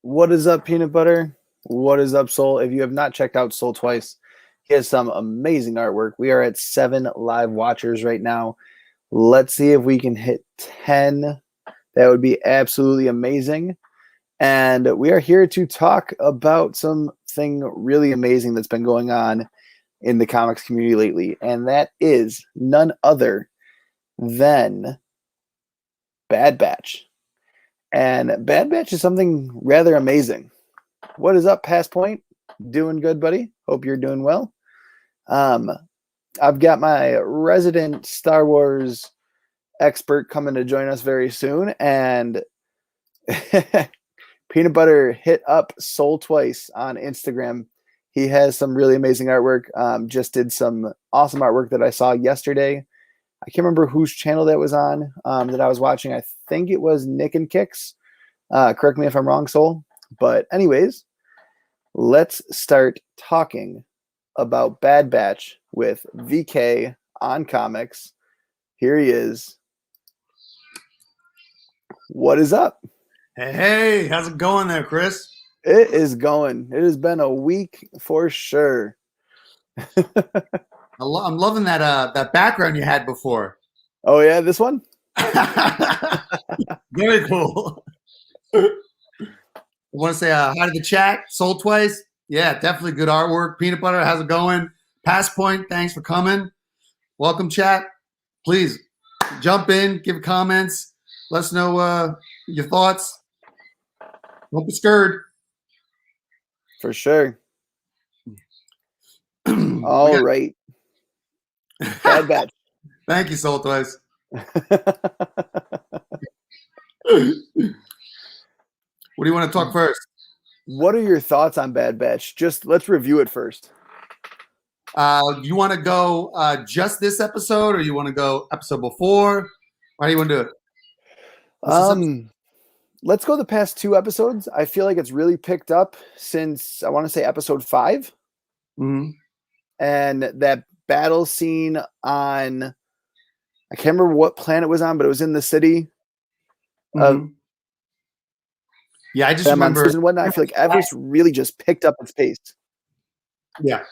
What is up, Peanut Butter? What is up, Soul? If you have not checked out Soul twice, he has some amazing artwork. We are at 7 live watchers right now. Let's see if we can hit 10. That would be absolutely amazing. And we are here to talk about something really amazing that's been going on in the comics community lately. And that is none other than Badbatch. And Badbatch is something rather amazing. What is up, Past Point? Doing good, buddy. Hope you're doing well. I've got my resident Star Wars expert coming to join us very soon. And Peanut Butter hit up Soul twice on Instagram. He has some really amazing artwork. Just did some awesome artwork that I saw yesterday. I can't remember whose channel that was on that I was watching. I think it was Nick and Kicks. Correct me if I'm wrong, Soul. But anyways, let's start talking about Badbatch with VKonCOMICS. Here he is. What is up? Hey, how's it going there, Chris? It is going. It has been a week for sure. I'm loving that background you had before. Oh yeah, this one? Very cool. I want to say hi to the chat. Soul twice. Yeah, definitely good artwork. Peanut Butter, how's it going? Past Point, thanks for coming. Welcome, chat. Please jump in, give comments. Let us know your thoughts. Don't be scared. For sure. All right. Badbatch. Thank you, Soul Twice. What do you want to talk first? What are your thoughts on Badbatch? Just let's review it first. You want to go just this episode, or you want to go episode before? Why do you want to do it? Let's go the past 2 episodes. I feel like it's really picked up since, I want to say, episode 5. Mm-hmm. And that battle scene on, I can't remember what planet it was on, but it was in the city. Mm-hmm. Yeah, I just remember. And whatnot. I feel like Everest really just picked up its pace. Yeah.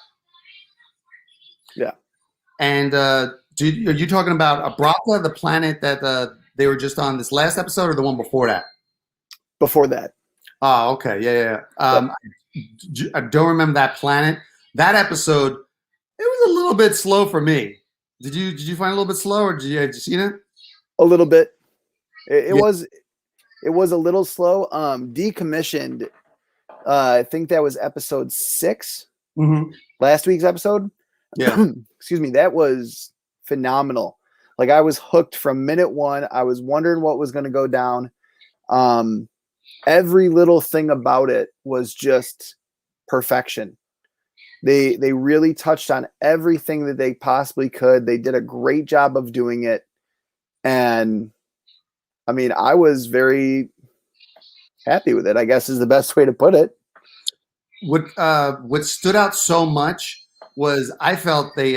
Yeah. And are you talking about Abraka, the planet that they were just on this last episode, or the one before that? Before that. Oh, okay. Yeah. I don't remember that planet. That episode, it was a little bit slow for me. Did you find it a little bit slow, or did you see it? A little bit. It was a little slow. Decommissioned. I think that was episode 6. Mm-hmm. Last week's episode. Yeah. Excuse me. That was phenomenal. Like, I was hooked from minute 1. I was wondering what was going to go down. Every little thing about it was just perfection. They really touched on everything that they possibly could. They did a great job of doing it. And I mean, I was very happy with it, I guess is the best way to put it. What stood out so much was I felt they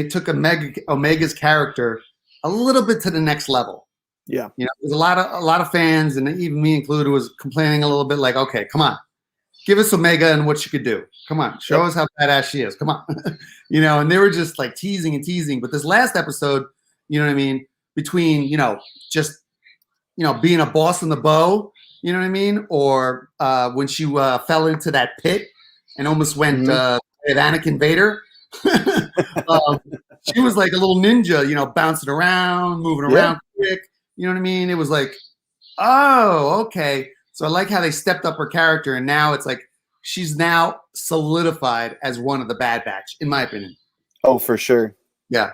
took Omega's character a little bit to the next level. Yeah. You know, there's a lot of fans, and even me included, was complaining a little bit like, okay, come on, give us Omega and what she could do. Come on, show us how badass she is. Come on. You know, and they were just like teasing and teasing. But this last episode, you know what I mean, between, just, being a boss in the bow, you know what I mean? Or when she fell into that pit and almost went with Anakin Vader. She was like a little ninja, bouncing around, moving around quick. You know what I mean? It was like, oh, okay. So I like how they stepped up her character, and now it's like she's now solidified as one of the Bad Batch, in my opinion. Oh, for sure. Yeah.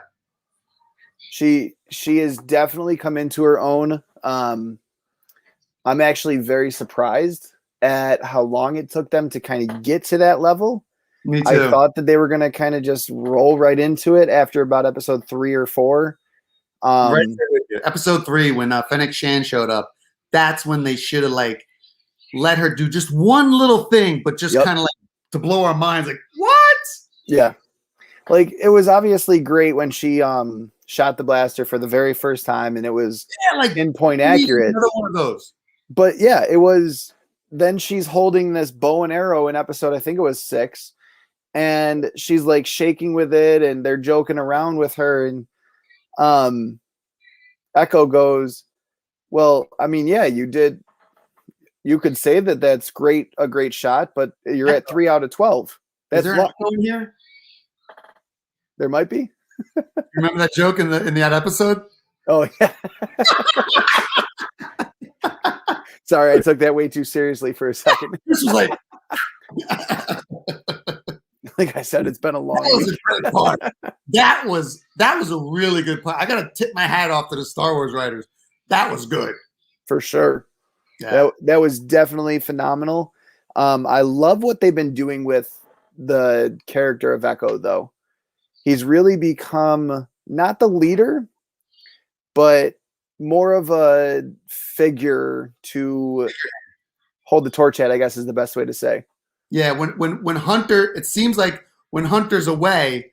She has definitely come into her own. I'm actually very surprised at how long it took them to kind of get to that level. Me too. I thought that they were going to kind of just roll right into it after about episode 3 or 4. Right there with you. Episode 3, when Fennec Shan showed up, that's when they should have let her do just one little thing, but just kind of to blow our minds. Like, what? Yeah. Like, it was obviously great when she shot the blaster for the very first time, and it was pinpoint accurate. Another one of those. But yeah, it was then she's holding this bow and arrow in episode, I think it was 6, and she's like shaking with it, and they're joking around with her, and Echo goes, well, I mean, yeah, you did. You could say that that's a great shot, but you're at 3 out of 12. That's Is there an Echo in here? There might be. Remember that joke in that episode? Oh yeah. Sorry, I took that way too seriously for a second. This was like, like I said, it's been a long. That was a great part. That was a really good part. I gotta tip my hat off to the Star Wars writers. That was good For sure. Yeah. That was definitely phenomenal. I love what they've been doing with the character of Echo, though. He's really become not the leader, but more of a figure to hold the torch at, I guess is the best way to say. Yeah, when Hunter, it seems like when Hunter's away,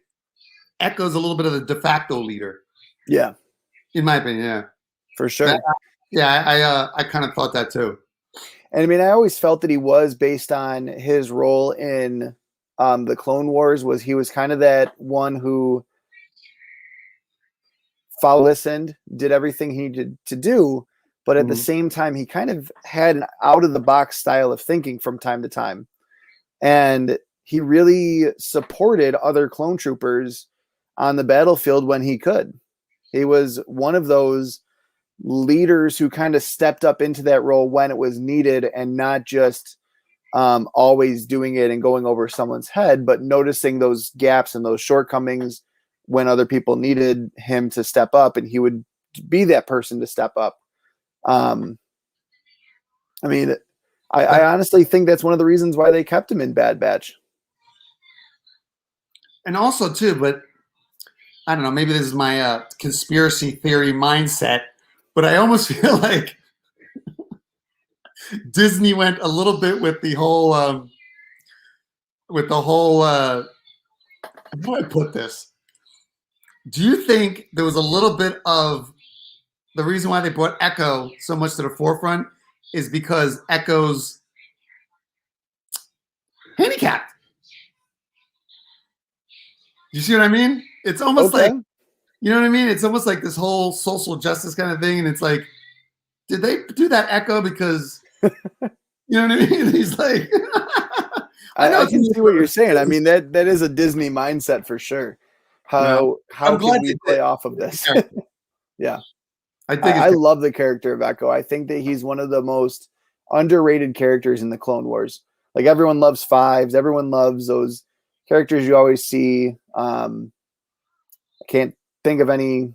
Echo's a little bit of the de facto leader. Yeah. In my opinion, yeah. For sure. I kind of thought that too. And I mean, I always felt that he was, based on his role in the Clone Wars, he was kind of that one who listened, did everything he needed to do, but at the same time, he kind of had an out-of-the-box style of thinking from time to time. And he really supported other clone troopers on the battlefield when he could. He was one of those leaders who kind of stepped up into that role when it was needed, and not just always doing it and going over someone's head, but noticing those gaps and those shortcomings when other people needed him to step up, and he would be that person to step up. I mean, I honestly think that's one of the reasons why they kept him in Bad Batch. And also too, but I don't know, maybe this is my conspiracy theory mindset, but I almost feel like Disney went a little bit with the whole how do I put this? Do you think there was a little bit of the reason why they brought Echo so much to the forefront is because Echo's handicapped? You see what I mean? It's almost like, you know what I mean? It's almost like this whole social justice kind of thing. And it's like, did they do that Echo because, you know what I mean? He's like, I can see what you're saying. I mean, that is a Disney mindset for sure. How can we play off of this? Yeah. I love the character of Echo. I think that he's one of the most underrated characters in the Clone Wars. Like, everyone loves Fives. Everyone loves those characters you always see. I can't think of any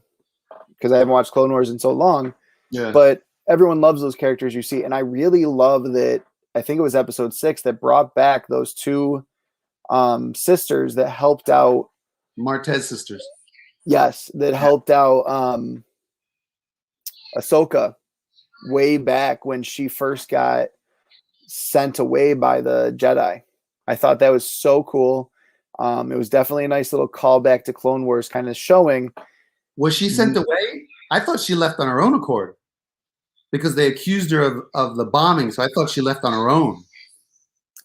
because I haven't watched Clone Wars in so long. Yeah. But everyone loves those characters you see. And I really love that. I think it was episode 6 that brought back those two sisters that helped out. Martez sisters. Yes, that helped out Ahsoka way back when she first got sent away by the Jedi. I thought that was so cool. It was definitely a nice little callback to Clone Wars, kind of showing. Was she sent away? I thought she left on her own accord because they accused her of the bombing. So I thought she left on her own.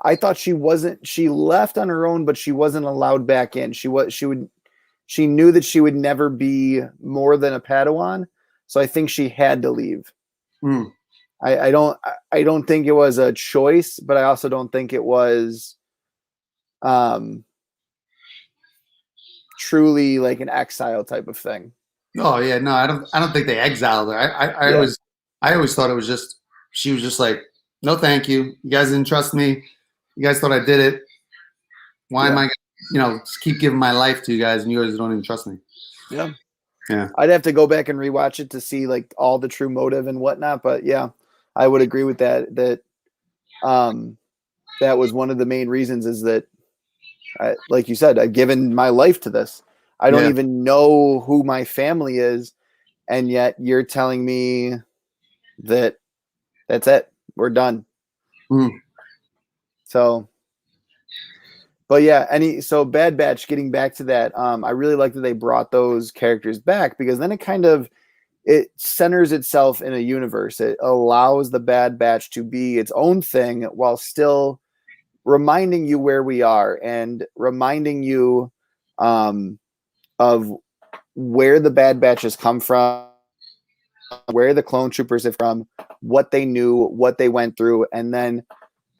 I thought she wasn't. She left on her own, but she wasn't allowed back in. She knew that she would never be more than a Padawan, so I think she had to leave. I don't think it was a choice, but I also don't think it was truly like an exile type of thing. Oh yeah, no, I don't think they exiled her. I always thought it was just she was just like, no, thank you. You guys didn't trust me. You guys thought I did it. Why am I, just keep giving my life to you guys, and you guys don't even trust me? Yeah. Yeah. I'd have to go back and rewatch it to see like all the true motive and whatnot. But yeah, I would agree with that. That was one of the main reasons is that, like you said, I've given my life to this. I don't even know who my family is, and yet you're telling me that that's it. We're done. So, but yeah, so Bad Batch, getting back to that, I really like that they brought those characters back because then it kind of it centers itself in a universe. It allows the Bad Batch to be its own thing while still reminding you where we are and reminding you of where the Bad Batch has come from, where the clone troopers have from, what they knew, what they went through, and then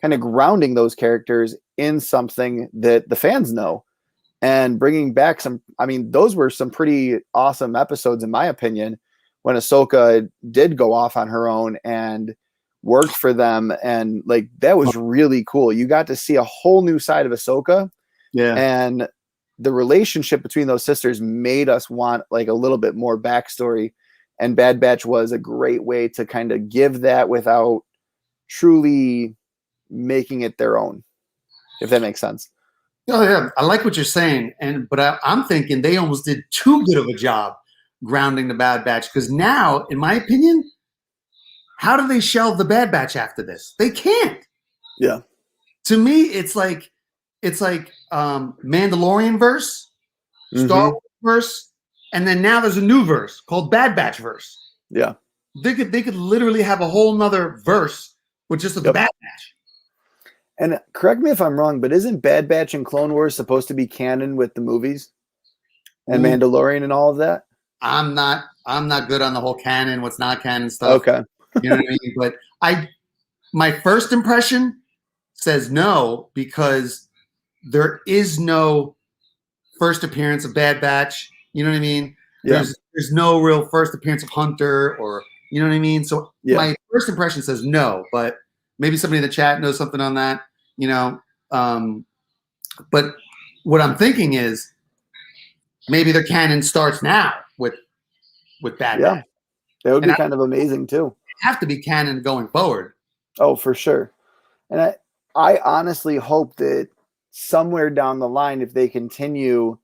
kind of grounding those characters in something that the fans know and bringing back some. I mean, those were some pretty awesome episodes, in my opinion, when Ahsoka did go off on her own and worked for them. And like, that was really cool. You got to see a whole new side of Ahsoka. Yeah. And the relationship between those sisters made us want like a little bit more backstory. And Bad Batch was a great way to kind of give that without truly making it their own, if that makes sense. Oh yeah, I like what you're saying, but I'm thinking they almost did too good of a job grounding the Bad Batch, because now, in my opinion, how do they shelve the Bad Batch after this? They can't. Yeah. To me, it's like Mandalorian verse, Star Wars verse, and then now there's a new verse called Bad Batch verse. Yeah. They could literally have a whole nother verse with just the Bad Batch. And correct me if I'm wrong, but isn't Bad Batch and Clone Wars supposed to be canon with the movies and Mandalorian and all of that? I'm not good on the whole canon, what's not canon stuff. Okay. You know what I mean? But my first impression says no, because there is no first appearance of Bad Batch. You know what I mean? Yeah. There's no real first appearance of Hunter, or you know what I mean? So my first impression says no, but maybe somebody in the chat knows something on that, you know. But what I'm thinking is maybe their canon starts now with Bad Batch. That would be kind of amazing too. Have to be canon going forward. Oh, for sure. And I honestly hope that somewhere down the line, if they continue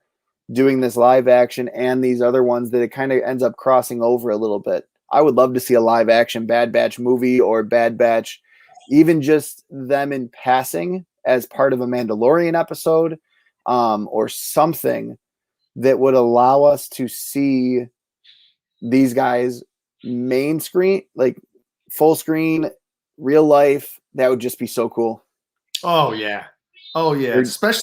doing this live action and these other ones, that it kind of ends up crossing over a little bit. I would love to see a live action Bad Batch movie or Bad Batch, even just them in passing as part of a Mandalorian episode, or something that would allow us to see these guys main screen, like full screen, real life. That would just be so cool. Oh yeah. Especially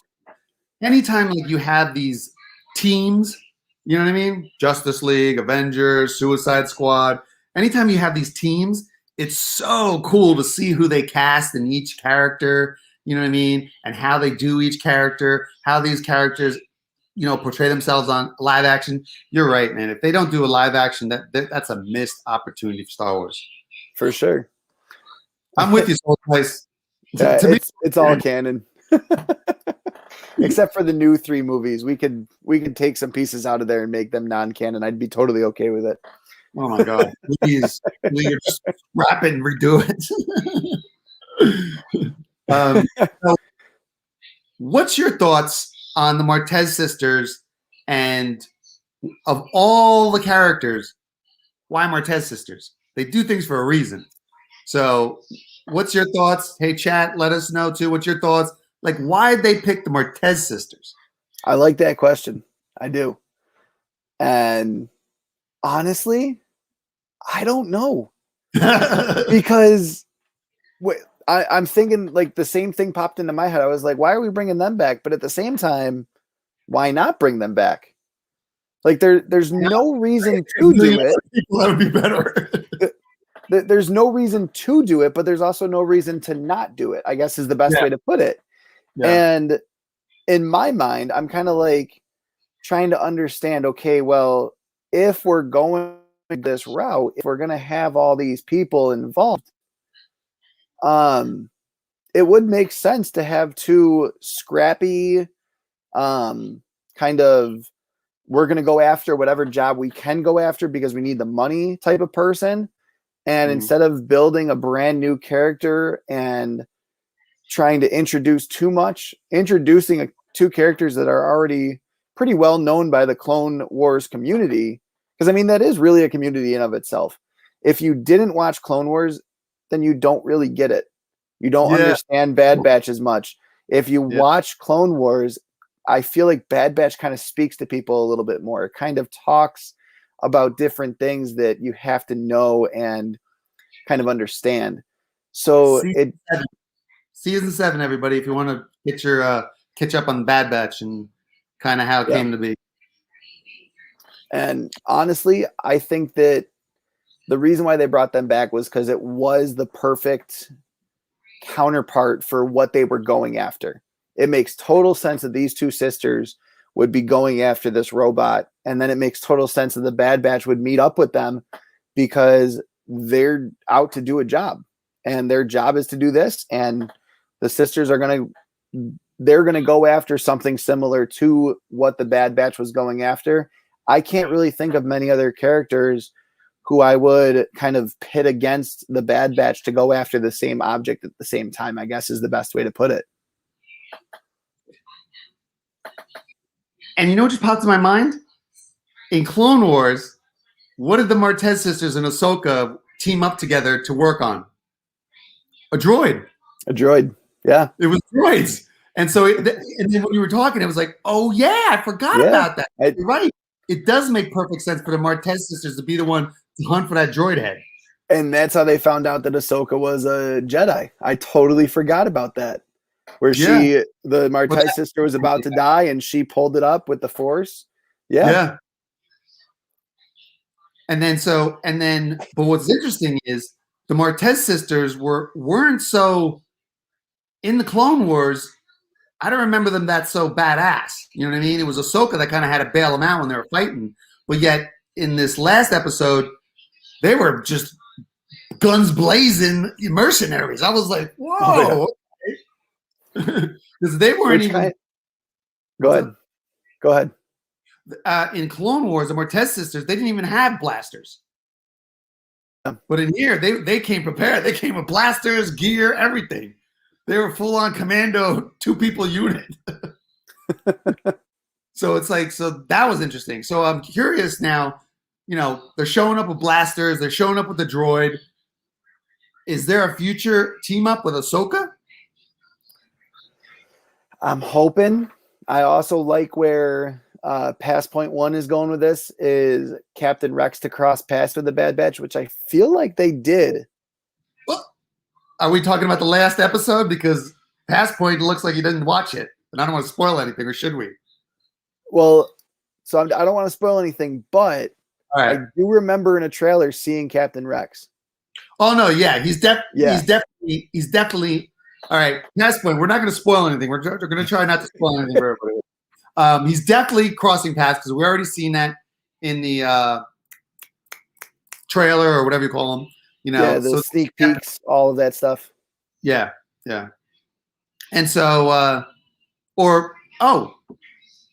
anytime like you have these teams, you know what I mean? Justice League, Avengers, Suicide Squad. Anytime you have these teams, it's so cool to see who they cast in each character, you know what I mean? And how they do each character, how these characters, you know, portray themselves on live action. You're right, man. If they don't do a live action, that's a missed opportunity for Star Wars. For sure. I'm with you, Soul Place. It's all canon. Except for the new 3 movies. We could take some pieces out of there and make them non-canon. I'd be totally okay with it. Oh my God. Please just wrap it and redo it. So what's your thoughts on the Martez sisters, and of all the characters, why Martez sisters? They do things for a reason. So what's your thoughts? Hey, chat, let us know too. What's your thoughts? Like, why did they pick the Martez sisters? I like that question. I do. And honestly, I don't know. Because I'm thinking like the same thing popped into my head. I was like, why are we bringing them back? But at the same time, why not bring them back? Like there's no reason to do it. That would be better. There's no reason to do it, but there's also no reason to not do it, I guess is the best way to put it. Yeah. And in my mind, I'm kind of like trying to understand, okay, well, if we're going this route, if we're going to have all these people involved, it would make sense to have 2 scrappy, kind of, we're going to go after whatever job we can go after because we need the money type of person. And instead of building a brand new character and trying to introduce too much, introducing 2 characters that are already pretty well known by the Clone Wars community. Because, I mean, that is really a community in of itself. If you didn't watch Clone Wars, then you don't really get it. You don't understand Bad Batch as much. If you watch Clone Wars, I feel like Bad Batch kind of speaks to people a little bit more. It kind of talks about different things that you have to know and kind of understand. So Season 7, everybody, if you want to get your catch up on Bad Batch and kind of how it came to be. And honestly, I think that the reason why they brought them back was because it was the perfect counterpart for what they were going after. It makes total sense that these two sisters would be going after this robot, and then it makes total sense that the Bad Batch would meet up with them because they're out to do a job, and their job is to do this, and the sisters are they're gonna go after something similar to what the Bad Batch was going after. I can't really think of many other characters who I would kind of pit against the Bad Batch to go after the same object at the same time, I guess is the best way to put it. And you know what just popped in my mind? In Clone Wars, what did the Martez sisters and Ahsoka team up together to work on? A droid. A droid, yeah. It was droids. And so, and then when you were talking, it was like, oh yeah, I forgot about that. You're right. It does make perfect sense for the Martez sisters to be the one to hunt for that droid head. And that's how they found out that Ahsoka was a Jedi. I totally forgot about that. Where the Martez sister was about to die and she pulled it up with the Force. Yeah. And then but what's interesting is the Martez sisters weren't so in the Clone Wars. I don't remember them that so badass. You know what I mean? It was Ahsoka that kind of had to bail them out when they were fighting. But yet in this last episode, they were just guns blazing mercenaries. I was like, whoa. Because they weren't even. Go ahead. In Clone Wars, the Martez sisters, they didn't even have blasters. But in here, they came prepared. They came with blasters, gear, everything. They were full on commando 2-people unit. So it's like, so that was interesting. So I'm curious now, you know, they're showing up with blasters. They're showing up with the droid. Is there a future team up with Ahsoka? I'm hoping. I also like where Pass Point 1 is going with this is Captain Rex to cross paths with the Bad Batch, which I feel like they did. Well, are we talking about the last episode? Because Pass Point looks like you didn't watch it. And I don't want to spoil anything, or should we? Well, so I don't want to spoil anything, but I do remember in a trailer seeing Captain Rex. Oh, no, yeah. He's definitely all right, Pass Point. We're not going to spoil anything. We're going to try not to spoil anything for everybody. He's definitely crossing paths because we already seen that in the trailer or whatever you call them. You know, the sneak peeks, all of that stuff. Yeah. And so,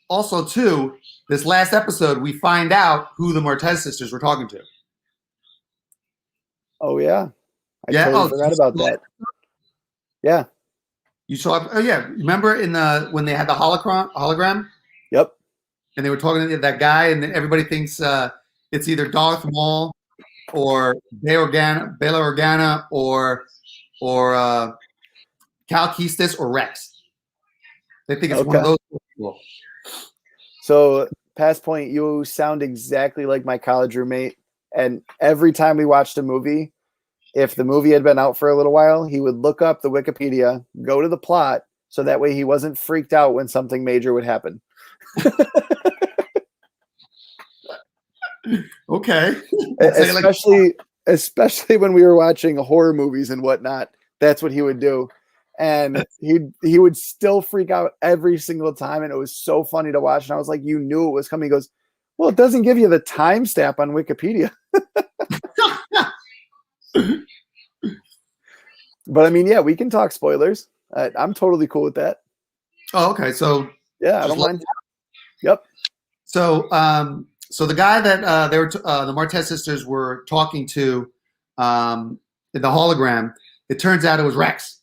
also too, this last episode we find out who the Martez sisters were talking to. Oh yeah, I totally forgot about that. Yeah. You saw? Oh yeah. Remember when they had the hologram? Yep. And they were talking to that guy, and then everybody thinks it's either Darth Maul or Bail Organa or Cal Kestis or Rex. They think it's one of those people. So, Pass Point, you sound exactly like my college roommate. And every time we watched a movie, if the movie had been out for a little while, he would look up the Wikipedia, go to the plot, so that way he wasn't freaked out when something major would happen. Okay. Especially when we were watching horror movies and whatnot, that's what he would do. And he would still freak out every single time, and it was so funny to watch. And I was like, you knew it was coming. He goes, well, it doesn't give you the timestamp on Wikipedia. But I mean, yeah, we can talk spoilers. I'm totally cool with that. Oh, okay. So yeah, I don't mind. Yep. So so the guy that the Martez sisters were talking to in the hologram, it turns out it was Rex.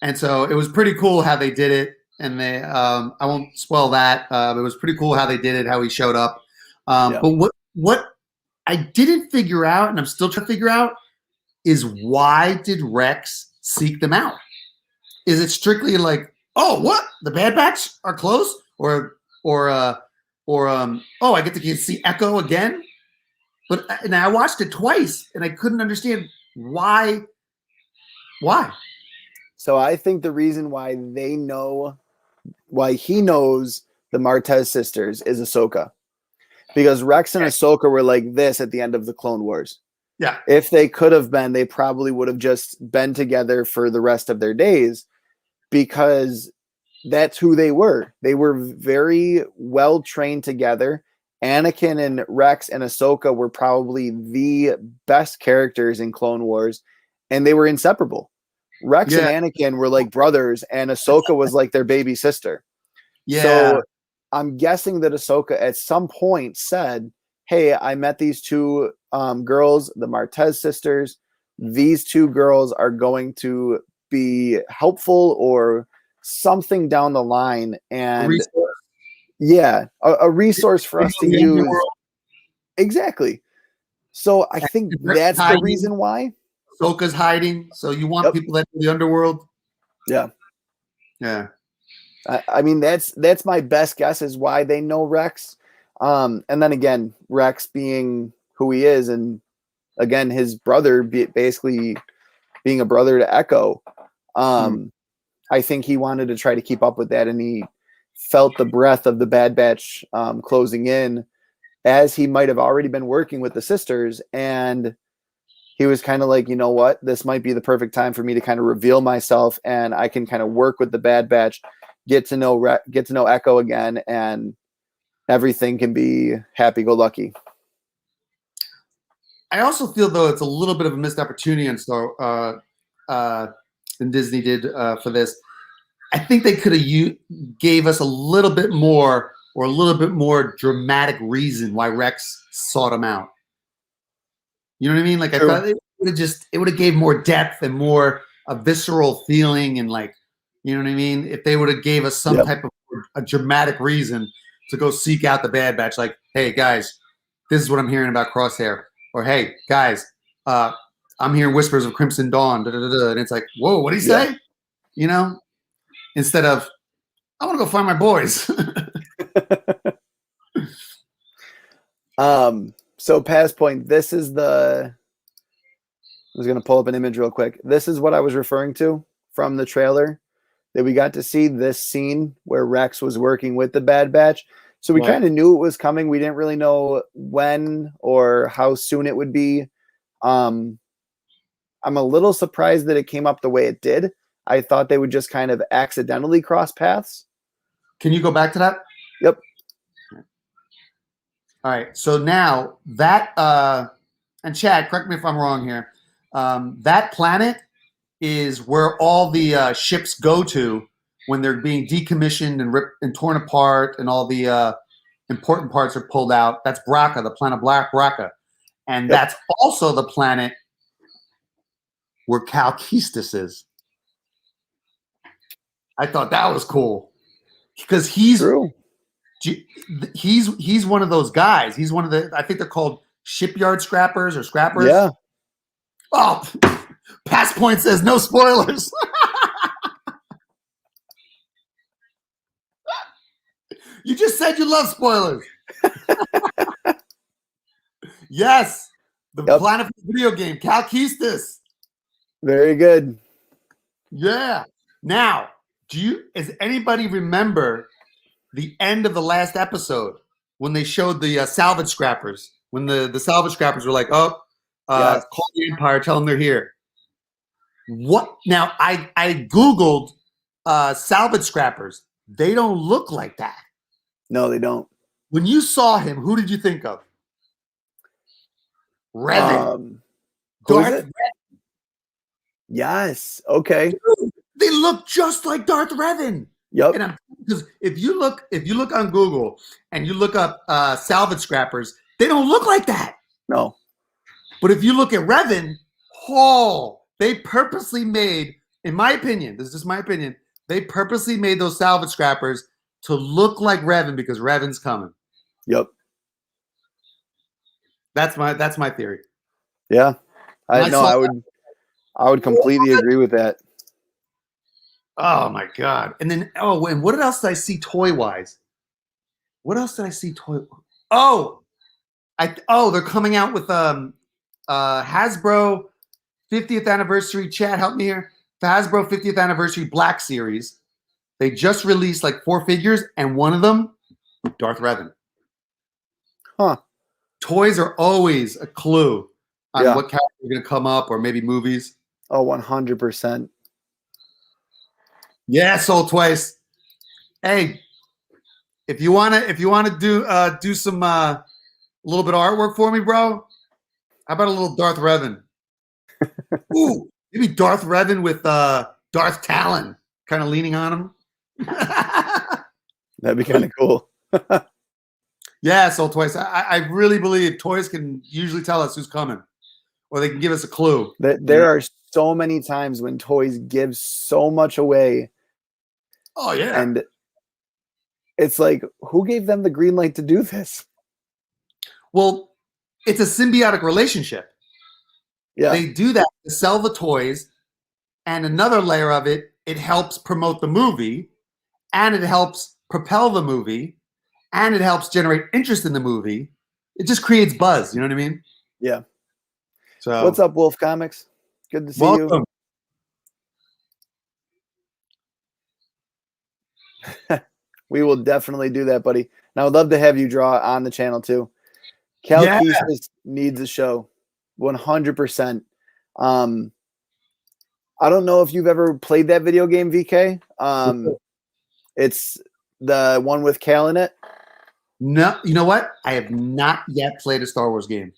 And so it was pretty cool how they did it. And they I won't spoil that. It was pretty cool how they did it, how he showed up. But what I didn't figure out, and I'm still trying to figure out, is why did Rex seek them out? Is it strictly like, oh, what? The Bad Batch are close? Or oh, I get to see Echo again. But and I watched it twice, and I couldn't understand why. Why? So I think the reason why he knows the Martez sisters is Ahsoka, because Rex and Ahsoka were like this at the end of the Clone Wars. Yeah. If they could have been, they probably would have just been together for the rest of their days, because that's who they were. They were very well trained together. Anakin and Rex and Ahsoka were probably the best characters in Clone Wars, and they were inseparable. Rex and Anakin were like brothers, and Ahsoka was like their baby sister. Yeah. So I'm guessing that Ahsoka at some point said, hey, I met these two girls, the Martez sisters. These two girls are going to be helpful or something down the line. And a resource for us to use. Exactly. So I think that's the reason why. Ahsoka's hiding. So you want people that in the underworld? Yeah. Yeah. I mean, that's my best guess is why they know Rex. And then again, Rex being who he is, and again, his brother basically being a brother to Echo. I think he wanted to try to keep up with that, and he felt the breath of the Bad Batch closing in, as he might have already been working with the sisters, and he was kind of like, you know what, this might be the perfect time for me to kind of reveal myself, and I can kind of work with the Bad Batch, get to know Echo again, and everything can be happy-go-lucky. I also feel, though, it's a little bit of a missed opportunity than Disney did for this. I think they could have gave us a little bit more, or a little bit more dramatic reason why Rex sought him out. You know what I mean? Like, I thought it would have gave more depth and more a visceral feeling, and like, you know what I mean? If they would have gave us some type of a dramatic reason to go seek out the Bad Batch, like, hey guys, this is what I'm hearing about Crosshair, or hey guys, I'm hearing whispers of Crimson Dawn, and it's like, whoa, what did he say? You know, instead of, I want to go find my boys. So past point, I was going to pull up an image real quick. This is what I was referring to from the trailer, that we got to see this scene where Rex was working with the Bad Batch. So we kind of knew it was coming. We didn't really know when or how soon it would be. I'm a little surprised that it came up the way it did. I thought they would just kind of accidentally cross paths. Can you go back to that? Yep. All right. So now that, and Chad, correct me if I'm wrong here. That planet is where all the ships go to when they're being decommissioned and ripped and torn apart, and all the important parts are pulled out. That's Braca, the planet Black Braca. And that's also the planet where Cal Kestis is. I thought that was cool, because he's one of those guys. He's one of the, I think they're called shipyard scrappers or scrappers. Yeah. Oh, Past Point says no spoilers. You just said you love spoilers. Yes. The planet video game, Cal Kestis. Very good. Yeah. Now, does anybody remember the end of the last episode when they showed the salvage scrappers? When the salvage scrappers were like, call the Empire, tell them they're here. What? Now, I Googled salvage scrappers. They don't look like that. No, they don't. When you saw him, who did you think of? Revan. Darth Revan. Yes. Okay. Dude, they look just like Darth Revan. Yep. And because if you look on Google and you look up salvage scrappers, they don't look like that. No. But if you look at Revan, they purposely made, in my opinion, this is just my opinion, they purposely made those salvage scrappers to look like Revan, because Revan's coming. Yep. That's my theory. Yeah. I would completely agree with that. Oh my God. And then, and what else did I see toy wise? What else did I see? Oh, they're coming out with Hasbro 50th anniversary. Chat, help me here. The Hasbro 50th anniversary Black Series. They just released like 4 figures, and one of them, Darth Revan. Huh. Toys are always a clue on what character are going to come up, or maybe movies. Oh, 100%. Yeah, Sold Twice. Hey, if you wanna do some a little bit of artwork for me, bro, how about a little Darth Revan? Ooh, maybe Darth Revan with Darth Talon kind of leaning on him. That'd be kind of cool. Yeah, Sold Twice. I really believe toys can usually tell us who's coming, or they can give us a clue. There are so many times when toys give so much away. Oh yeah, and it's like, who gave them the green light to do this? Well, it's a symbiotic relationship. Yeah, they do that to sell the toys, and another layer of it, it helps promote the movie, and it helps propel the movie, and it helps generate interest in the movie. It just creates buzz. You know what I mean? Yeah. So what's up, VKonCOMICS? Good to see you. We will definitely do that, buddy. And I would love to have you draw on the channel too. Cal needs a show, 100%. I don't know if you've ever played that video game, VK. It's the one with Cal in it. No, you know what? I have not yet played a Star Wars game.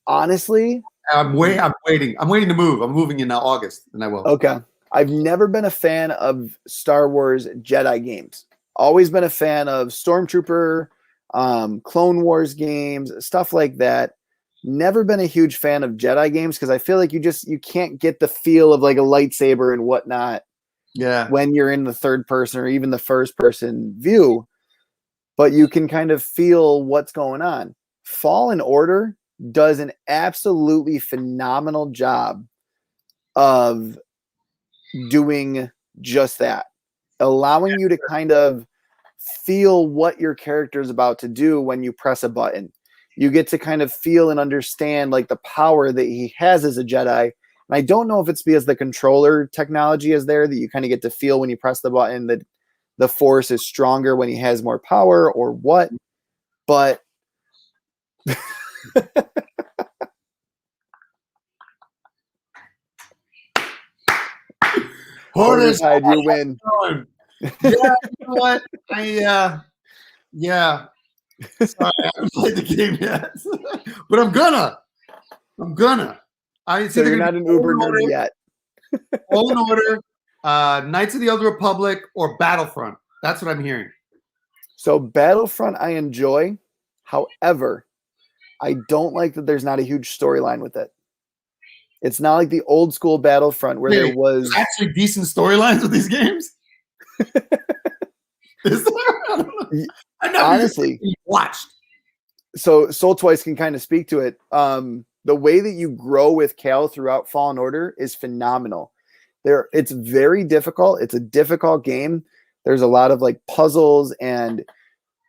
Honestly, I'm waiting. I'm waiting to move. I'm moving in August, and I will. Okay. I've never been a fan of Star Wars Jedi games. Always been a fan of Stormtrooper, Clone Wars games, stuff like that. Never been a huge fan of Jedi games because I feel like you can't get the feel of like a lightsaber and whatnot. Yeah. When you're in the third person or even the first person view, but you can kind of feel what's going on. Fallen Order does an absolutely phenomenal job of doing just that, allowing you to kind of feel what your character is about to do when you press a button. You get to kind of feel and understand like the power that he has as a Jedi. And I don't know if it's because the controller technology is there that you kind of get to feel when you press the button that the Force is stronger when he has more power or what, but Hoarders, you win. Yeah, you know what? Yeah. Sorry, I haven't played the game yet, but I'm gonna. So you're not an Uber nerd yet. Fallen Order, Knights of the Old Republic, or Battlefront. That's what I'm hearing. So Battlefront I enjoy. However, I don't like that there's not a huge storyline with it. It's not like the old school Battlefront where there was actually decent storylines with these games. Is there? I don't know. I never honestly watched. So Soul Twice can kind of speak to it. The way that you grow with Cal throughout Fallen Order is phenomenal. It's very difficult. It's a difficult game. There's a lot of like puzzles, and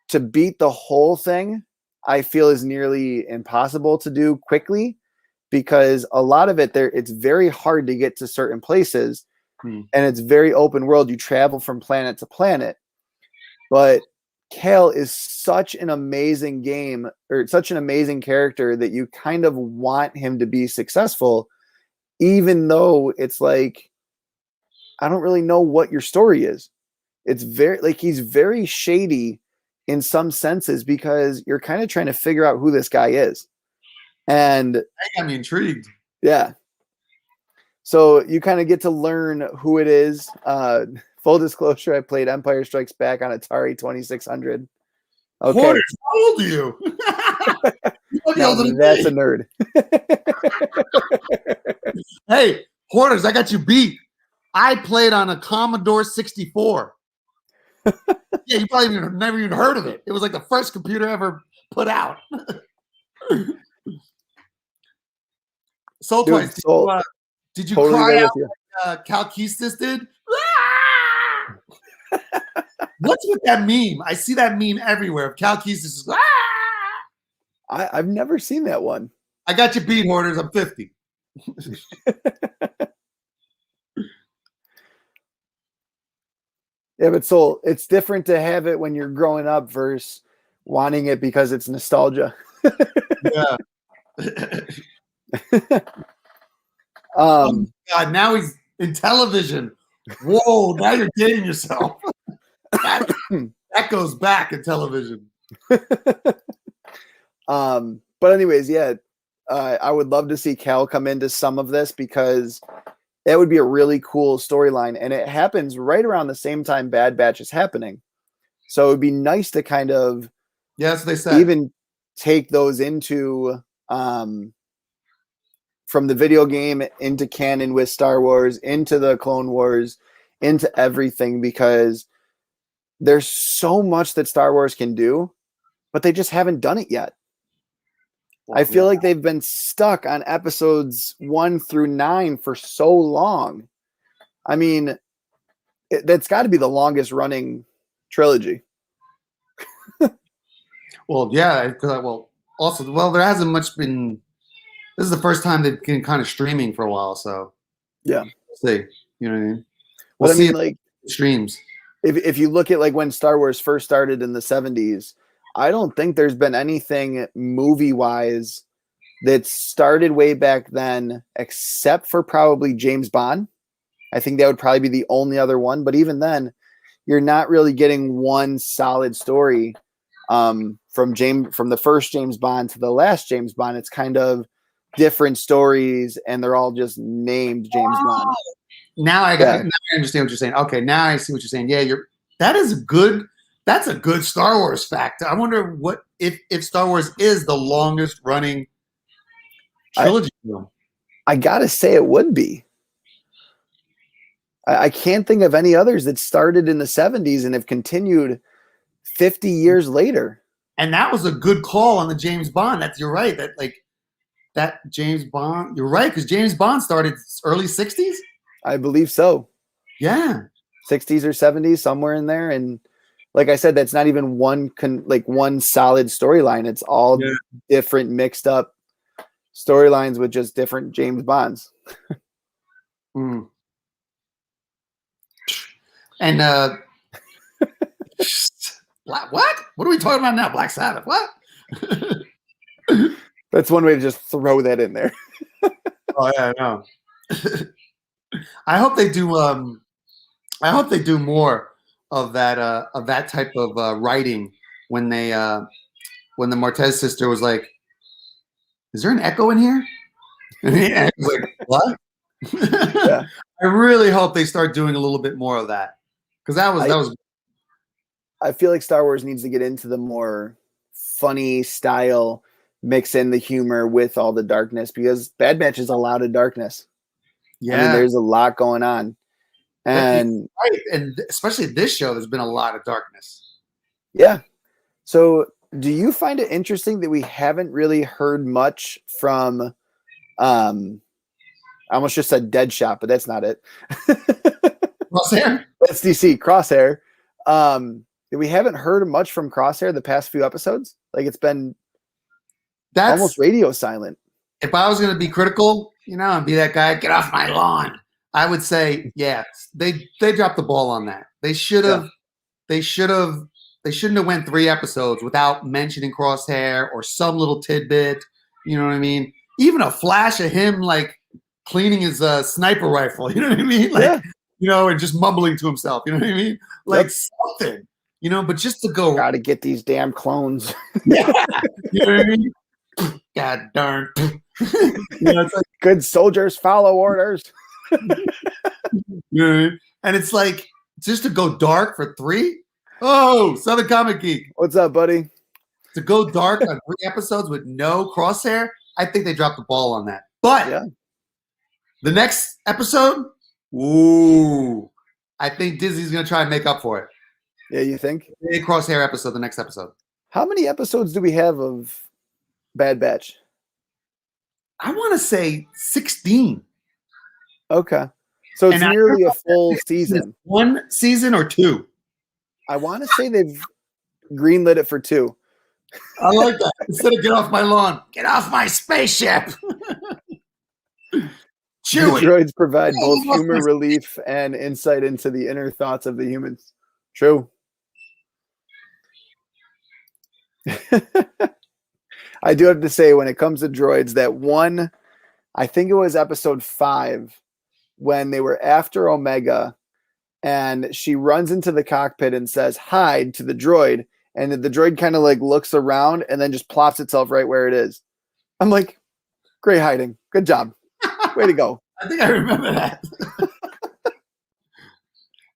to beat the whole thing, I feel is nearly impossible to do quickly because a lot of it it's very hard to get to certain places, and it's very open world. You travel from planet to planet, but Cal is such an amazing game, or such an amazing character, that you kind of want him to be successful, even though it's like, I don't really know what your story is. It's very like, he's very shady in some senses because you're kind of trying to figure out who this guy is. And I'm intrigued. Yeah. So you kind of get to learn who it is. Full disclosure, I played Empire Strikes Back on Atari 2600. Okay. How old are you? That's a nerd. Hey, Hoarders, I got you beat. I played on a Commodore 64. Yeah, you probably never even heard of it. It was like the first computer ever put out. Soul Twice, did you totally cry out like Cal Kestis did? What's with that meme? I see that meme everywhere. Cal Kestis is I've never seen that one. I got you beat, Hoarders. I'm 50. Yeah, but so it's different to have it when you're growing up versus wanting it because it's nostalgia. Yeah. Um, oh God, now he's in television. Whoa, now you're dating yourself. That goes back in television. But anyways, yeah, I would love to see Cal come into some of this because that would be a really cool storyline, and it happens right around the same time Bad Batch is happening. So it would be nice to kind of they said even take those into from the video game into canon with Star Wars, into the Clone Wars, into everything, because there's so much that Star Wars can do, but they just haven't done it yet. I feel like they've been stuck on episodes 1 through 9 for so long. I mean, that's got to be the longest running trilogy. Well, yeah. Also, there hasn't much been. This is the first time they've been kind of streaming for a while, so yeah. We'll see, you know what I mean? We'll see, like streams. If you look at like when Star Wars first started in the 70s, I don't think there's been anything movie-wise that started way back then, except for probably James Bond. I think that would probably be the only other one. But even then, you're not really getting one solid story from the first James Bond to the last James Bond. It's kind of different stories, and they're all just named James Bond. Now I understand what you're saying. Okay, now I see what you're saying. Yeah, that's a good Star Wars fact. I wonder what if Star Wars is the longest running trilogy film. I gotta say it would be. I can't think of any others that started in the 70s and have continued 50 years later. And that was a good call on the James Bond. You're right. That James Bond, you're right, because James Bond started early 60s? I believe so. Yeah. 60s or 70s, somewhere in there. And like I said, that's not even one solid storyline. It's all different mixed up storylines with just different James Bonds. Mm. And what? What are we talking about now? Black Sabbath? What? That's one way to just throw that in there. Oh yeah, I know. I hope they do. I hope they do more of that type of writing when the Martez sister was like, "Is there an echo in here?" And he was like, "What?" Yeah. I really hope they start doing a little bit more of that, because that was. I feel like Star Wars needs to get into the more funny style, mix in the humor with all the darkness, because Bad Batch is a lot of darkness. Yeah, I mean, there's a lot going on, and right, and especially this show, there's been a lot of darkness. Yeah. So, do you find it interesting that we haven't really heard much from? I almost just said Deadshot, but that's not it. Crosshair. That's DC Crosshair. We haven't heard much from Crosshair the past few episodes. Like, it's been almost radio silent. If I was going to be critical, and be that guy, get off my lawn, I would say, yeah, they dropped the ball on that. They should have. Yeah. They shouldn't have went 3 episodes without mentioning Crosshair or some little tidbit. You know what I mean? Even a flash of him like cleaning his sniper rifle. You know what I mean? Like, and just mumbling to himself. You know what I mean? Like something. But just to go. Gotta get these damn clones. Yeah. You know what I mean? God darn. It's like, good soldiers follow orders. And it's like, just to go dark for 3. Oh, Southern Comic Geek. What's up, buddy? To go dark on 3 episodes with no Crosshair, I think they dropped the ball on that. But the next episode, I think Disney's going to try and make up for it. Yeah, you think? A Crosshair episode, the next episode. How many episodes do we have of Bad Batch? I want to say 16. Okay. So it's nearly a full season. 1 season or 2. I want to say they've greenlit it for 2. I like that. Instead of get off my lawn, get off my spaceship. The Chewie. droids provide both Get off humor, my- relief, and insight into the inner thoughts of the humans. True. I do have to say, when it comes to droids, that one, I think it was episode 5, when they were after Omega, and she runs into the cockpit and says, "Hide," to the droid, and the droid kind of like looks around and then just plops itself right where it is. I'm like, great hiding. Good job. Way to go. I think I remember that.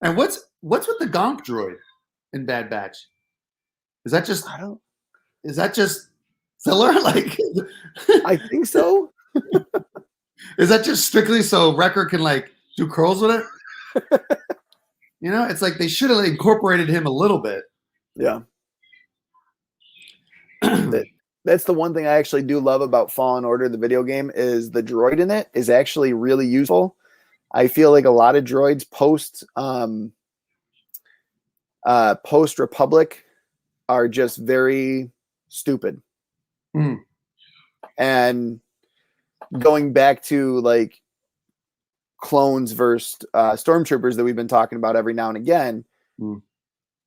And what's with the gonk droid in Bad Batch? Is that just filler? Like, I think so. is that just strictly so Wrecker can like do curls with it? You know, it's like they should have incorporated him a little bit. Yeah. That's the one thing I actually do love about Fallen Order, the video game, is the droid in it is actually really useful. I feel like a lot of droids post Republic are just very stupid. Mm. And going back to like clones versus stormtroopers that we've been talking about every now and again,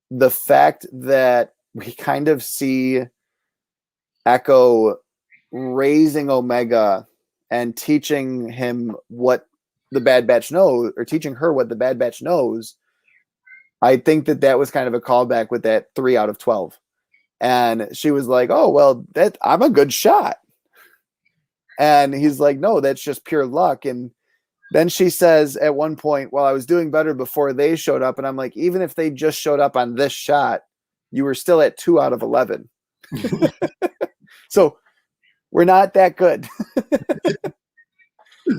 the fact that we kind of see Echo raising Omega and teaching him what the Bad Batch knows, or teaching her what the Bad Batch knows, I think that was kind of a callback with that 3 out of 12. And she was like, "Oh, well, I'm a good shot." And he's like, "No, that's just pure luck." And then she says at one point, "Well, I was doing better before they showed up." And I'm like, even if they just showed up on this shot, you were still at 2 out of 11. So we're not that good.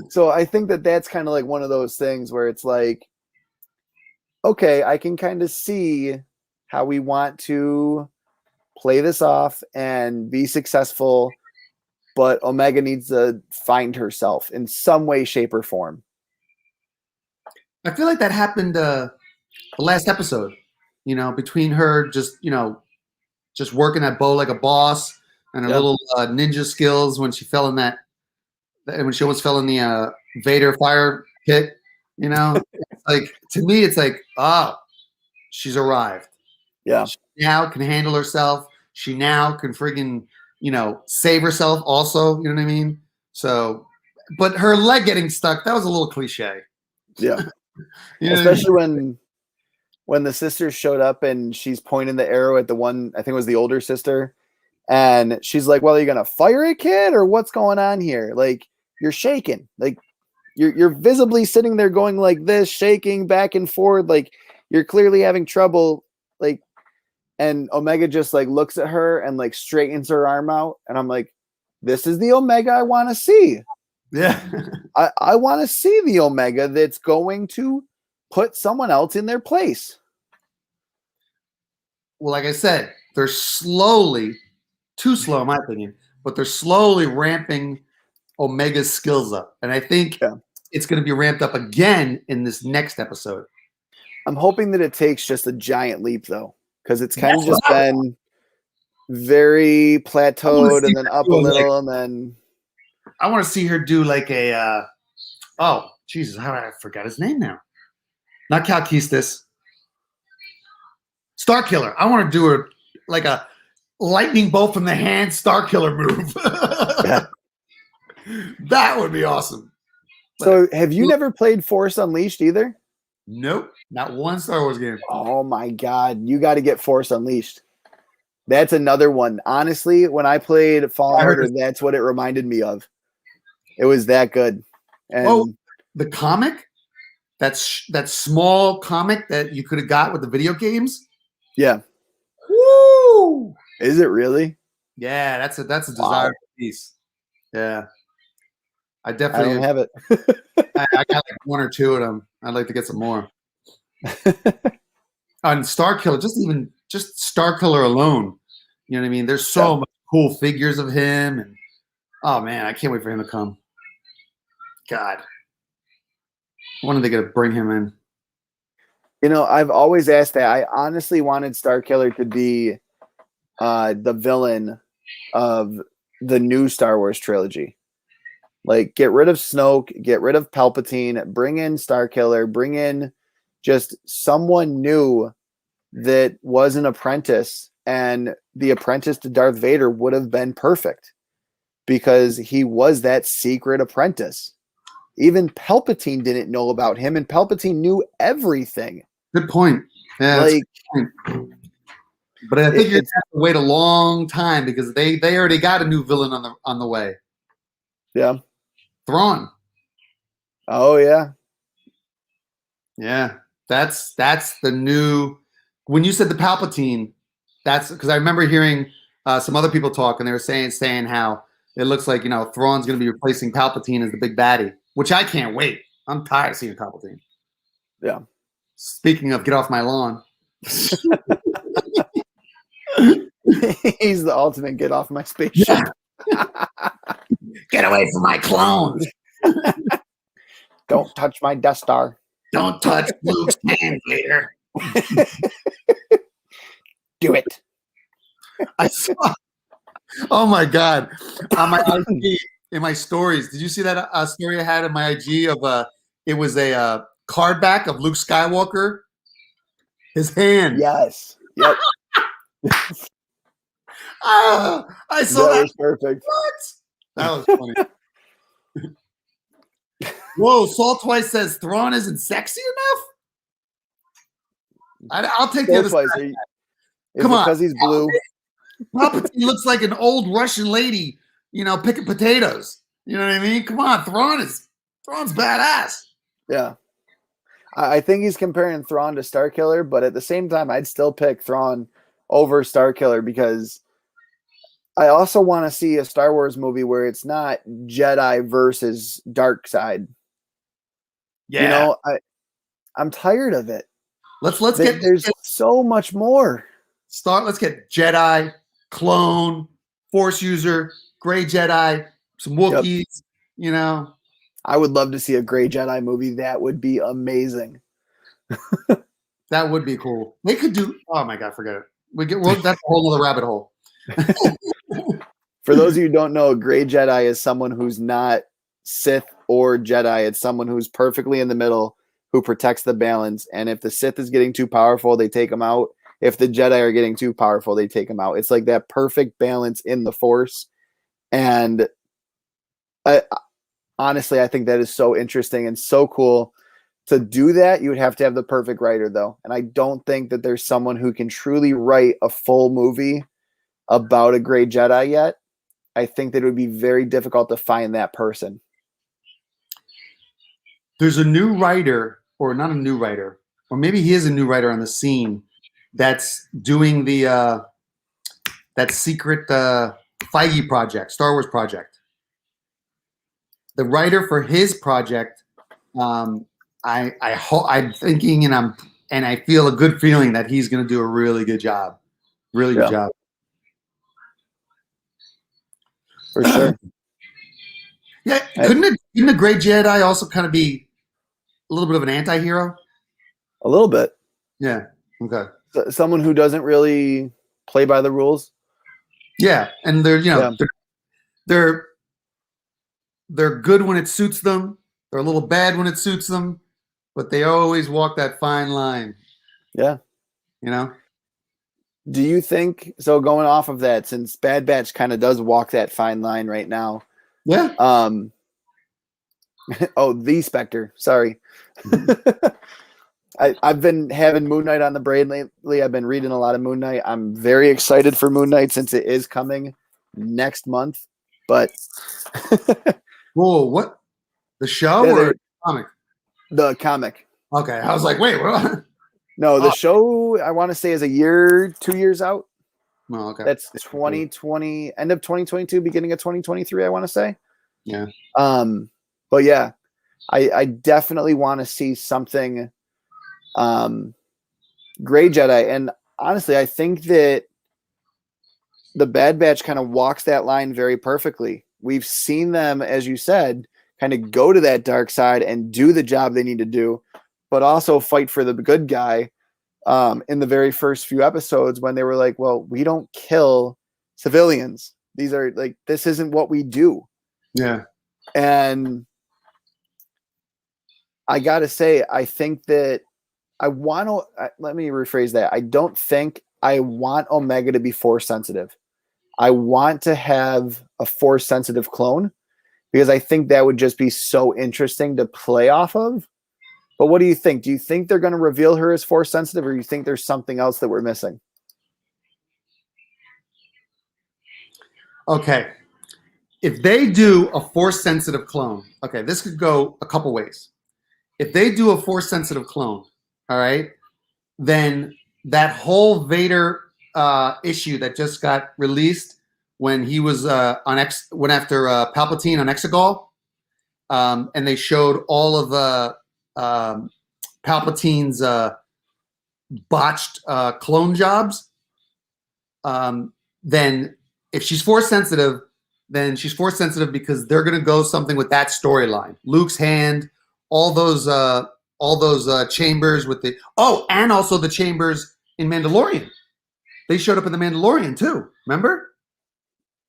So I think that's kind of like one of those things where it's like, okay, I can kind of see how we want to play this off and be successful, but Omega needs to find herself in some way, shape, or form. I feel like that happened the last episode, you know, between her just working that bow like a boss and her little ninja skills when she fell in when she almost fell in the Vader fire pit, you know. Like, to me, it's like, oh, she's arrived. Yeah. She now can handle herself. She now can friggin', save herself also, you know what I mean? So, but her leg getting stuck, that was a little cliche. Yeah. Especially when the sisters showed up and she's pointing the arrow at the one, I think it was the older sister, and she's like, "Well, are you gonna fire it, kid, or what's going on here? Like, you're shaking. Like, you're visibly sitting there going like this, shaking back and forth, like you're clearly having trouble." Like, and Omega just like looks at her and like straightens her arm out, and I'm like, this is the Omega I want to see. Yeah. I want to see the Omega that's going to put someone else in their place. Well, like I said, they're slowly, too slow in my opinion, but they're slowly ramping Omega's skills up. And I think it's going to be ramped up again in this next episode. I'm hoping that it takes just a giant leap, though, because it's kind of just been very plateaued and then up a little, and then I want to see her do like a oh Jesus, how I forgot his name now. Not Cal Kestis. Star Killer. I want to do her like a lightning bolt from the hand Star Killer move. That would be awesome. So have you never played Force Unleashed either? Nope. Not one Star Wars game. Oh my God. You got to get Force Unleashed. That's another one. Honestly, when I played Fallen Order, that's what it reminded me of. It was that good. And the comic? That small comic that you could have got with the video games? Yeah. Woo! Is it really? Yeah, that's a desirable piece. Yeah. I definitely don't have it. I got like 1 or 2 of them. I'd like to get some more. On Star Killer, just Star Killer alone. You know what I mean? There's so much cool figures of him, and oh man, I can't wait for him to come. God. When are they gonna bring him in? You know, I've always asked that. I honestly wanted Starkiller to be the villain of the new Star Wars trilogy. Like, get rid of Snoke, get rid of Palpatine, bring in Starkiller, bring in just someone new that was an apprentice, and the apprentice to Darth Vader would have been perfect because he was that secret apprentice. Even Palpatine didn't know about him, and Palpatine knew everything. Good point. Yeah, like, but I think you're gonna have to wait a long time because they already got a new villain on the way. Yeah. Thrawn. Oh yeah. Yeah. That's the new. When you said the Palpatine, that's because I remember hearing some other people talk, and they were saying how it looks like, you know, Thrawn's going to be replacing Palpatine as the big baddie, which I can't wait. I'm tired of seeing Palpatine. Yeah. Speaking of, get off my lawn. He's the ultimate get off my spaceship. Yeah. Get away from my clones. Don't touch my Death Star. Don't touch Luke's hand, Vader. Do it. I saw. Oh my God! On my IG, in my stories, did you see that story I had in my IG of it was a card back of Luke Skywalker, his hand. Yes. Yep. I saw that. Was perfect. What? That was funny. Whoa! Saul Twice says Thrawn isn't sexy enough. I'll take the other side. Come on, because he's blue. Palpatine looks like an old Russian lady, you know, picking potatoes. You know what I mean? Come on, Thrawn's badass. Yeah, I think he's comparing Thrawn to Starkiller, but at the same time, I'd still pick Thrawn over Starkiller because I also want to see a Star Wars movie where it's not Jedi versus dark side. Yeah, you know, I'm tired of it. There's so much more. Let's get Jedi, clone, Force user, Gray Jedi, some Wookiees. Yep. You know, I would love to see a Gray Jedi movie. That would be amazing. That would be cool. They could do. Oh my God, forget it. That's a whole other rabbit hole. For those of you who don't know, a Gray Jedi is someone who's not Sith or Jedi. It's someone who's perfectly in the middle, who protects the balance. And if the Sith is getting too powerful, they take them out. If the Jedi are getting too powerful, they take them out. It's like that perfect balance in the Force. And honestly, I think that is so interesting and so cool. To do that, you would have to have the perfect writer, though. And I don't think that there's someone who can truly write a full movie about a Gray Jedi yet. I think that it would be very difficult to find that person. There's a new writer, or not a new writer, or maybe he is a new writer on the scene that's doing the that secret Feige project, Star Wars project. The writer for his project, I'm thinking, and I feel a good feeling that he's going to do a really good job. Really good job. For sure. Yeah, couldn't the Gray Jedi also kind of be a little bit of an anti-hero? A little bit. Yeah. Okay. Someone who doesn't really play by the rules. Yeah, and they're they're good when it suits them. They're a little bad when it suits them, but they always walk that fine line. Yeah. You know? Do you think so? Going off of that, since Bad Batch kind of does walk that fine line right now. Yeah. Oh, the Spectre. Sorry. I've been having Moon Knight on the brain lately. I've been reading a lot of Moon Knight. I'm very excited for Moon Knight since it is coming next month. But whoa, what? The show or the comic? The comic. Okay, I was like, wait, what? No, the show I want to say is 2 years out. Oh, okay. That's 2020, end of 2022, beginning of 2023. I want to say. Yeah. But yeah, I definitely want to see something. Gray Jedi, and honestly, I think that the Bad Batch kind of walks that line very perfectly. We've seen them, as you said, kind of go to that dark side and do the job they need to do, but also fight for the good guy in the very first few episodes when they were like, well, we don't kill civilians. These are like, this isn't what we do. Yeah. And I got to say, I think that I want to, let me rephrase that. I don't think I want Omega to be force sensitive. I want to have a force sensitive clone because I think that would just be so interesting to play off of. But what do you think? Do you think they're going to reveal her as force sensitive, or do you think there's something else that we're missing? Okay. If they do a force sensitive clone, okay, this could go a couple ways. If they do a force sensitive clone, all right, then that whole Vader issue that just got released when he was went after Palpatine on Exegol, and they showed all of the Palpatine's botched clone jobs, then if she's force sensitive, then she's force sensitive because they're going to go something with that storyline. Luke's hand, all those chambers with the and also the chambers in Mandalorian. They showed up in the Mandalorian too. Remember?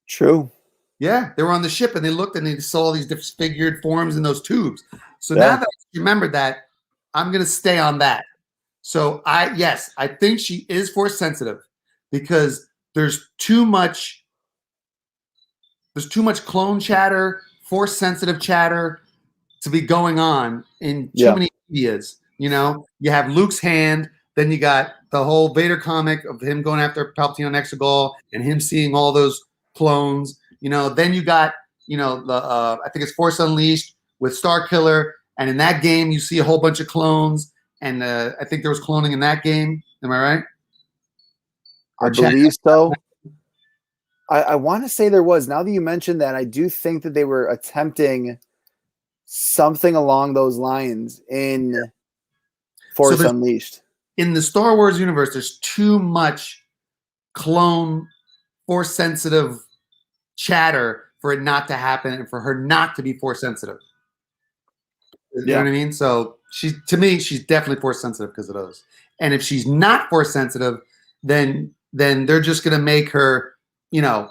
True. Yeah, they were on the ship and they looked and they saw all these disfigured forms in those tubes. So now that I remembered that, I'm going to stay on that. So I think she is force sensitive because there's too much clone chatter, force sensitive chatter to be going on in too many medias. You know, you have Luke's hand, then you got the whole Vader comic of him going after Palpatine on Exegol and him seeing all those clones. You know, then you got, you know, the I think it's Force Unleashed with Starkiller, and in that game you see a whole bunch of clones, and I think there was cloning in that game. Am I right? I believe so. I want to say there was. Now that you mentioned that, I do think that they were attempting something along those lines in Force Unleashed. In the Star Wars universe, there's too much clone force sensitive chatter for it not to happen and for her not to be force sensitive. You know what I mean? So to me, she's definitely force sensitive because of those. And if she's not force sensitive, then they're just gonna make her, you know,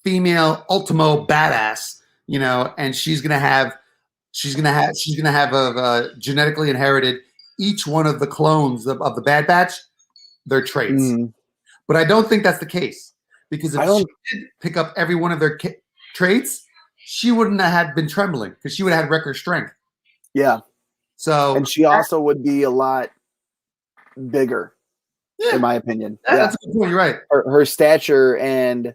female ultimo badass, you know, and she's gonna have a genetically inherited each one of the clones of the Bad Batch, their traits. But I don't think that's the case, because if she did pick up every one of their traits, she wouldn't have been trembling because she would have had record strength. Yeah. So, and she also would be a lot bigger, in my opinion. That's a good point. You're right. Her stature, and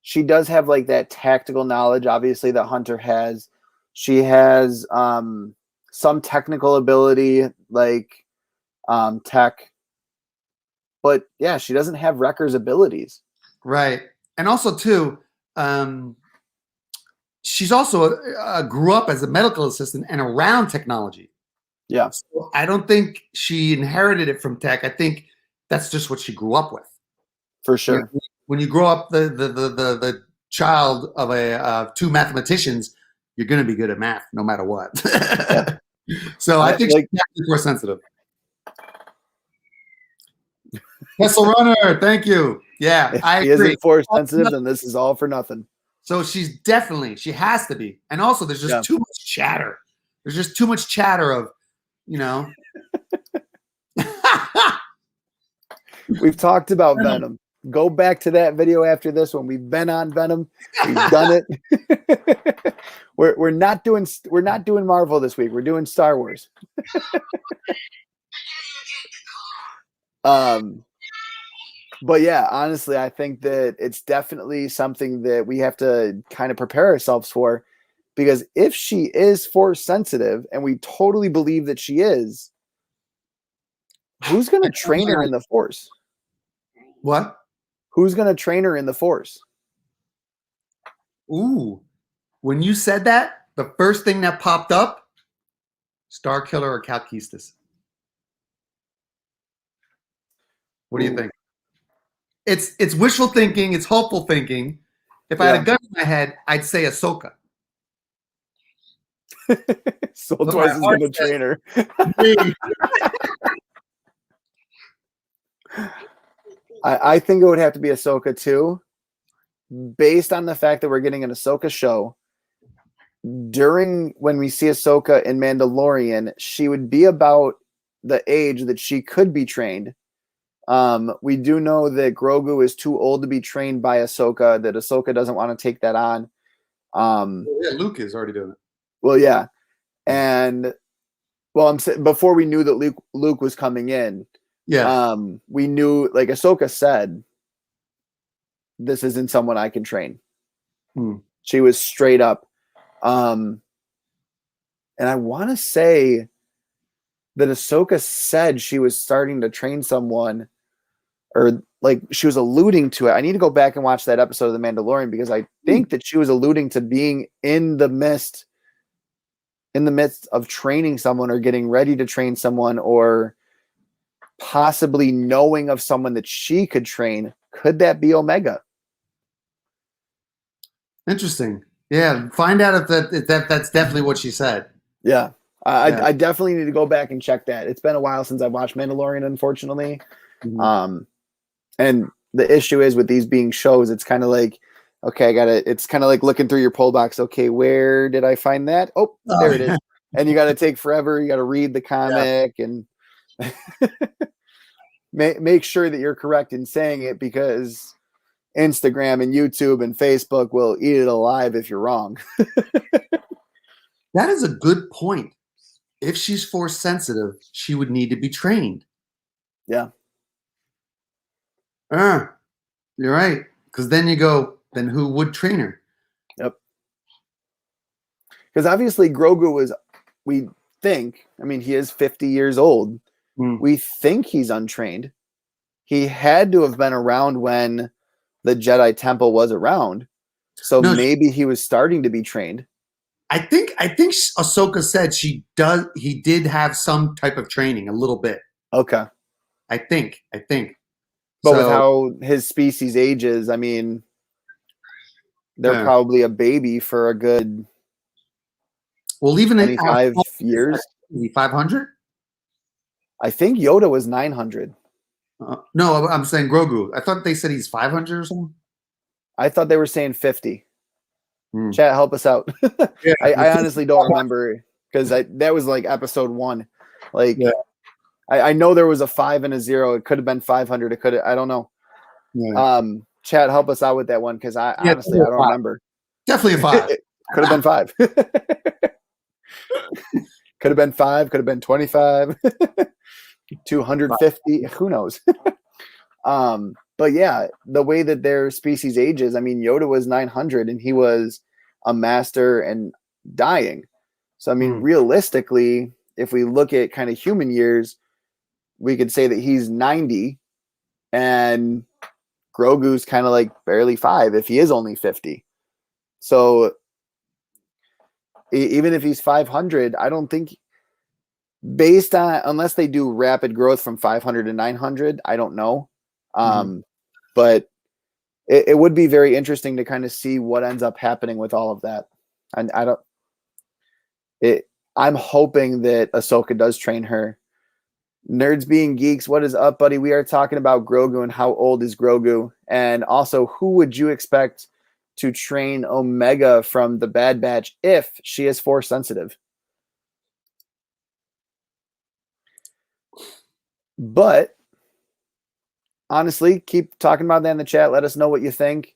she does have like that tactical knowledge, obviously, that Hunter has. She has some technical ability, like tech. But yeah, she doesn't have Wrecker's abilities. Right. And also, too, she's also grew up as a medical assistant and around technology. Yeah. So I don't think she inherited it from tech. I think that's just what she grew up with. For sure. When you grow up the child of two mathematicians, you're going to be good at math no matter what. So I think she's definitely more sensitive. Kessel Runner, thank you. Yeah, I agree. If she isn't force sensitive, then this is all for nothing. So she has to be. And also, there's just too much chatter. There's just too much chatter of, you know. We've talked about Venom. Go back to that video after this one. We've been on Venom. We've done it. We're not doing Marvel this week. We're doing Star Wars. But yeah, honestly, I think that it's definitely something that we have to kind of prepare ourselves for, because if she is force sensitive, and we totally believe that she is, who's going to train her in the Force? What? Who's going to train her in the Force? Ooh, when you said that, the first thing that popped up, Starkiller or Cal Kestis. What do you think? It's wishful thinking. It's hopeful thinking. If I had a gun in my head, I'd say Ahsoka. Soul Look, Twice my is heart going to says train her. me. I think it would have to be Ahsoka too, based on the fact that we're getting an Ahsoka show. During when we see Ahsoka in Mandalorian, she would be about the age that she could be trained. We do know that Grogu is too old to be trained by Ahsoka, that Ahsoka doesn't want to take that on. Yeah, Luke is already doing it. Well, yeah. And well, I'm saying before we knew that Luke was coming in, Yeah. we knew, like Ahsoka said, this isn't someone I can train. She was straight up. And I want to say that Ahsoka said she was starting to train someone, or like she was alluding to it. I need to go back and watch that episode of The Mandalorian because I think that she was alluding to being in the midst of training someone or getting ready to train someone, or possibly knowing of someone that she could train. Could that be Omega? Interesting. Yeah, find out if that's definitely what she said. Yeah. I definitely need to go back and check that. It's been a while since I've watched Mandalorian, unfortunately. Mhm. And the issue is with these being shows, it's kind of like, okay, it's kind of like looking through your poll box. Okay, where did I find that? Oh, there it is. And you got to take forever. You got to read the comic and make sure that you're correct in saying it, because Instagram and YouTube and Facebook will eat it alive if you're wrong. That is a good point. If she's force sensitive, she would need to be trained. Yeah. You're right. Because then you go, then who would train her? Yep. Because obviously Grogu was, we think, I mean, he is 50 years old. We think he's untrained. He had to have been around when the Jedi Temple was around. So maybe he was starting to be trained. I think Ahsoka said he did have some type of training, a little bit. Okay. I think. But with how his species ages, I mean, they're probably a baby for a good even 25 years. 500? I think Yoda was 900. No, I'm saying Grogu. I thought they said he's 500 or something. I thought they were saying 50. Chat, help us out. Yeah, I honestly don't remember, because that was like episode 1. Like, I know there was a 5 and a 0. It could have been 500. It could have, I don't know. Yeah. Chat, help us out with that one, because honestly I don't remember. Definitely a 5. Could have been 5. Could have been 5. Could have been 25. 250. Who knows? But yeah, the way that their species ages, I mean, Yoda was 900 and he was a master and dying. So, I mean, realistically, if we look at kind of human years, we could say that he's 90 and Grogu's kind of like barely 5 if he is only 50. So even if he's 500, I don't think, based on, unless they do rapid growth from 500 to 900, I don't know. But it would be very interesting to kind of see what ends up happening with all of that. And I'm hoping that Ahsoka does train her. Nerds being geeks, what is up, buddy? We are talking about Grogu and how old is Grogu, and also who would you expect to train Omega from the Bad Batch if she is force sensitive? But honestly, keep talking about that in the chat. Let us know what you think.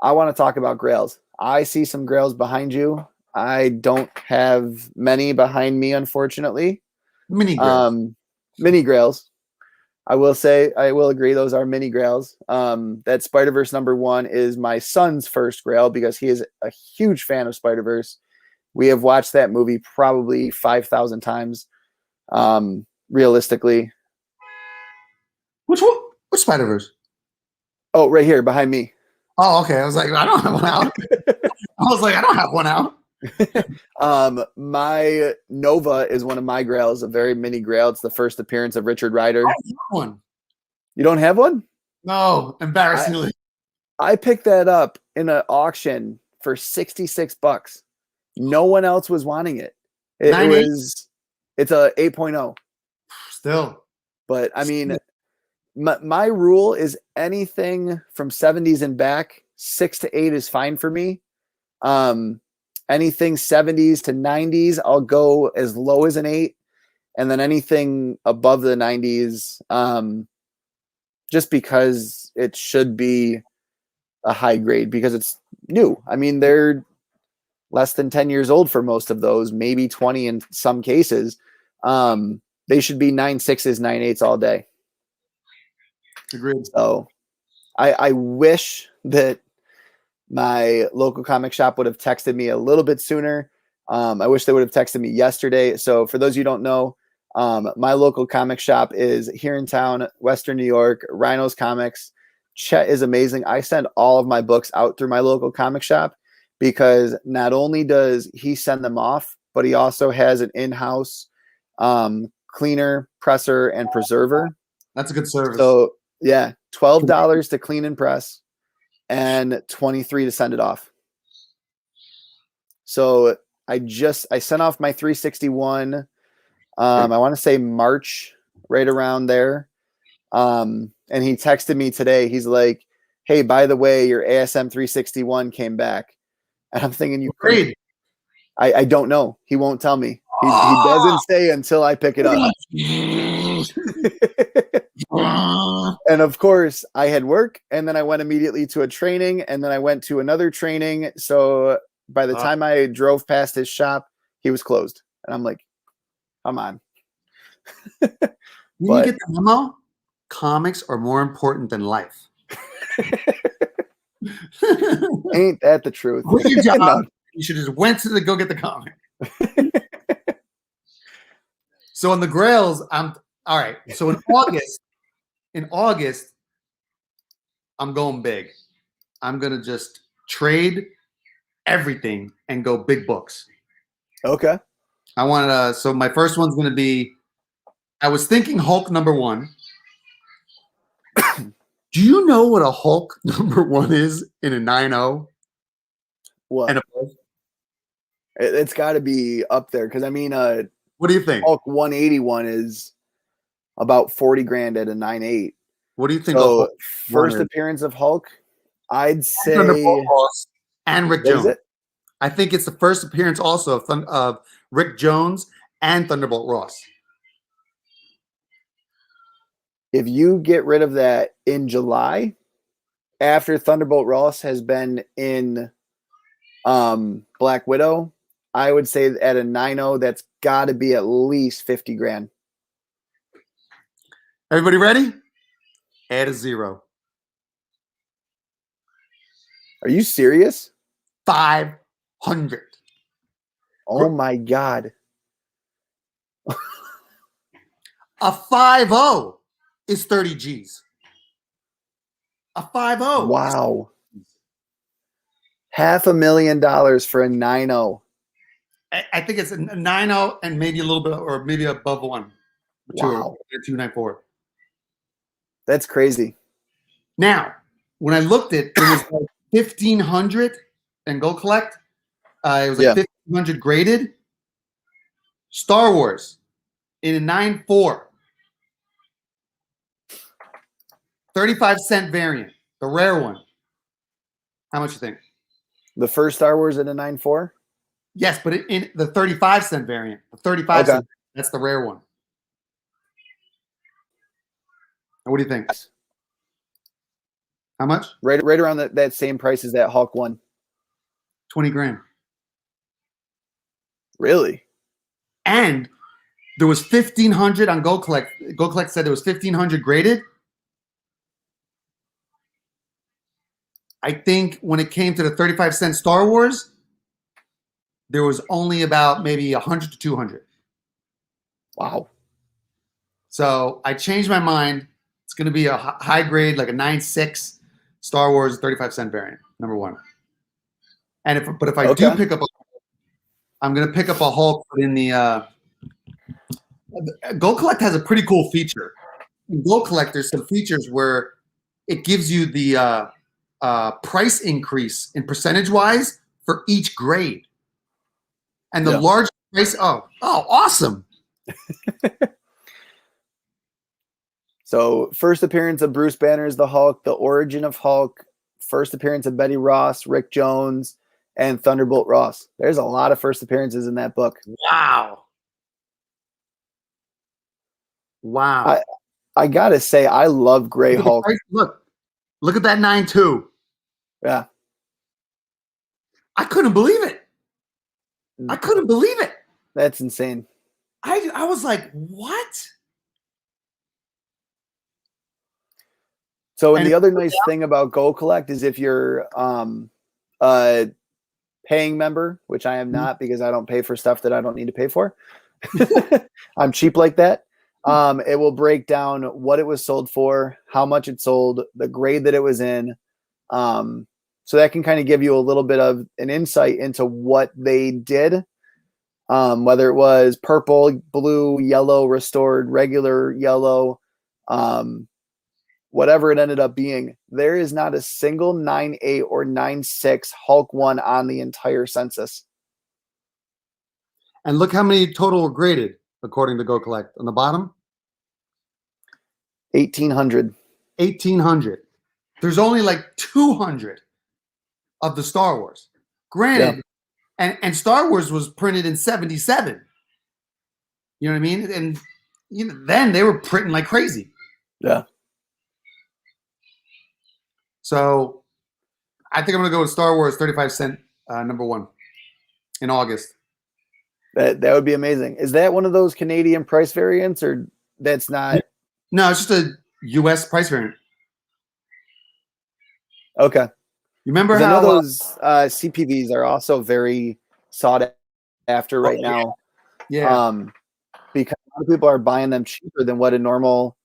I want to talk about Grails. I see some Grails behind you. I don't have many behind me, unfortunately. Mini Grails. Mini Grails. I will say, I will agree, those are mini Grails. That Spider-Verse #1 is my son's first Grail because he is a huge fan of Spider-Verse. We have watched that movie probably 5,000 times, realistically. Which one? Which Spider-Verse? Oh, right here behind me. Oh, okay. I was like, I don't have one out. I was like, I don't have one out. My Nova is one of my Grails, a very mini Grail. It's the first appearance of Richard Rider. I have one. You don't have one? No, embarrassingly. I picked that up in an auction for $66. No one else was wanting it. It's a 8.0. Still. But I mean, my rule is anything from 70s and back, 6 to 8 is fine for me. Anything 70s to 90s, I'll go as low as an 8. And then anything above the 90s, just because it should be a high grade because it's new. I mean, they're less than 10 years old for most of those, maybe 20 in some cases. They should be 9.6s, 9.8s all day. Agreed. So I wish that my local comic shop would have texted me a little bit sooner. I wish they would have texted me yesterday. So for those of you who don't know, my local comic shop is here in town, Western New York, Rhino's Comics. Chet is amazing. I send all of my books out through my local comic shop because not only does he send them off, but he also has an in-house cleaner, presser, and preserver. That's a good service. So yeah, $12 to clean and press and $23 to send it off. So I sent off my 361. I want to say March, right around there. And he texted me today. He's like, "Hey, by the way, your ASM 361 came back." And I'm thinking, you great. I don't know. He won't tell me. He doesn't say until I pick it up. And of course, I had work, and then I went immediately to a training, and then I went to another training. So by the time I drove past his shop, he was closed. And I'm like, come on. You get the memo? Comics are more important than life. Ain't that the truth? Quit your job. No. You should just went to go get the comic. So on the Grails, I'm all right. So in August, I'm going big. I'm gonna just trade everything and go big books. Okay. I want to. So my first one's gonna be. I was thinking Hulk #1. Do you know what a Hulk #1 is in a 9.0? What? And above? It's got to be up there because I mean, what do you think? Hulk 181 is about 40 grand at a 9.8. What do you think? So first appearance of Hulk, I'd say and Rick Jones. I think it's the first appearance also of Rick Jones and Thunderbolt Ross. If you get rid of that in July, after Thunderbolt Ross has been in Black Widow, I would say at a 9.0, that's got to be at least 50 grand. Everybody ready? Add a 0. Are you serious? 500. Oh my God. A 5.0 is 30 G's. A 5.0. Wow. $500,000 for a 9.0. I think it's a 9.0 and maybe a little bit, or maybe above 1. Wow. 294. That's crazy. Now, when I looked at it, was like 1,500 and go collect. It was like 1,500 graded. Star Wars in a 9.4. 35-cent variant, the rare one. How much you think? The first Star Wars in a 9.4? Yes, but in the 35-cent variant, the 35-cent, that's the rare one. What do you think? How much? Right around that same price as that Hulk one. 20 grand. Really? And there was 1,500 on Go Collect. Go Collect said there was 1,500 graded. I think when it came to the 35-cent Star Wars, there was only about maybe 100 to 200. Wow. So I changed my mind. It's going to be a high grade, like a 9.6 Star Wars 35-cent variant, #1. And if I do pick up I'm going to pick up a Hulk in the Go Collect has a pretty cool feature. In Go Collect, there's some features where it gives you the price increase in percentage-wise for each grade. And the Yeah. large price, awesome. So first appearance of Bruce Banner as the Hulk, the origin of Hulk, first appearance of Betty Ross, Rick Jones, and Thunderbolt Ross. There's a lot of first appearances in that book. Wow. Wow. I gotta say, I love Gray Hulk. Look at that 9.2. Yeah. I couldn't believe it. I couldn't believe it. That's insane. I was like, what? So, and the other nice thing about Go Collect is if you're a paying member, which I am not because I don't pay for stuff that I don't need to pay for. I'm cheap like that. It will break down what it was sold for, how much it sold, the grade that it was in. So that can kind of give you a little bit of an insight into what they did, whether it was purple, blue, yellow, restored, regular yellow, whatever it ended up being. There is not a single 9.8 or 9.6 Hulk one on the entire census. And look how many total were graded according to Go Collect. On the bottom? 1,800. 1,800. There's only like 200 of the Star Wars. Granted, and Star Wars was printed in 77. You know what I mean? And then they were printing like crazy. Yeah. So I think I'm going to go with Star Wars 35-cent #1 in August. That would be amazing. Is that one of those Canadian price variants, or that's not? No, it's just a U.S. price variant. Okay. You remember how I know those CPVs are also very sought after right now? Yeah. Because a lot of people are buying them cheaper than what a normal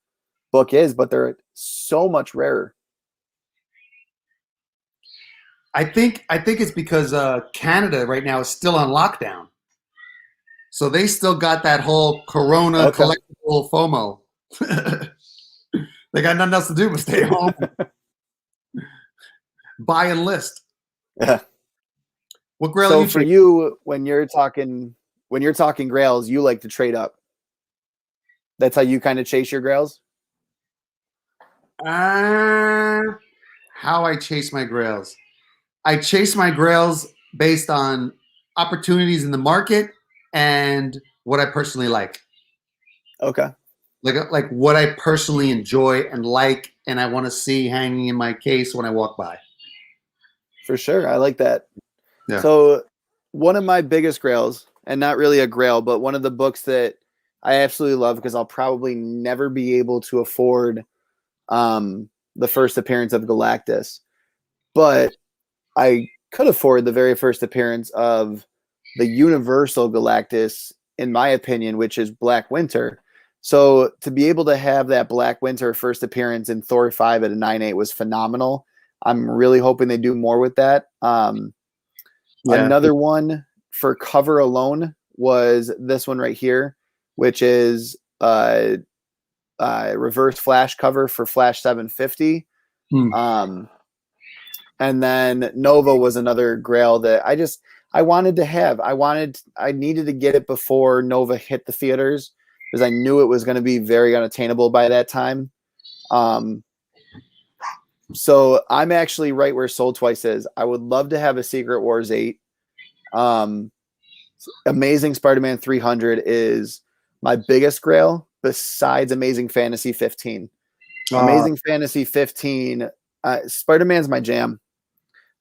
book is, but they're so much rarer. I think it's because Canada right now is still on lockdown, so they still got that whole Corona collectible FOMO. They got nothing else to do but stay home, buy and list. Yeah. What grail? So for you, when you're talking grails, you like to trade up. That's how you kind of chase your grails. How I chase my grails. I chase my grails based on opportunities in the market and what I personally like. Okay. Like what I personally enjoy and like, and I want to see hanging in my case when I walk by. For sure. I like that. Yeah. So one of my biggest grails, and not really a grail, but one of the books that I absolutely love because I'll probably never be able to afford the first appearance of Galactus, but I could afford the very first appearance of the Universal Galactus, in my opinion, which is Black Winter. So to be able to have that Black Winter first appearance in Thor 5 at a 9.8 was phenomenal. I'm really hoping they do more with that. Another one for cover alone was this one right here, which is reverse Flash cover for Flash 750. And then Nova was another grail that I wanted to have. I needed to get it before Nova hit the theaters because I knew it was going to be very unattainable by that time. So I'm actually right where Sold Twice is. I would love to have a Secret Wars 8. Amazing Spider-Man 300 is my biggest grail besides Amazing Fantasy 15. Amazing Fantasy 15, Spider-Man's my jam.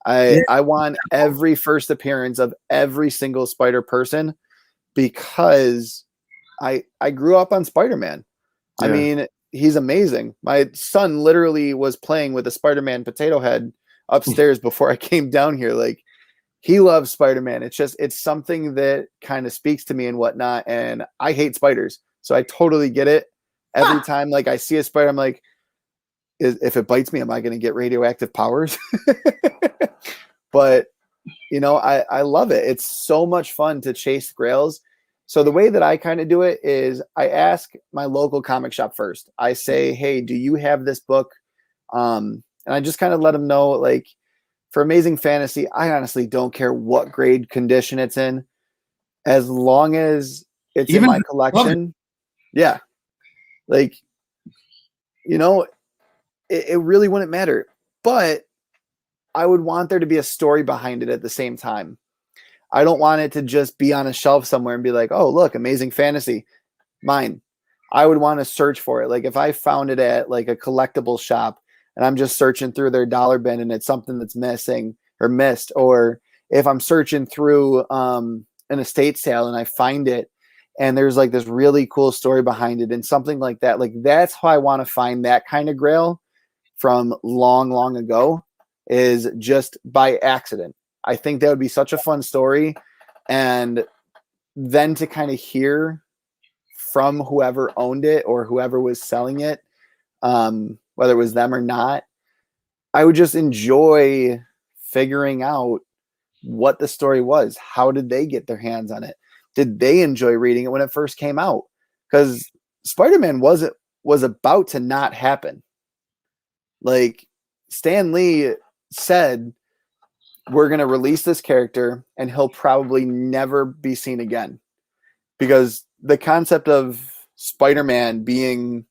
I want every first appearance of every single Spider person because I grew up on Spider-Man. I mean, he's amazing. My son literally was playing with a Spider-Man potato head upstairs before I came down here. Like, he loves Spider-Man. It's something that kind of speaks to me and whatnot. And I hate spiders. So I totally get it. Every time like I see a spider, I'm like, if it bites me, am I going to get radioactive powers? But, I love it. It's so much fun to chase grails. So the way that I kind of do it is I ask my local comic shop first. I say, hey, do you have this book? And I just kind of let them know, like, for Amazing Fantasy, I honestly don't care what grade condition it's in. as long as it's Even in my love it. collection, yeah, like, you know, it really wouldn't matter. But I would want there to be a story behind it at the same time. I don't want it to just be on a shelf somewhere and be like, oh, look, Amazing Fantasy, mine. I would want to search for it. Like if I found it at like a collectible shop and I'm just searching through their dollar bin and it's something that's missing or missed, or if I'm searching through an estate sale and I find it and there's like this really cool story behind it and something like that, like that's how I want to find that kind of grail from long, long ago, is just by accident. I think that would be such a fun story. And then to kind of hear from whoever owned it or whoever was selling it, whether it was them or not, I would just enjoy figuring out what the story was. How did they get their hands on it? Did they enjoy reading it when it first came out? Because Spider-Man was about to not happen. Like Stan Lee said, we're going to release this character and he'll probably never be seen again, because the concept of Spider-Man being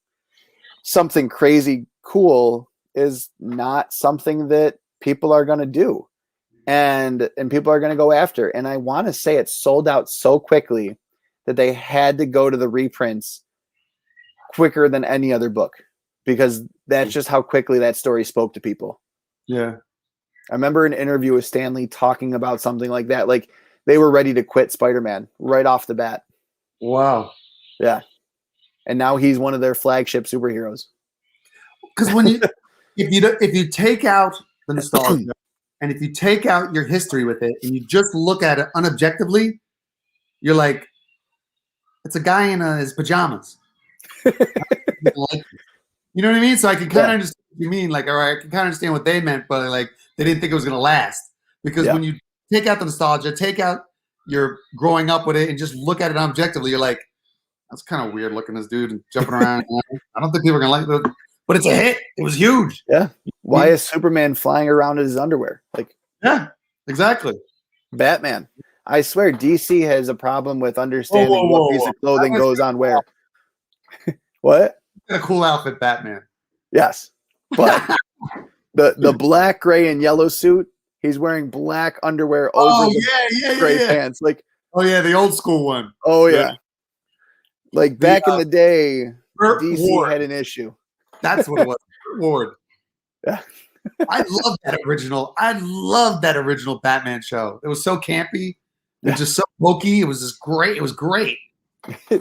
something crazy cool is not something that people are going to do and people are going to go after. And I want to say it sold out so quickly that they had to go to the reprints quicker than any other book, because that's just how quickly that story spoke to people. Yeah. I remember an interview with Stan Lee talking about something like that. Like they were ready to quit Spider-Man right off the bat. Wow. Yeah. And now he's one of their flagship superheroes. Because when you, if you take out the nostalgia and if you take out your history with it and you just look at it unobjectively, you're like, it's a guy in his pajamas. You know what I mean? So I can kind of understand what you mean. Like, all right, I can kind of understand what they meant, but like they didn't think it was going to last. Because when you take out the nostalgia, take out your growing up with it, and just look at it objectively, you're like, that's kind of weird looking, this dude and jumping around. I don't think people are going to like it, but it's a hit. It was huge. Yeah. Why is Superman flying around in his underwear? Like, yeah, exactly. Batman. I swear DC has a problem with understanding what piece of clothing goes on where. What? A cool outfit, Batman. Yes. But the black, gray, and yellow suit, he's wearing black underwear over the gray pants. Like, oh yeah, the old school one. Oh yeah. Like back in the day, DC Ward had an issue. That's what it was. Ward. Yeah. I love that original. I love that original Batman show. It was so campy and just so hokey. It was just great. It was great.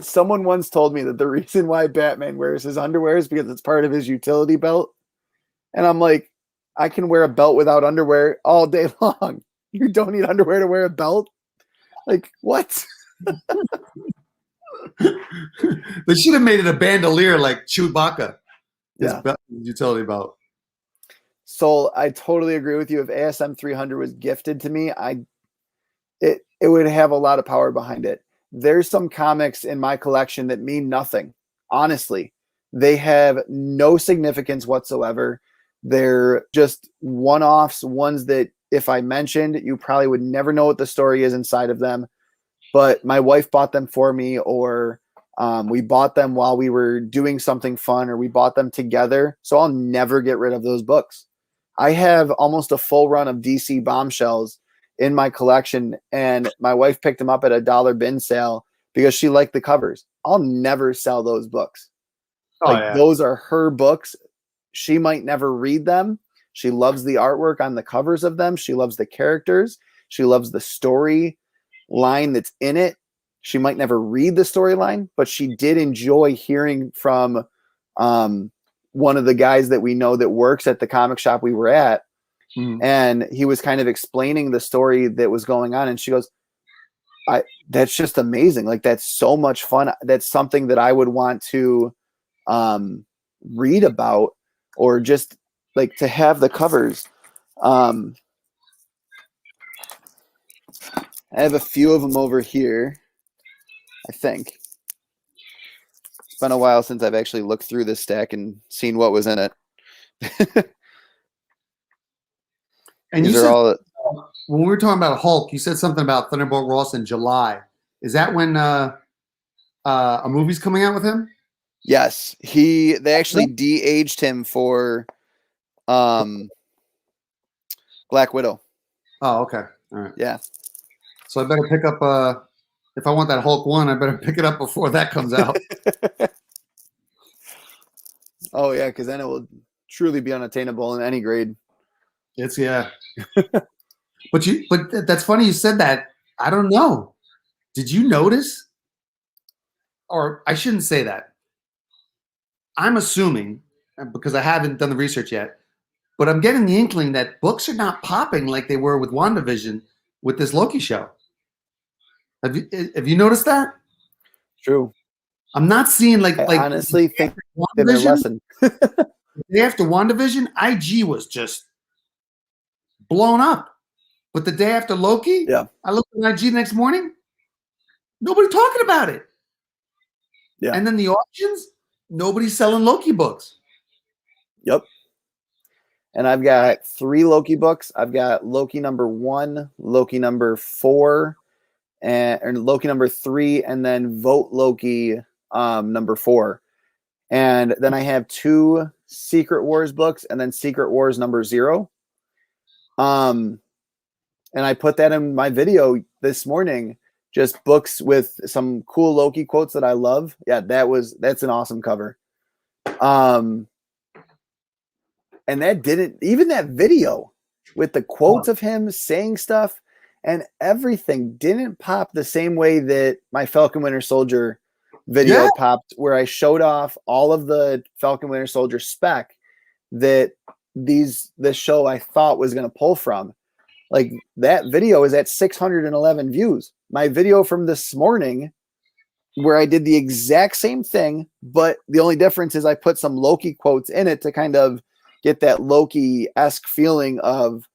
Someone once told me that the reason why Batman wears his underwear is because it's part of his utility belt. And I'm like, I can wear a belt without underwear all day long. You don't need underwear to wear a belt? Like, what? They should have made it a bandolier like Chewbacca. Yeah. Utility belt. So I totally agree with you. If ASM 300 was gifted to me, it would have a lot of power behind it. There's some comics in my collection that mean nothing. Honestly, they have no significance whatsoever. They're just one-offs, ones that if I mentioned, you probably would never know what the story is inside of them. But my wife bought them for me, or we bought them while we were doing something fun, or we bought them together. So I'll never get rid of those books. I have almost a full run of DC Bombshells in my collection, and my wife picked them up at a dollar bin sale because she liked the covers. I'll never sell those books. Those are her books. She might never read them. She loves the artwork on the covers of them. She loves the characters. She loves the story line that's in it. She might never read the storyline, but she did enjoy hearing from one of the guys that we know that works at the comic shop we were at. And he was kind of explaining the story that was going on. And she goes, that's just amazing. Like, that's so much fun. That's something that I would want to read about, or just like to have the covers. I have a few of them over here, I think. It's been a while since I've actually looked through this stack and seen what was in it. And you said, when we were talking about Hulk, you said something about Thunderbolt Ross in July. Is that when a movie's coming out with him? Yes, they actually de-aged him for Black Widow. Oh, okay. All right. Yeah. So I better pick up if I want that Hulk 1, I better pick it up before that comes out. Oh yeah, because then it will truly be unattainable in any grade. It's but that's funny you said that. I don't know. Did you notice? Or I shouldn't say that. I'm assuming, because I haven't done the research yet, but I'm getting the inkling that books are not popping like they were with WandaVision with this Loki show. Have you noticed that? True. I'm not seeing like honestly think they're lesson. The day after WandaVision, IG was just blown up. But the day after Loki, yeah, I looked at IG the next morning, nobody talking about it. Yeah. And then the auctions, nobody's selling Loki books. Yep. And I've got 3 Loki books. I've got Loki number 1, Loki number 4, and Loki number 3, and then Vote Loki number 4. And then I have 2 Secret Wars books, and then Secret Wars number 0. And I put that in my video this morning. Just books with some cool Loki quotes that I love. Yeah, that's an awesome cover. And that even that video with the quotes of him saying stuff and everything didn't pop the same way that my Falcon Winter Soldier video popped, where I showed off all of the Falcon Winter Soldier spec that this show I thought was going to pull from. Like, that video is at 611 views. My video from this morning, where I did the exact same thing, but the only difference is I put some Loki quotes in it to kind of get that Loki-esque feeling of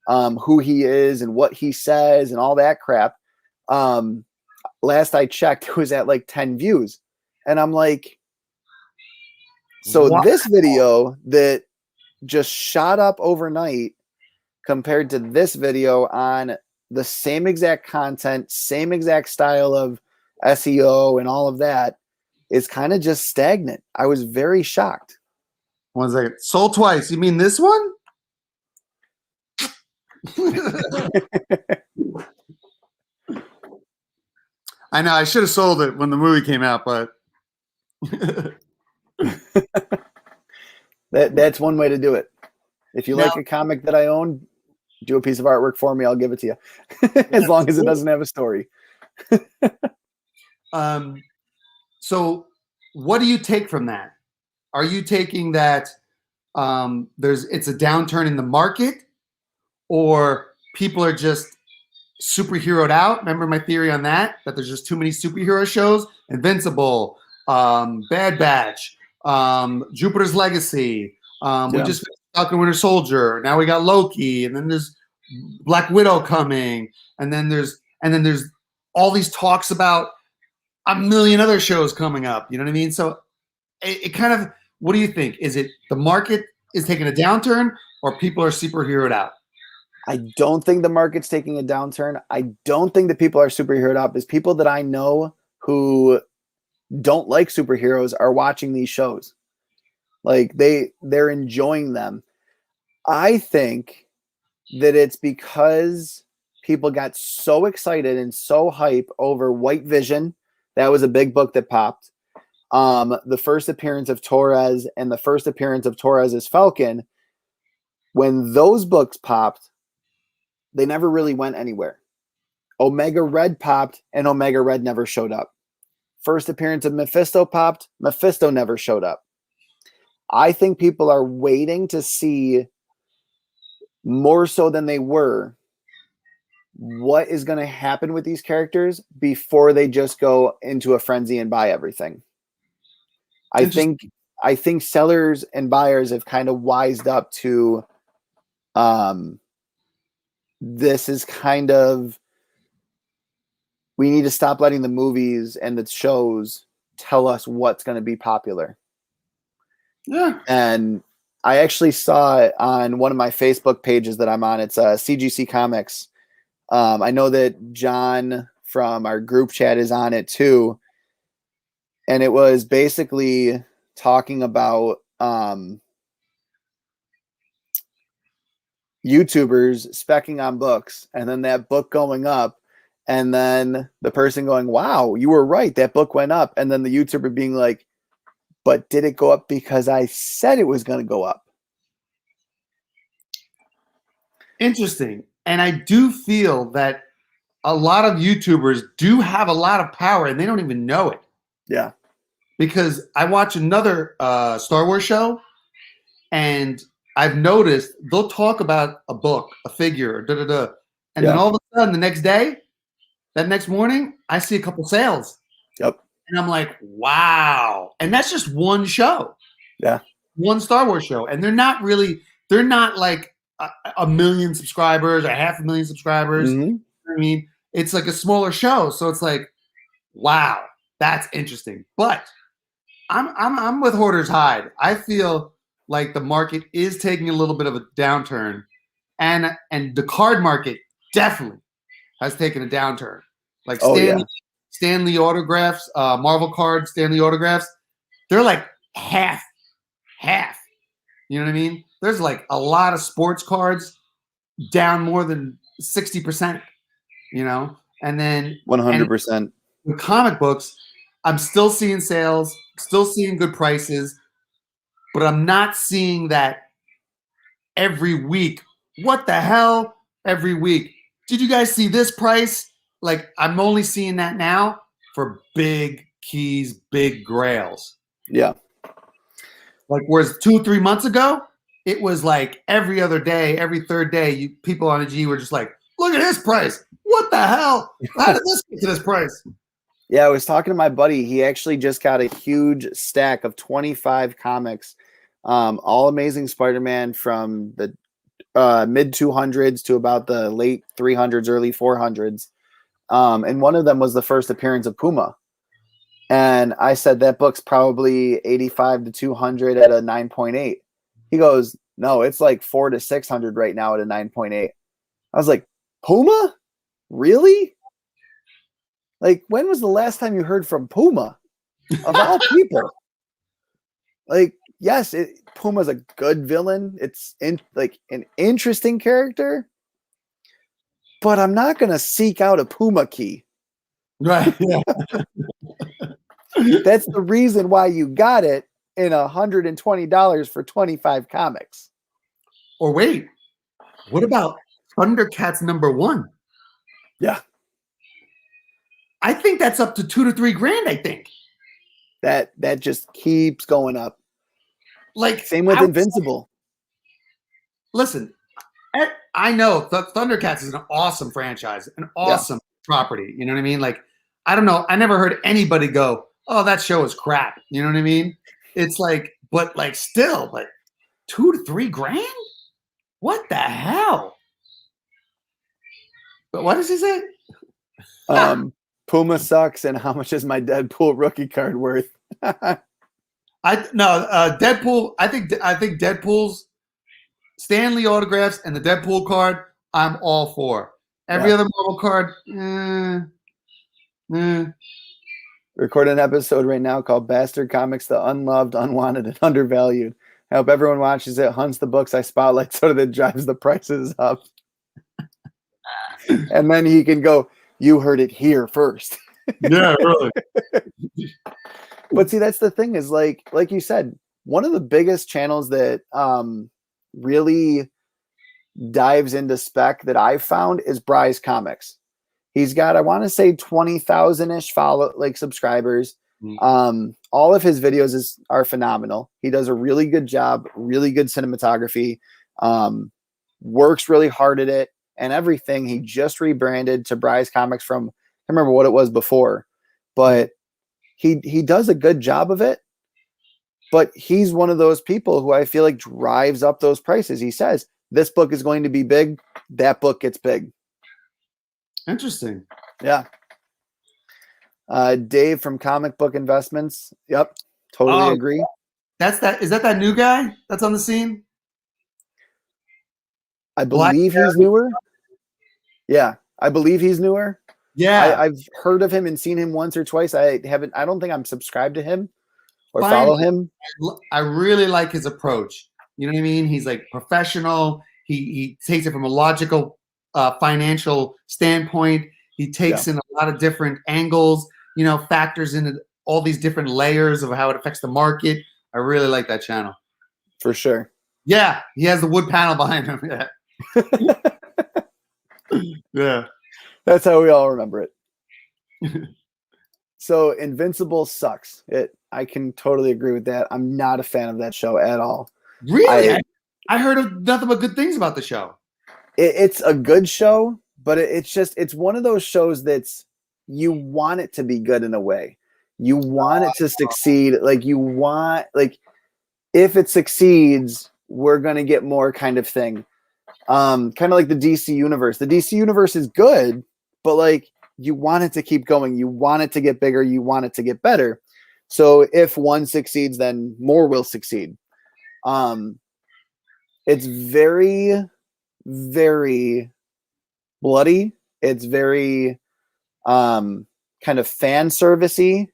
who he is and what he says and all that crap. Last I checked, it was at like 10 views. And I'm like, so this video that just shot up overnight compared to this video on the same exact content, same exact style of SEO and all of that is kind of just stagnant. I was very shocked. 1 second. Sold twice. You mean this one? I know. I should have sold it when the movie came out, but that's one way to do it. If you like a comic that I own, do a piece of artwork for me. I'll give it to you, as long as it doesn't have a story. So what do you take from that? Are you taking that it's a downturn in the market, or people are just superheroed out? Remember my theory on that there's just too many superhero shows? Invincible, Badbatch, Jupiter's Legacy. We just finished Falcon Winter Soldier. Now we got Loki, and then there's Black Widow coming, and then there's all these talks about a million other shows coming up. You know what I mean? So it kind of, what do you think? Is it the market is taking a downturn, or people are superheroed out? I don't think the market's taking a downturn. I don't think that people are superheroed out, because people that I know who don't like superheroes are watching these shows. Like, they're enjoying them. I think that it's because people got so excited and so hype over White Vision. That was a big book that popped. The first appearance of Torres and the first appearance of Torres as Falcon. When those books popped, they never really went anywhere. Omega Red popped, and Omega Red never showed up. First appearance of Mephisto popped, Mephisto never showed up. I think people are waiting to see, more so than they were, what is going to happen with these characters before they just go into a frenzy and buy everything. I think sellers and buyers have kind of wised up to this is kind of, we need to stop letting the movies and the shows tell us what's going to be popular. Yeah. And I actually saw it on one of my Facebook pages that I'm on. It's CGC Comics. I know that John from our group chat is on it too. And it was basically talking about YouTubers specking on books and then that book going up and then the person going, wow, you were right, that book went up. And then the YouTuber being like, but did it go up because I said it was going to go up? Interesting. And I do feel that a lot of YouTubers do have a lot of power and they don't even know it. Yeah. Because I watch another Star Wars show and I've noticed they'll talk about a book, a figure, and then all of a sudden the next day, that next morning, I see a couple sales. Yep. And I'm like, wow. And that's just one show. Yeah. One Star Wars show. And they're not like a million subscribers or 500,000 subscribers. Mm-hmm. You know what I mean, it's like a smaller show. So it's like, wow, that's interesting. But I'm with Hoarder's Hide. I feel like the market is taking a little bit of a downturn, and the card market definitely has taken a downturn. Like Stanley autographs, Marvel cards, Stanley autographs, they're like half. You know what I mean? There's like a lot of sports cards down more than 60%. You know, and then 100%. With comic books, I'm still seeing sales, still seeing good prices, but I'm not seeing that every week. What the hell? Every week. Did you guys see this price? Like, I'm only seeing that now for big keys, big grails. Yeah. Like, whereas 2 or 3 months ago, it was like every other day, every third day, people on a G were just like, look at this price. What the hell? How did this get to this price? Yeah, I was talking to my buddy. He actually just got a huge stack of 25 comics, all Amazing Spider-Man from the mid 200s to about the late 300s, early 400s. And one of them was the first appearance of Puma. And I said, that book's probably 85 to 200 at a 9.8. He goes, no, it's like 400 to 600 right now at a 9.8. I was like, Puma? Really? Like, when was the last time you heard from Puma? Of all people. Like, yes, Puma's a good villain. It's like an interesting character. But I'm not going to seek out a Puma key. Right. Yeah. That's the reason why you got it in $120 for 25 comics. Or wait, what about Thundercats #1? Yeah. I think that's up to $2 to $3 grand, I think. That just keeps going up. Like, same with Invincible. Listen, I know Thundercats is an awesome franchise, an awesome property. You know what I mean? Like, I don't know. I never heard anybody go, oh, that show is crap. You know what I mean? It's like, but like still, but $2 to $3 grand? What the hell? But what does he say? Puma sucks, and how much is my Deadpool rookie card worth? Deadpool. I think Deadpool's Stanley autographs and the Deadpool card, I'm all for. Every other Marvel card, Recording an episode right now called Bastard Comics, the Unloved, Unwanted, and Undervalued. I hope everyone watches it, hunts the books I spotlight so that it drives the prices up. And then he can go, you heard it here first. Yeah, really. But see, that's the thing is like you said, one of the biggest channels that really dives into spec that I've found is VKonCOMICS. He's got, I want to say 20,000-ish subscribers. All of his videos are phenomenal. He does a really good job, really good cinematography, works really hard at it and everything. He just rebranded to VKonCOMICS from, I can't remember what it was before, but he does a good job of it. But he's one of those people who I feel like drives up those prices. He says, this book is going to be big. That book gets big. Interesting. Yeah. Dave from Comic Book Investments. Yep. Totally agree. Is that new guy that's on the scene? I believe he's newer. Yeah. I believe he's newer. Yeah. I've heard of him and seen him once or twice. I don't think I'm subscribed to him or Finally, follow him. I really like his approach. You know what I mean? He's like professional. He takes it from a logical, financial standpoint. He takes in a lot of different angles, you know, factors into all these different layers of how it affects the market. I really like that channel. For sure. Yeah, he has the wood panel behind him. Yeah. Yeah. That's how we all remember it. So Invincible sucks. I can totally agree with that. I'm not a fan of that show at all. Really? I heard of nothing but good things about the show. It's a good show, but it's one of those shows that's you want it to be good in a way. You want it to succeed. Like if it succeeds, we're gonna get more kind of thing. Kind of like the DC universe. The DC universe is good, but like you want it to keep going. You want it to get bigger. You want it to get better. So if one succeeds, then more will succeed. It's very, very bloody. It's very kind of fan servicey,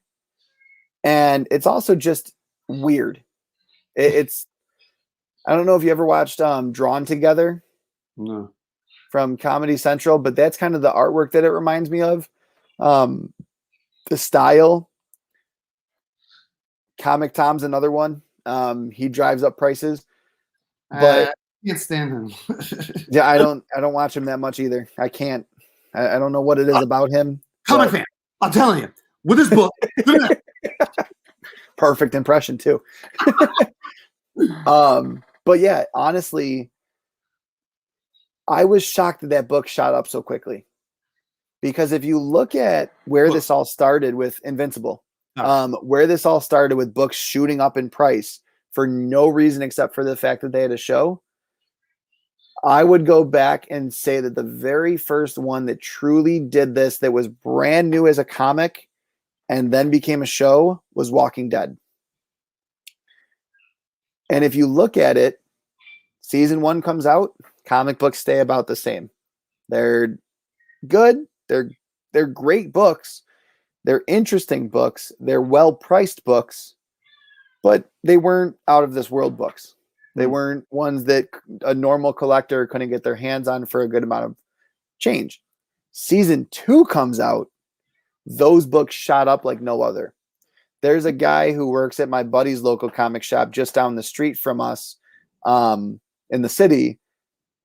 and it's also just weird. It's I don't know if you ever watched Drawn Together. No. From Comedy Central, but that's kind of the artwork that it reminds me of. The style. Comic Tom's another one. He drives up prices, but I can't stand him. yeah, I don't watch him that much either. I can't. I don't know what it is about him. Comic fan, I'm telling you, with this book. Perfect impression too. But yeah, honestly, I was shocked that book shot up so quickly, because if you look at where this all started with Invincible, where this all started with books shooting up in price for no reason except for the fact that they had a show, I would go back and say that the very first one that truly did this, that was brand new as a comic and then became a show, was Walking Dead. And if you look at it, season 1 comes out, comic books stay about the same. They're good. They're great books. They're interesting books. They're well-priced books, but they weren't out of this world books. They weren't ones that a normal collector couldn't get their hands on for a good amount of change. Season 2 comes out. Those books shot up like no other. There's a guy who works at my buddy's local comic shop just down the street from us in the city,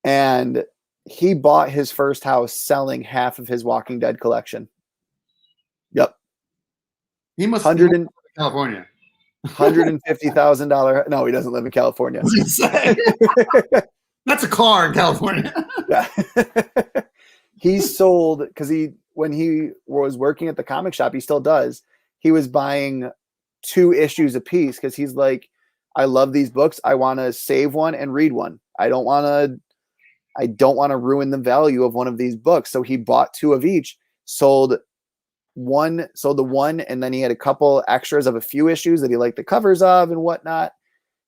and he bought his first house selling half of his Walking Dead collection. Yep. He must live in California. $150,000. No, he doesn't live in California. That's a car in California. Yeah. He sold, because when he was working at the comic shop, he still does. He was buying 2 issues a piece because he's like, I love these books. I want to save one and read one. I don't want to ruin the value of one of these books. So he bought 2 of each, sold the one, and then he had a couple extras of a few issues that he liked the covers of and whatnot.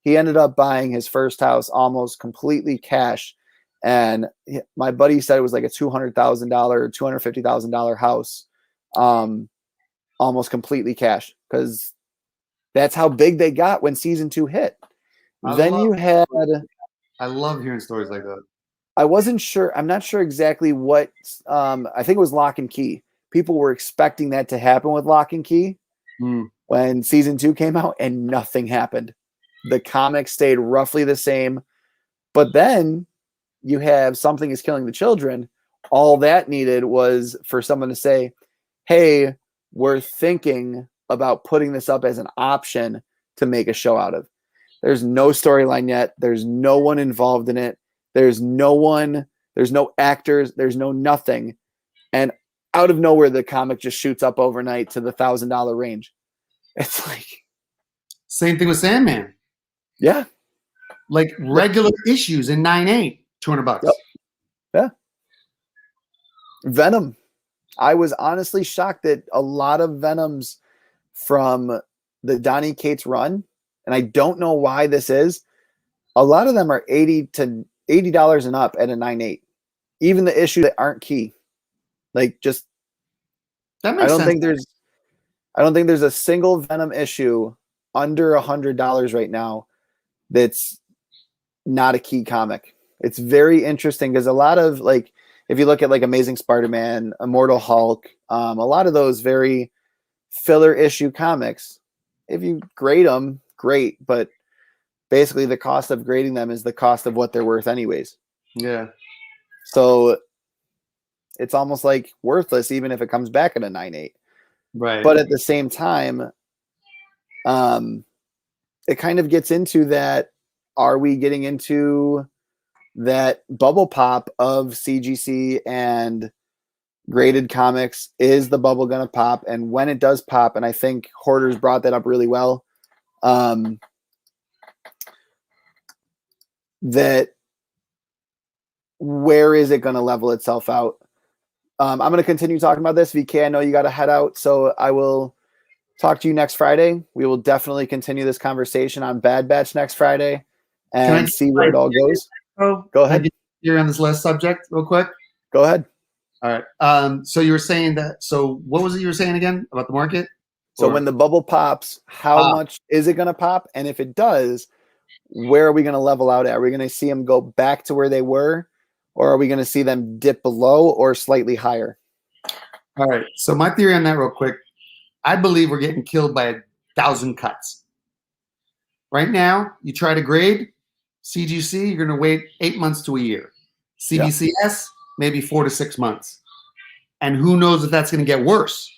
He ended up buying his first house almost completely cash. And my buddy said it was like a $200,000 or $250,000 house, almost completely cash, because that's how big they got when season 2 hit. I love hearing stories like that. I wasn't sure. I'm not sure exactly what. I think it was Lock and Key. People were expecting that to happen with Lock and Key when season 2 came out, and nothing happened. The comic stayed roughly the same, but then you have Something Is Killing the Children. All that needed was for someone to say, hey, we're thinking about putting this up as an option to make a show out of. There's no storyline yet. There's no one involved in it. There's no actors. There's no nothing. And out of nowhere, the comic just shoots up overnight to the $1,000 range. It's like, same thing with Sandman. Yeah. Like regular issues in 9.8, $200. Yep. Yeah. Venom. I was honestly shocked that a lot of Venoms from the Donny Cates run, and I don't know why this is, a lot of them are $80 and up at a 9.8. Even the issues that aren't key. Like, just That I makes don't sense. think there's I don't think there's a single Venom issue under $100 right now that's not a key comic. It's very interesting because a lot of, like, if you look at like Amazing Spider-Man, Immortal Hulk, a lot of those very filler issue comics, if you grade them, great, but basically the cost of grading them is the cost of what they're worth anyways. Yeah. So it's almost like worthless even if it comes back at a 9.8. Right. But at the same time, it kind of gets into that, are we getting into that bubble pop of CGC and graded comics? Is the bubble going to pop? And when it does pop, and I think Hoarders brought that up really well, that where is it going to level itself out? I'm going to continue talking about this. VK, I know you got to head out, so I will talk to you next Friday. We will definitely continue this conversation on Bad Batch next Friday and see where it all goes. Oh, go ahead. You're on this last subject real quick. Go ahead. All right. So you were saying that. So what was it you were saying again about the market? So when the bubble pops, how much is it going to pop? And if it does, where are we going to level out at? Are we going to see them go back to where they were, or are we going to see them dip below or slightly higher? All right. So my theory on that real quick, I believe we're getting killed by 1,000 cuts. Right now, you try to grade CGC, you're going to wait 8 months to a year. CBCS, maybe 4 to 6 months. And who knows if that's going to get worse.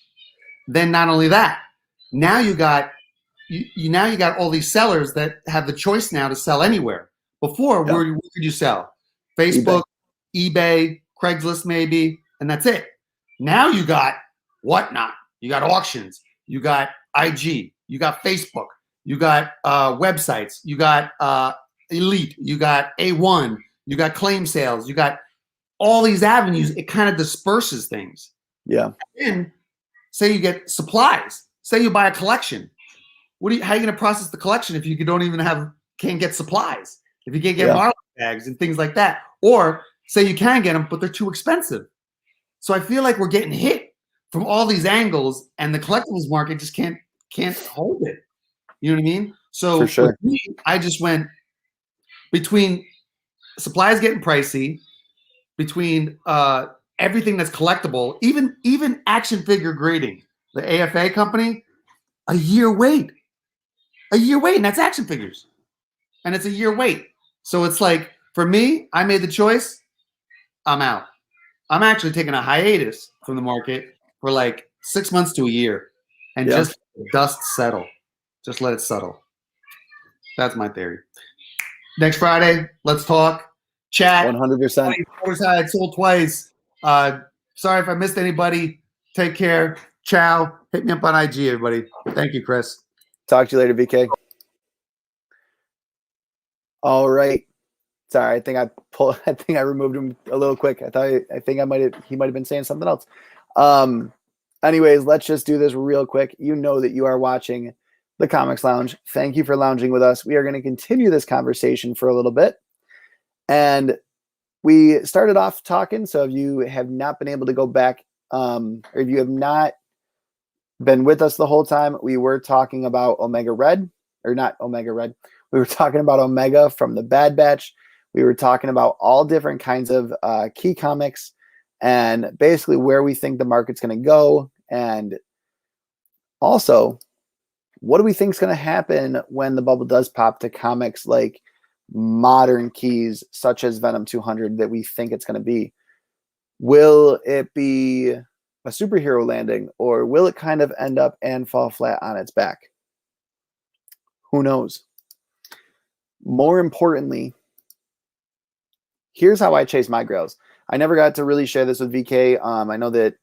Then not only that, now you got all these sellers that have the choice now to sell anywhere. Before, where could you sell? Facebook, eBay, Craigslist maybe, and that's it. Now you got whatnot. You got auctions. You got IG. You got Facebook. You got websites. You got Elite. You got A1. You got claim sales. You got all these avenues. It kind of disperses things. Yeah. And say you get supplies. Say you buy a collection. How are you going to process the collection if you can't get supplies? If you can't get Marlin bags and things like that, or say you can get them, but they're too expensive. So I feel like we're getting hit from all these angles, and the collectibles market just can't hold it. You know what I mean? So for sure, me, I just went between supplies getting pricey, between everything that's collectible, even action figure grading, the AFA company, a year wait, and that's action figures, and it's a year wait. So it's like, for me, I made the choice. I'm out. I'm actually taking a hiatus from the market for like 6 months to a year, and just dust settle. Just let it settle. That's my theory. Next Friday, let's talk. Chat. 100%. I sold twice. Sorry if I missed anybody. Take care. Ciao. Hit me up on IG, everybody. Thank you, Chris. Talk to you later, VK. All right. Sorry, I think I removed him a little quick. He might have been saying something else. Anyways, let's just do this real quick. You know that you are watching the Comics Lounge. Thank you for lounging with us. We are going to continue this conversation for a little bit. And we started off talking, so if you have not been able to go back, or if you have not been with us the whole time, we were talking about Omega Red, or not Omega Red. We were talking about Omega from the Bad Batch. We were talking about all different kinds of key comics and basically where we think the market's going to go. And also, what do we think is going to happen when the bubble does pop to comics like modern keys, such as Venom 200, that we think it's going to be? Will it be a superhero landing, or will it kind of end up and fall flat on its back? Who knows? More importantly, here's how I chase my grails. I never got to really share this with VK. I know that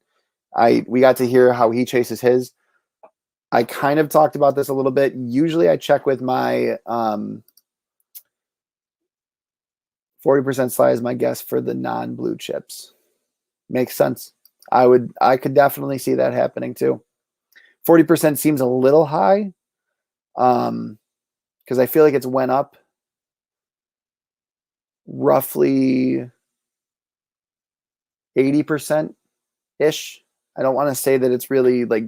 we got to hear how he chases his. I kind of talked about this a little bit. Usually I check with my 40% slide as my guess for the non-blue chips. Makes sense. I could definitely see that happening too. 40% seems a little high, because I feel like it's went up roughly 80% ish, I don't want to say that it's really like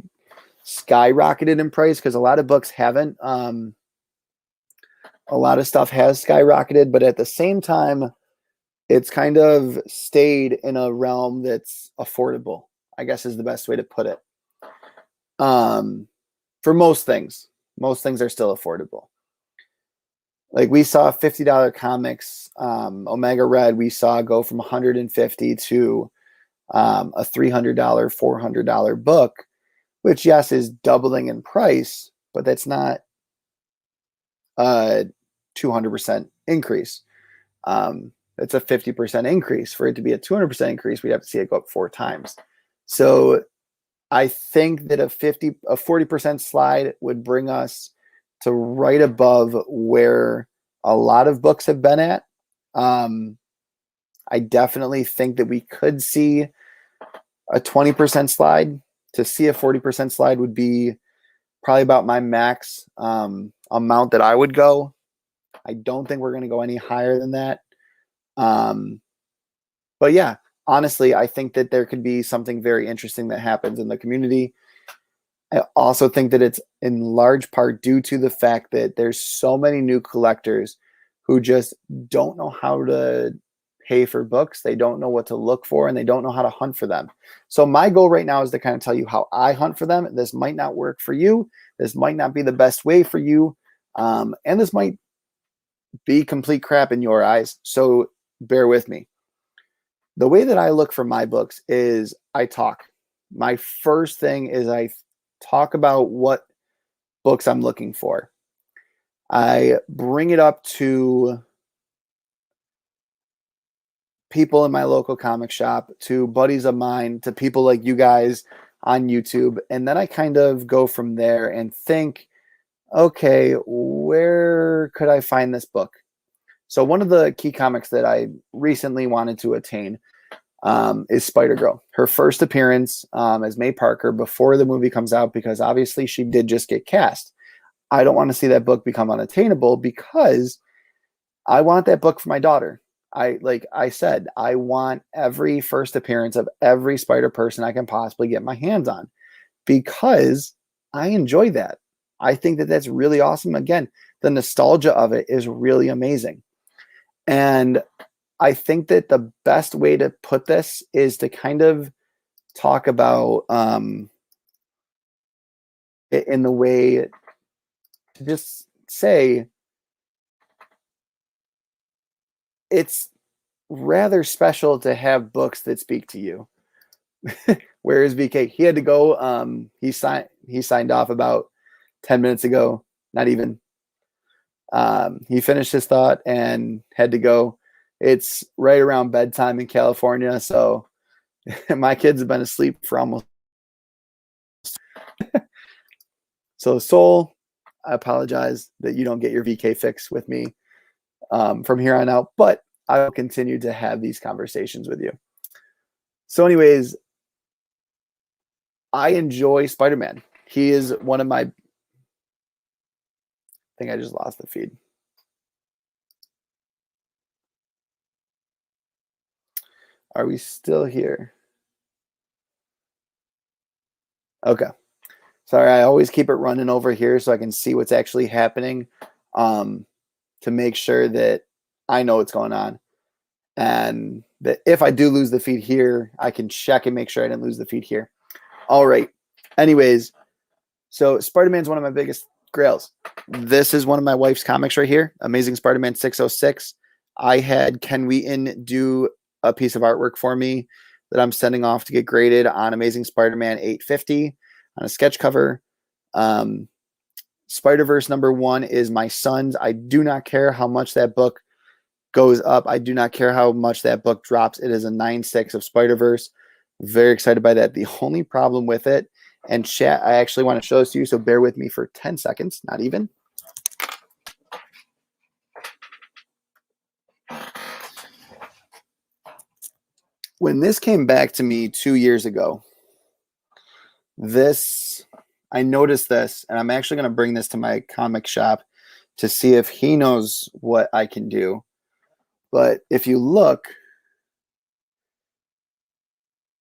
skyrocketed in price, because a lot of books haven't. A lot of stuff has skyrocketed, but at the same time, it's kind of stayed in a realm that's affordable, I guess is the best way to put it. For most things are still affordable. Like we saw $50 comics, Omega Red, we saw go from $150 to a $300, $400 book, which yes is doubling in price, but that's not a 200% increase. It's a 50% increase. For it to be a 200% increase, we'd have to see it go up 4 times. So I think that a 40% slide would bring us to right above where a lot of books have been at. I definitely think that we could see a 20% slide. To see a 40% slide would be probably about my max amount that I would go. I don't think we're going to go any higher than that. But yeah, honestly, I think that there could be something very interesting that happens in the community. I also think that it's in large part due to the fact that there's so many new collectors who just don't know how to pay for books. They don't know what to look for, and they don't know how to hunt for them. So my goal right now is to kind of tell you how I hunt for them. This might not work for you. This might not be the best way for you. And this might be complete crap in your eyes. So bear with me. The way that I look for my books is I talk. My first thing is I talk about what books I'm looking for. I bring it up to people in my local comic shop, to buddies of mine, to people like you guys on YouTube. And then I kind of go from there and think, okay, where could I find this book? So one of the key comics that I recently wanted to attain is Spider-Girl. Her first appearance as May Parker before the movie comes out, because obviously she did just get cast. I don't want to see that book become unattainable, because I want that book for my daughter. Like I said, I want every first appearance of every Spider person I can possibly get my hands on, because I enjoy that. I think that that's really awesome. Again, the nostalgia of it is really amazing. And I think that the best way to put this is to kind of talk about it in the way to just say it's rather special to have books that speak to you. Where is VK? He had to go. He signed off about 10 minutes ago. Not even. He finished his thought and had to go. It's right around bedtime in California, so my kids have been asleep for almost. So Soul, I apologize that you don't get your VK fix with me from here on out, but I will continue to have these conversations with you. So anyways, I enjoy Spider-Man. He is one of my, I think I just lost the feed. Are we still here? Okay. Sorry, I always keep it running over here so I can see what's actually happening to make sure that I know what's going on. And that if I do lose the feed here, I can check and make sure I didn't lose the feed here. All right. Anyways, so Spider-Man's one of my biggest grails. This is one of my wife's comics right here, Amazing Spider-Man 606. I had Ken Wheaton do a piece of artwork for me that I'm sending off to get graded on Amazing Spider-Man 850 on a sketch cover. Spider-Verse #1 is my son's. I do not care how much that book goes up. I do not care how much that book drops. It is a 9.6 of Spider-Verse. Very excited by that. The only problem with it, and chat, I actually want to show this to you, so bear with me for 10 seconds, not even. When this came back to me 2 years ago, I noticed this, and I'm actually going to bring this to my comic shop to see if he knows what I can do. But if you look,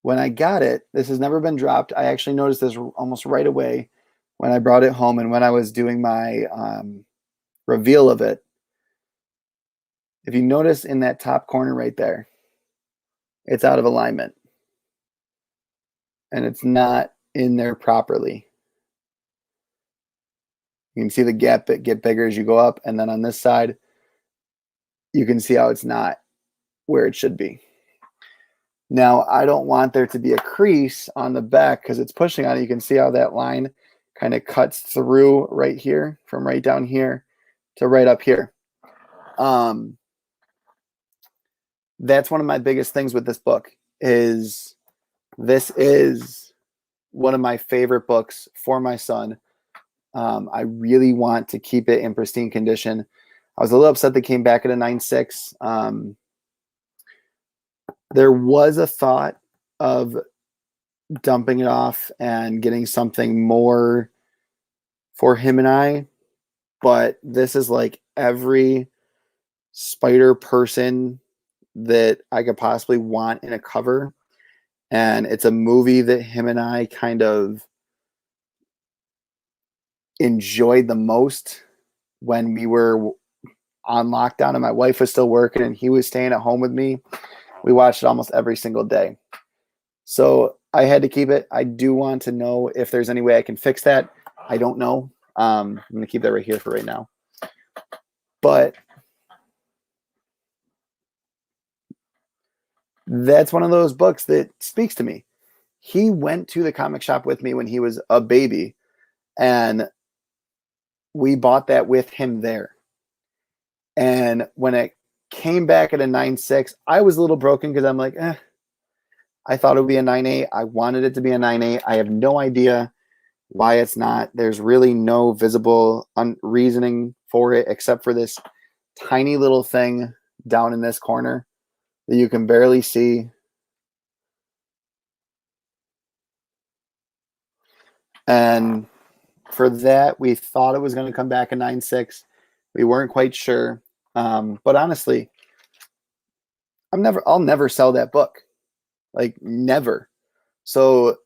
when I got it, this has never been dropped. I actually noticed this almost right away when I brought it home and when I was doing my reveal of it. If you notice in that top corner right there, it's out of alignment. And it's not in there properly. You can see the gap get bigger as you go up. And then on this side, you can see how it's not where it should be. Now, I don't want there to be a crease on the back because it's pushing on it. You can see how that line kind of cuts through right here, from right down here to right up here. That's one of my biggest things with this book is this is one of my favorite books for my son. I really want to keep it in pristine condition. I was a little upset they came back at a 9.6. There was a thought of dumping it off and getting something more for him and I, but this is like every spider person that I could possibly want in a cover. And it's a movie that him and I kind of enjoyed the most when we were on lockdown and my wife was still working and he was staying at home with me. We watched it almost every single day. So I had to keep it. I do want to know if there's any way I can fix that. I don't know. I'm going to keep that right here for right now. But that's one of those books that speaks to me. He went to the comic shop with me when he was a baby, and we bought that with him there. And when it came back at a 9.6, I was a little broken because I'm like, I thought it would be a 9.8. I wanted it to be a 9.8. I have no idea why it's not. There's really no visible reasoning for it except for this tiny little thing down in this corner that you can barely see. And for that, we thought it was going to come back a 9.6. We weren't quite sure. But honestly, I'll never sell that book. Like, never. So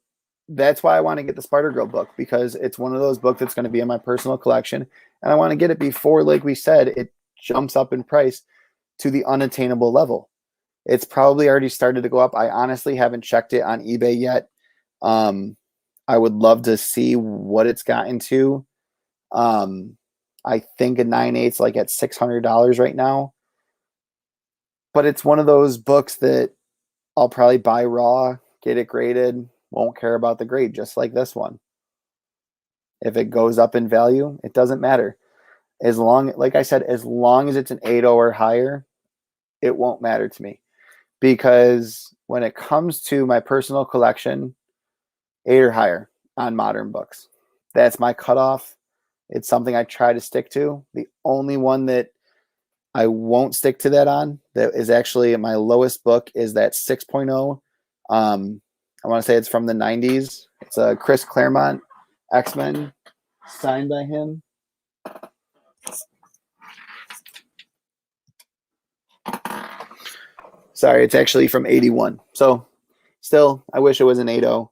that's why I want to get the Spider-Girl book, because it's one of those books that's going to be in my personal collection. And I want to get it before, like we said, it jumps up in price to the unattainable level. It's probably already started to go up. I honestly haven't checked it on eBay yet. I would love to see what it's gotten to. I think a 9.8's like at $600 right now. But it's one of those books that I'll probably buy raw, get it graded, won't care about the grade, just like this one. If it goes up in value, it doesn't matter. As long, like I said, as long as it's an 8.0 or higher, it won't matter to me. Because when it comes to my personal collection, 8 or higher on modern books. That's my cutoff. It's something I try to stick to. The only one that I won't stick to that on, that is actually my lowest book, is that 6.0. I want to say it's from the 90s. It's a Chris Claremont X-Men signed by him. Sorry, it's actually from 81. So still, I wish it was an 8.0.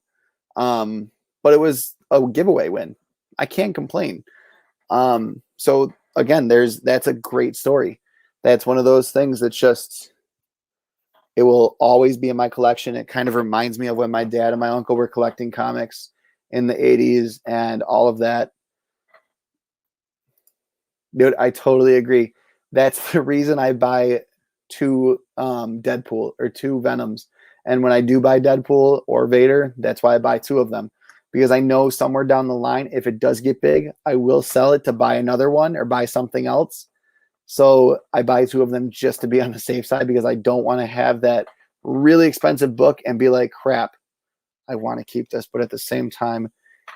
But it was a giveaway win. I can't complain. So again, that's a great story. That's one of those things that's just, it will always be in my collection. It kind of reminds me of when my dad and my uncle were collecting comics in the 80s and all of that. Dude, I totally agree. That's the reason I buy 2 Deadpool or 2 Venoms. And when I do buy Deadpool or Vader, that's why I buy 2 of them. Because I know somewhere down the line, if it does get big, I will sell it to buy another one or buy something else. So I buy 2 of them just to be on the safe side, because I don't want to have that really expensive book and be like, crap, I want to keep this. But at the same time,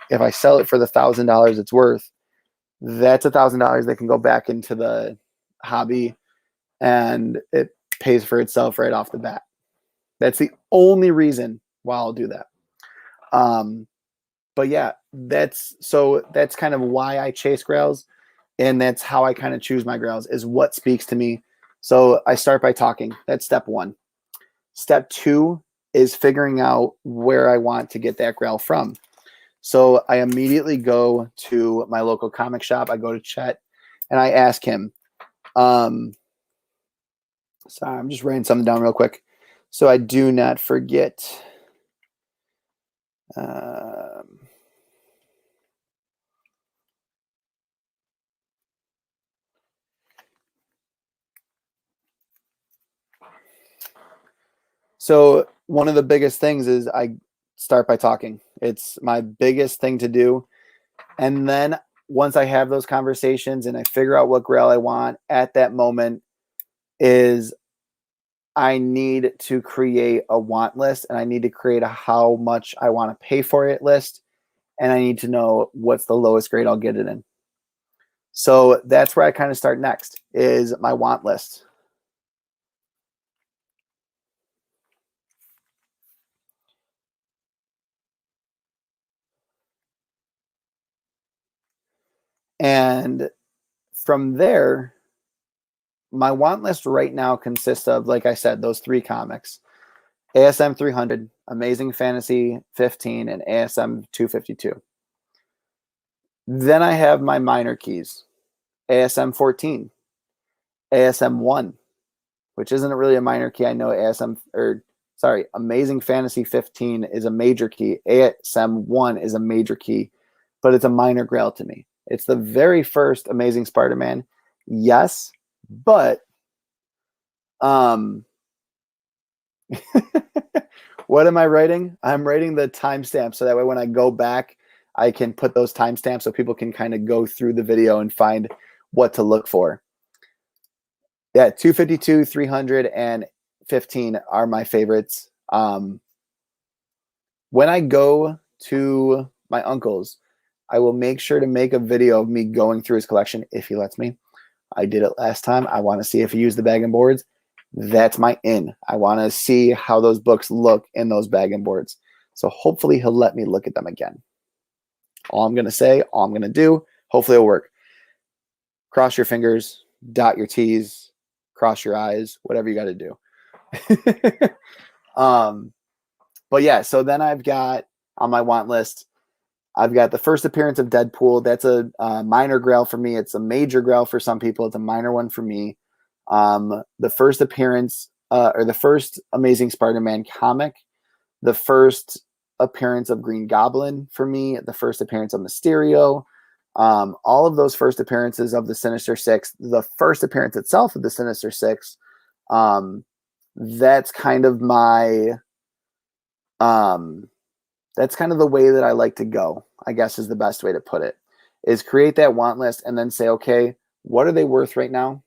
if I sell it for the $1,000 it's worth, that's $1,000 that can go back into the hobby, and it pays for itself right off the bat. That's the only reason why I'll do that. But yeah, that's kind of why I chase grails, and that's how I kind of choose my grails, is what speaks to me. So I start by talking. That's step 1. Step 2 is figuring out where I want to get that Grail from. So I immediately go to my local comic shop. I go to Chet and I ask him, sorry, I'm just writing something down real quick so I do not forget. So one of the biggest things is I start by talking. It's my biggest thing to do. And then once I have those conversations and I figure out what Grail I want at that moment is I need to create a want list, and I need to create a how much I want to pay for it list. And I need to know what's the lowest grade I'll get it in. So that's where I kind of start next is my want list. And from there, my want list right now consists of, like I said, those 3 comics: ASM 300, Amazing Fantasy 15, and ASM 252. Then I have my minor keys: ASM 14, ASM 1, which isn't really a minor key. I know Amazing Fantasy 15 is a major key. ASM 1 is a major key, but it's a minor Grail to me. It's the very first Amazing Spider-Man. Yes, but what am I writing? I'm writing the timestamp so that way when I go back, I can put those timestamps so people can kind of go through the video and find what to look for. Yeah, 252, 300, and 15 are my favorites. When I go to my uncle's, I will make sure to make a video of me going through his collection if he lets me. I did it last time. I want to see if he used the bag and boards. That's my in. I want to see how those books look in those bag and boards. So hopefully he'll let me look at them again. All I'm going to say, all I'm going to do, hopefully it'll work. Cross your fingers, dot your T's, cross your eyes, whatever you got to do. But yeah, so then I've got on my want list, I've got the first appearance of Deadpool. That's a minor Grail for me. It's a major Grail for some people. It's a minor one for me. The first appearance or the first Amazing Spider-Man comic, the first appearance of Green Goblin for me, the first appearance of Mysterio, all of those first appearances of the Sinister Six, the first appearance itself of the Sinister Six. That's kind of my that's kind of the way that I like to go, I guess is the best way to put it, is create that want list and then say, okay, what are they worth right now?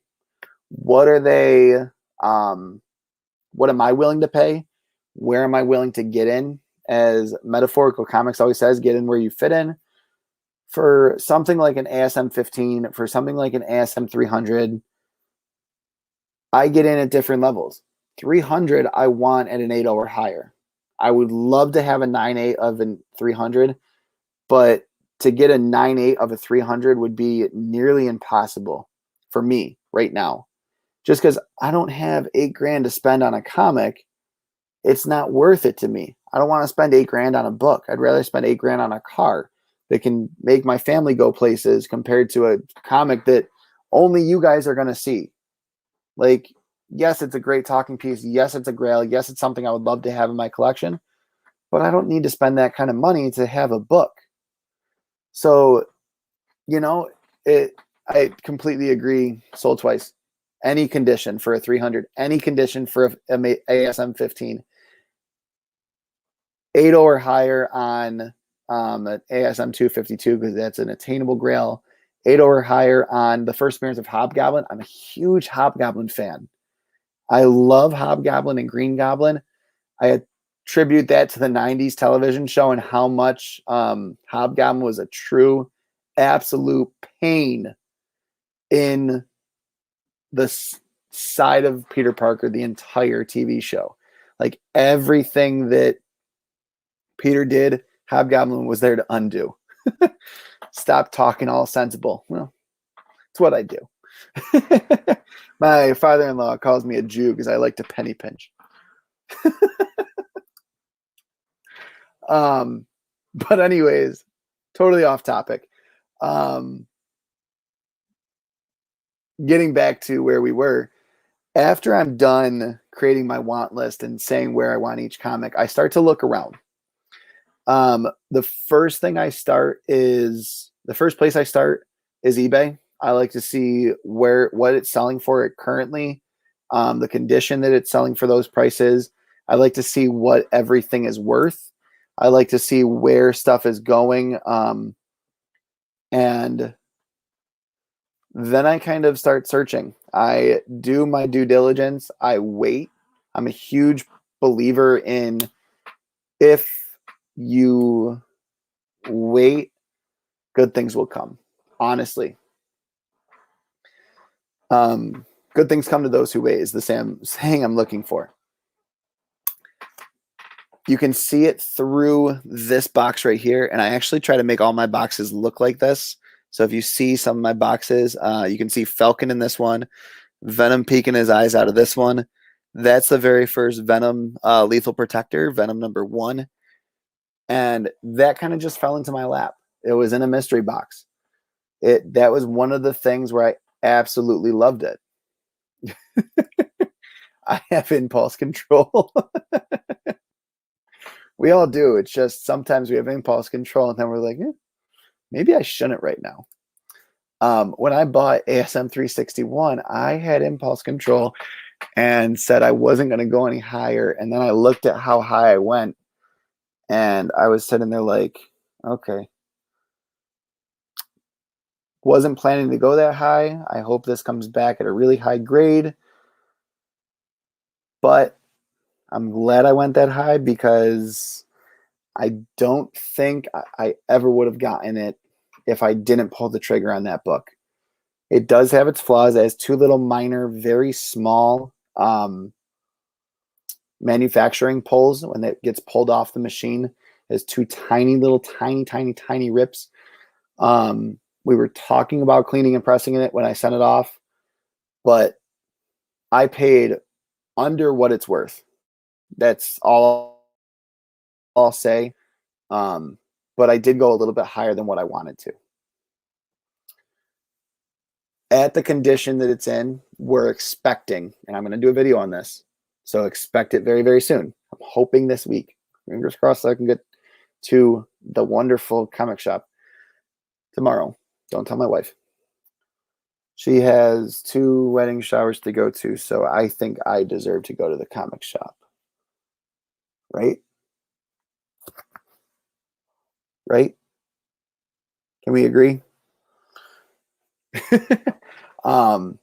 What are they, what am I willing to pay? Where am I willing to get in? As Metaphorical Comics always says, get in where you fit in. For something like an ASM 15, for something like an ASM 300, I get in at different levels. 300, I want at an 8.0 or higher. I would love to have a 9.8 of a 300, but to get a 9.8 of a 300 would be nearly impossible for me right now. Just because I don't have $8,000 to spend on a comic, it's not worth it to me. I don't want to spend $8,000 on a book. I'd rather spend $8,000 on a car that can make my family go places compared to a comic that only you guys are going to see. Like, yes, it's a great talking piece. Yes, it's a Grail. Yes, it's something I would love to have in my collection, but I don't need to spend that kind of money to have a book. So, you know, I completely agree. Sold twice. Any condition for a 300, any condition for a ASM 15, 8.0 or higher on an ASM 252 because that's an attainable Grail. 8.0 or higher on the first appearance of Hobgoblin. I'm a huge Hobgoblin fan. I love Hobgoblin and Green Goblin. I attribute that to the 90s television show and how much Hobgoblin was a true, absolute pain in the side of Peter Parker, the entire TV show. Like everything that Peter did, Hobgoblin was there to undo. Stop talking all sensible. Well, it's what I do. My father-in-law calls me a Jew because I like to penny pinch. But anyways, totally off topic. Getting back to where we were, after I'm done creating my want list and saying where I want each comic, I start to look around. The first place I start is eBay. I like to see what it's selling for it currently, the condition that it's selling for those prices. I like to see what everything is worth. I like to see where stuff is going. And then I kind of start searching. I do my due diligence. I wait. I'm a huge believer in, if you wait, good things will come. Honestly. Good things come to those who wait is the saying I'm looking for. You can see it through this box right here. And I actually try to make all my boxes look like this. So if you see some of my boxes, you can see Falcon in this one, Venom peeking his eyes out of this one. That's the very first Venom Lethal Protector, Venom #1. And that kind of just fell into my lap. It was in a mystery box. That was one of the things where I absolutely loved it. I have impulse control. We all do. It's just sometimes we have impulse control and then we're like, maybe I shouldn't right now. When I bought ASM 361, I had impulse control and said I wasn't going to go any higher. And then I looked at how high I went and I was sitting there like, okay. Wasn't planning to go that high. I hope this comes back at a really high grade. But I'm glad I went that high because I don't think I ever would have gotten it if I didn't pull the trigger on that book. It does have its flaws. It has two little minor, very small manufacturing pulls. When it gets pulled off the machine, it has two tiny little, tiny rips. We were talking about cleaning and pressing it when I sent it off, but I paid under what it's worth. That's all I'll say. But I did go a little bit higher than what I wanted to. At the condition that it's in, we're expecting, and I'm going to do a video on this, so expect it very, very soon. I'm hoping this week. Fingers crossed I can get to the wonderful comic shop tomorrow. Don't tell my wife. She has 2 wedding showers to go to, so I think I deserve to go to the comic shop. Right? Right? Can we agree? But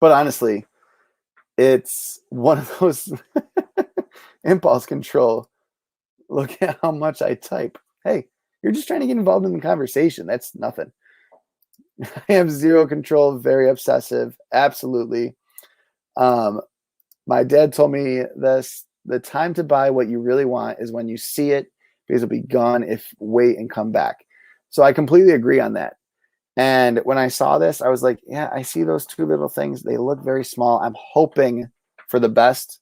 honestly, it's one of those impulse control. Look at how much I type. Hey, you're just trying to get involved in the conversation. That's nothing. I have zero control, very obsessive. Absolutely. My dad told me this: the time to buy what you really want is when you see it, because it'll be gone if wait and come back. So I completely agree on that. And when I saw this, I was like, yeah, I see those 2 little things. They look very small. I'm hoping for the best.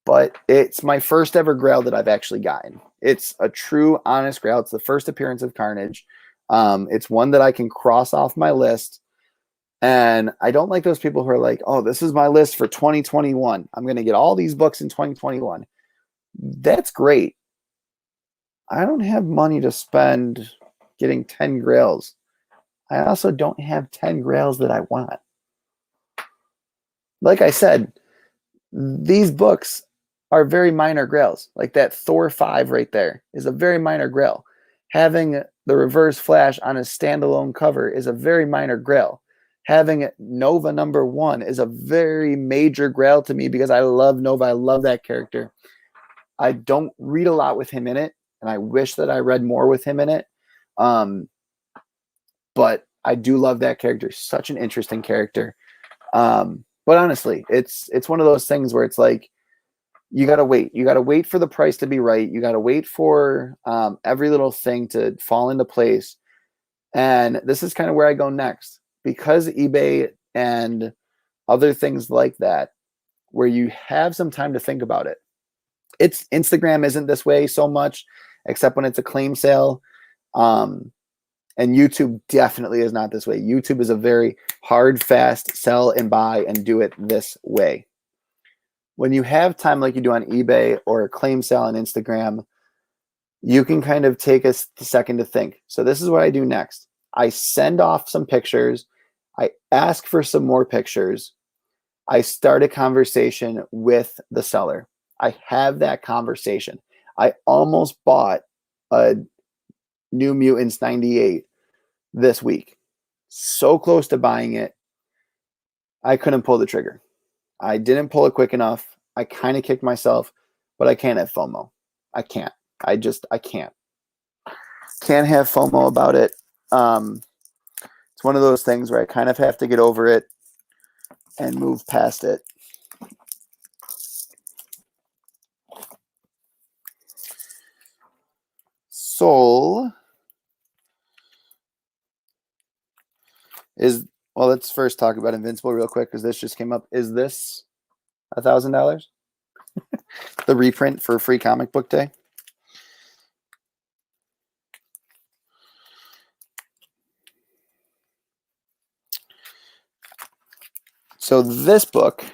But it's my first ever Grail that I've actually gotten. It's a true, honest Grail. It's the first appearance of Carnage. It's one that I can cross off my list. And I don't like those people who are like, oh, this is my list for 2021. I'm going to get all these books in 2021. That's great. I don't have money to spend getting 10 Grails. I also don't have 10 Grails that I want. Like I said, these books are very minor Grails. Like that Thor 5 right there is a very minor Grail. Having the Reverse Flash on a standalone cover is a very minor Grail. Having Nova #1 is a very major Grail to me because I love Nova. I love that character. I don't read a lot with him in it, and I wish that I read more with him in it. But I do love that character. Such an interesting character. But honestly, it's one of those things where it's like, you got to wait. You got to wait for the price to be right. You got to wait for every little thing to fall into place. And this is kind of where I go next, because eBay and other things like that, where you have some time to think about it. It's Instagram isn't this way so much, except when it's a claim sale. And YouTube definitely is not this way. YouTube is a very hard, fast sell and buy and do it this way. When you have time like you do on eBay or a claim sale on Instagram, you can kind of take a second to think. So this is what I do next. I send off some pictures. I ask for some more pictures. I start a conversation with the seller. I have that conversation. I almost bought a New Mutants 98 this week. So close to buying it. I couldn't pull the trigger. I didn't pull it quick enough. I kind of kicked myself, but I can't have FOMO. I can't. I can't. Can't have FOMO about it. It's one of those things where I kind of have to get over it and move past it. Soul is, well, let's first talk about Invincible real quick because this just came up. Is this $1,000? The reprint for Free Comic Book Day? So this book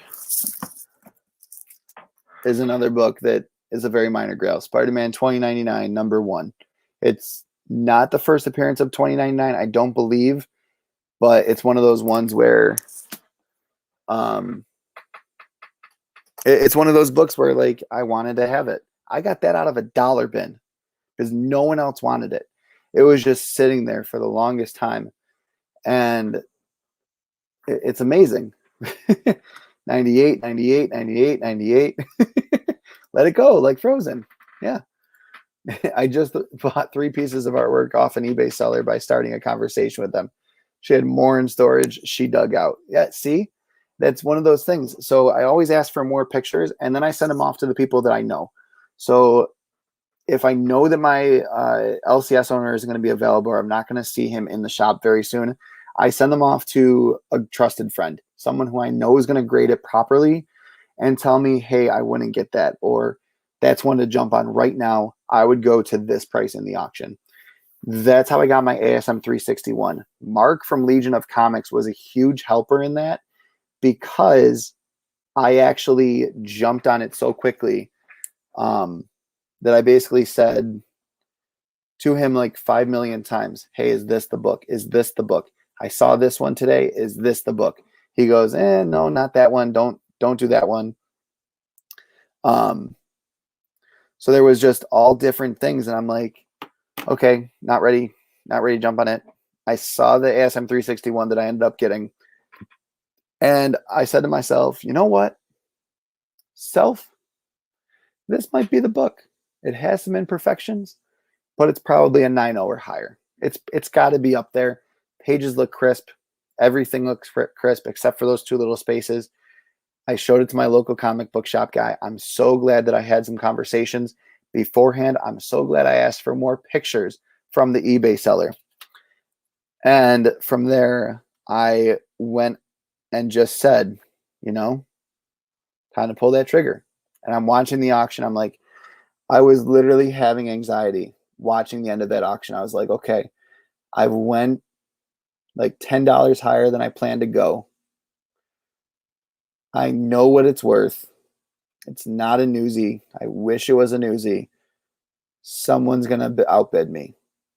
is another book that is a very minor grail. Spider-Man 2099, #1. It's not the first appearance of 2099, I don't believe, but it's one of those ones where it's one of those books where like I wanted to have it. I got that out of a dollar bin because no one else wanted it. It was just sitting there for the longest time. And it's amazing. 98, 98, 98, 98. Let it go, like Frozen. Yeah. I just bought 3 pieces of artwork off an eBay seller by starting a conversation with them. She had more in storage. She dug out. Yeah, see? That's one of those things. So I always ask for more pictures, and then I send them off to the people that I know. So if I know that my LCS owner is going to be available or I'm not going to see him in the shop very soon, I send them off to a trusted friend, someone who I know is going to grade it properly and tell me, hey, I wouldn't get that, or that's one to jump on right now. I would go to this price in the auction. That's how I got my ASM 361. Mark from Legion of Comics was a huge helper in that because I actually jumped on it so quickly that I basically said to him like 5 million times, hey, is this the book? Is this the book? I saw this one today. Is this the book? He goes, no, not that one. Don't do that one. So there was just all different things. And I'm like, okay, not ready to jump on it. I saw the ASM 361 that I ended up getting. And I said to myself, you know what? Self, this might be the book. It has some imperfections, but it's probably a 9.0 or higher. It's got to be up there. Pages look crisp. Everything looks crisp except for those 2 little spaces. I showed it to my local comic book shop guy. I'm so glad that I had some conversations beforehand. I'm so glad I asked for more pictures from the eBay seller. And from there, I went and just said, time to pull that trigger. And I'm watching the auction. I'm like, I was literally having anxiety watching the end of that auction. I was like, okay, I went like $10 higher than I planned to go. I know what it's worth. It's not a newsie. I wish it was a newsie. Someone's going to outbid me.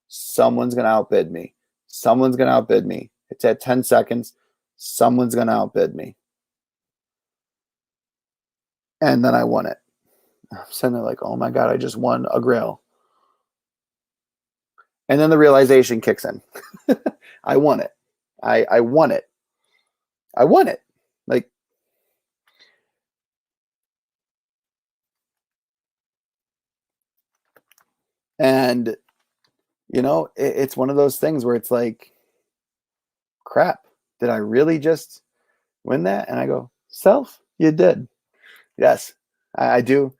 Someone's going to outbid me. Someone's going to outbid me. It's at 10 seconds. Someone's going to outbid me. And then I won it. I'm sitting there like, oh my God, I just won a Grail. And then the realization kicks in. I won it. I won it. I won it. Like, and, it's one of those things where it's like, crap, did I really just win that? And I go, self, you did. Yes, I do.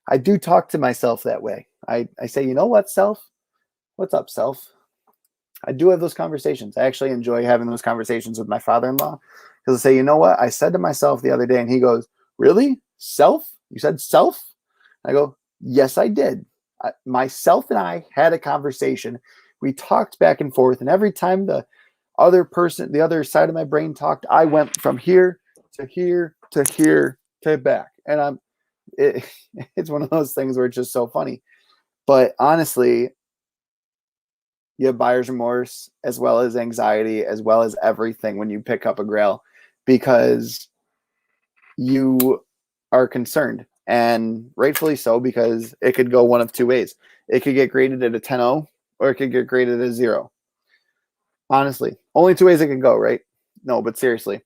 I do talk to myself that way. I say, you know what, self? What's up, self? I do have those conversations. I actually enjoy having those conversations with my father-in-law because I say, you know what? I said to myself the other day, and he goes, really? Self? You said self? I go, yes, I did. Myself and I had a conversation. We talked back and forth, and every time the other side of my brain talked, I went from here to here to here to back. And it's one of those things where it's just so funny. But honestly, you have buyer's remorse as well as anxiety, as well as everything when you pick up a Grail, because you are concerned, and rightfully so, because it could go one of two ways. It could get graded at a 10-0, or it could get graded at a 0. Honestly, only two ways it can go, right? No, but seriously,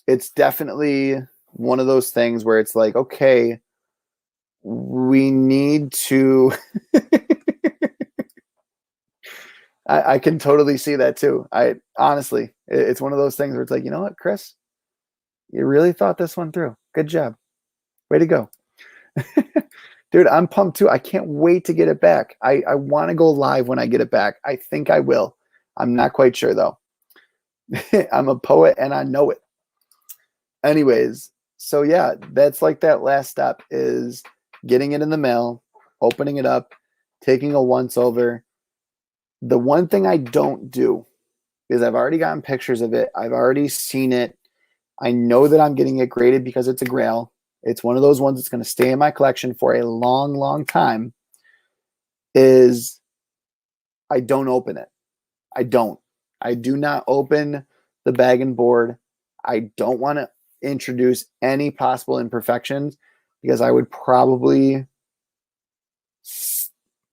it's definitely one of those things where it's like, okay, we need to I can totally see that too. Honestly, it's one of those things where it's like, you know what, Chris, you really thought this one through. Good job. Way to go. Dude, I'm pumped too. I can't wait to get it back. I want to go live when I get it back. I think I will. I'm not quite sure though. I'm a poet and I know it. Anyways, so yeah, that's like that last step is getting it in the mail, opening it up, taking a once over. The one thing I don't do is I've already gotten pictures of it. I've already seen it. I know that I'm getting it graded because it's a Grail. It's one of those ones that's going to stay in my collection for a long, long time. Is I don't open it. I don't. I do not open the bag and board. I don't want to introduce any possible imperfections because I would probably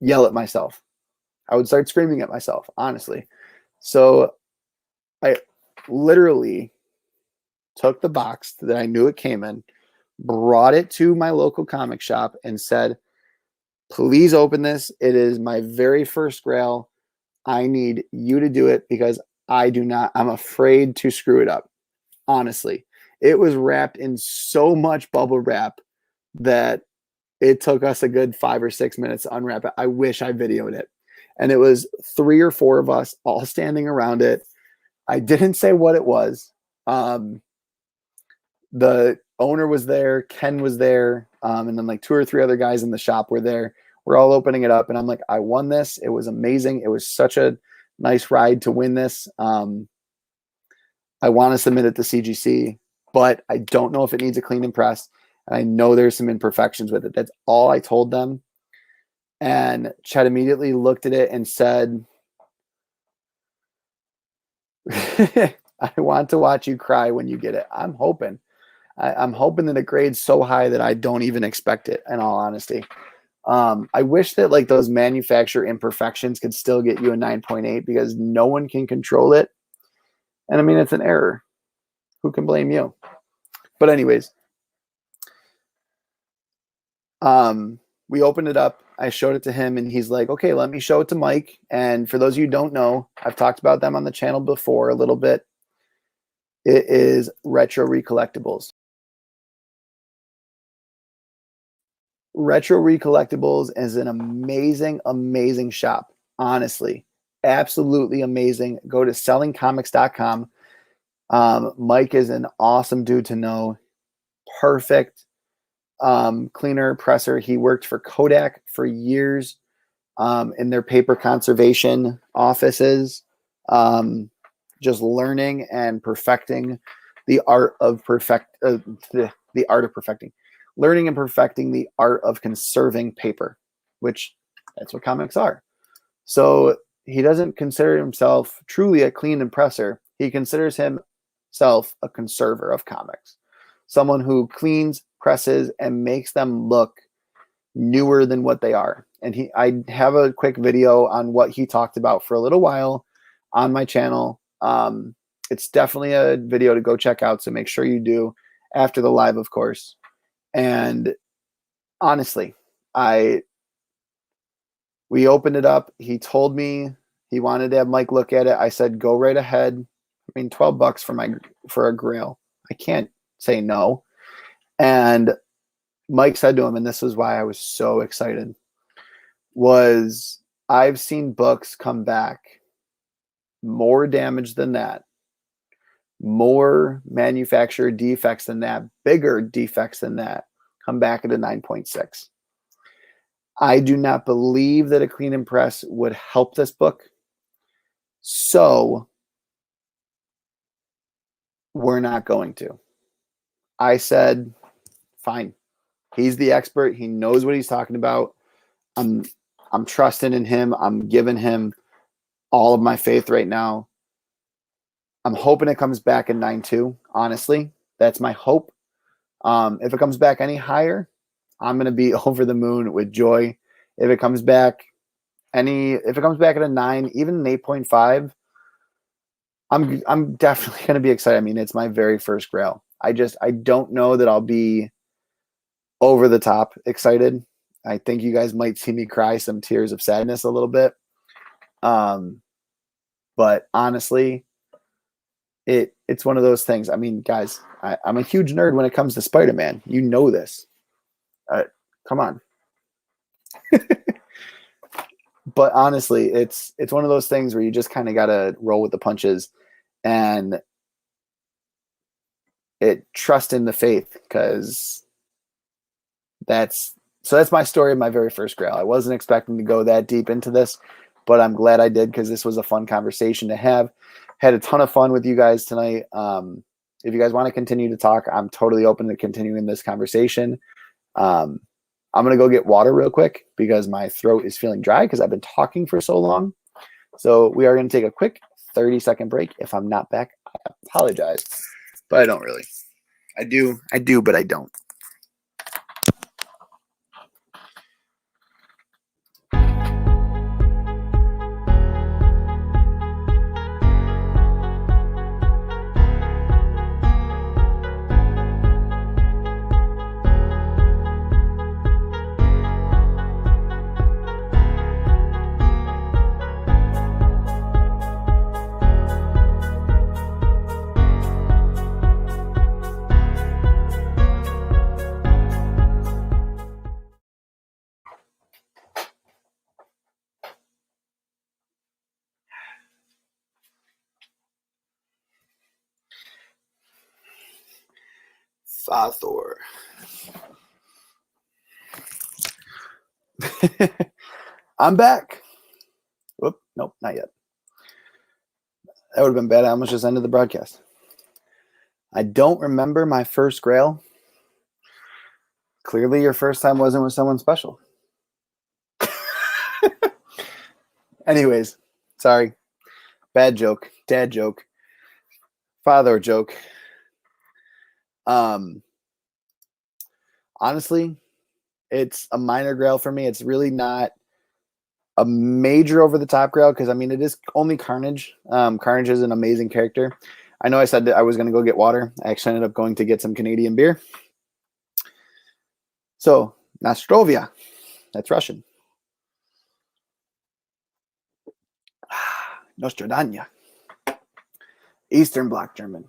yell at myself. I would start screaming at myself, honestly. So I literally took the box that I knew it came in, brought it to my local comic shop and said, please open this. It is my very first Grail. I need you to do it because I'm afraid to screw it up. Honestly, it was wrapped in so much bubble wrap that it took us a good 5 or 6 minutes to unwrap it. I wish I videoed it. And it was 3 or 4 of us all standing around it. I didn't say what it was. The owner was there, Ken was there, and then like 2 or 3 other guys in the shop were there. We're all opening it up, and I'm like, I won this. It was amazing. It was such a nice ride to win this. I want to submit it to CGC, but I don't know if it needs a clean and press. And I know there's some imperfections with it. That's all I told them. And Chet immediately looked at it and said, I want to watch you cry when you get it. I'm hoping. I'm hoping that it grades so high that I don't even expect it, in all honesty. I wish that like those manufacturer imperfections could still get you a 9.8 because no one can control it. And I mean, it's an error. Who can blame you? But anyways, we opened it up. I showed it to him and he's like, okay, let me show it to Mike. And for those of you who don't know, I've talked about them on the channel before a little bit. It is Retro Recollectibles. Retro Recollectibles is an amazing, amazing shop. Honestly, absolutely amazing. Go to sellingcomics.com. Mike is an awesome dude to know. Perfect cleaner, presser. He worked for Kodak for years in their paper conservation offices, just learning and perfecting the art of perfecting. Learning and perfecting the art of conserving paper, which that's what comics are. So he doesn't consider himself truly a clean and presser. He considers himself a conserver of comics, someone who cleans, presses, and makes them look newer than what they are. And I have a quick video on what he talked about for a little while on my channel. It's definitely a video to go check out, so make sure you do after the live, of course. And honestly, we opened it up. He told me he wanted to have Mike look at it. I said, go right ahead. I mean, $12 for a Grail. I can't say no. And Mike said to him, and this is why I was so excited, was I've seen books come back more damaged than that, more manufacturer defects than that, bigger defects than that, come back at a 9.6. I do not believe that a clean and press would help this book. So we're not going to. I said, fine. He's the expert. He knows what he's talking about. I'm trusting in him. I'm giving him all of my faith right now. I'm hoping it comes back in 9.2. Honestly, that's my hope. If it comes back any higher, I'm going to be over the moon with joy. If it comes back at a 9, even an 8.5, I'm definitely going to be excited. I mean, it's my very first Grail. I don't know that I'll be over the top excited. I think you guys might see me cry some tears of sadness a little bit. But honestly, it's one of those things. I mean, guys, I'm a huge nerd when it comes to Spider-Man. You know this. Come on. But honestly, it's one of those things where you just kind of got to roll with the punches and trust in the faith, because that's my story of my very first Grail. I wasn't expecting to go that deep into this, but I'm glad I did, because this was a fun conversation to have. Had a ton of fun with you guys tonight. If you guys want to continue to talk, I'm totally open to continuing this conversation. I'm going to go get water real quick because my throat is feeling dry because I've been talking for so long. So we are going to take a quick 30-second break. If I'm not back, I apologize, but I don't really. I do, but I don't. Thor. I'm back. Whoop, nope, not yet. That would have been bad. I almost just ended the broadcast. I don't remember my first Grail. Clearly, your first time wasn't with someone special. Anyways, sorry. Bad joke. Dad joke. Father joke. Honestly, it's a minor Grail for me. It's really not a major over the top Grail, because I mean, it is only Carnage. Carnage is an amazing character. I know I said that I was going to go get water. I actually ended up going to get some Canadian beer. So, Nostrovia. That's Russian. Nostradania. Eastern Bloc German.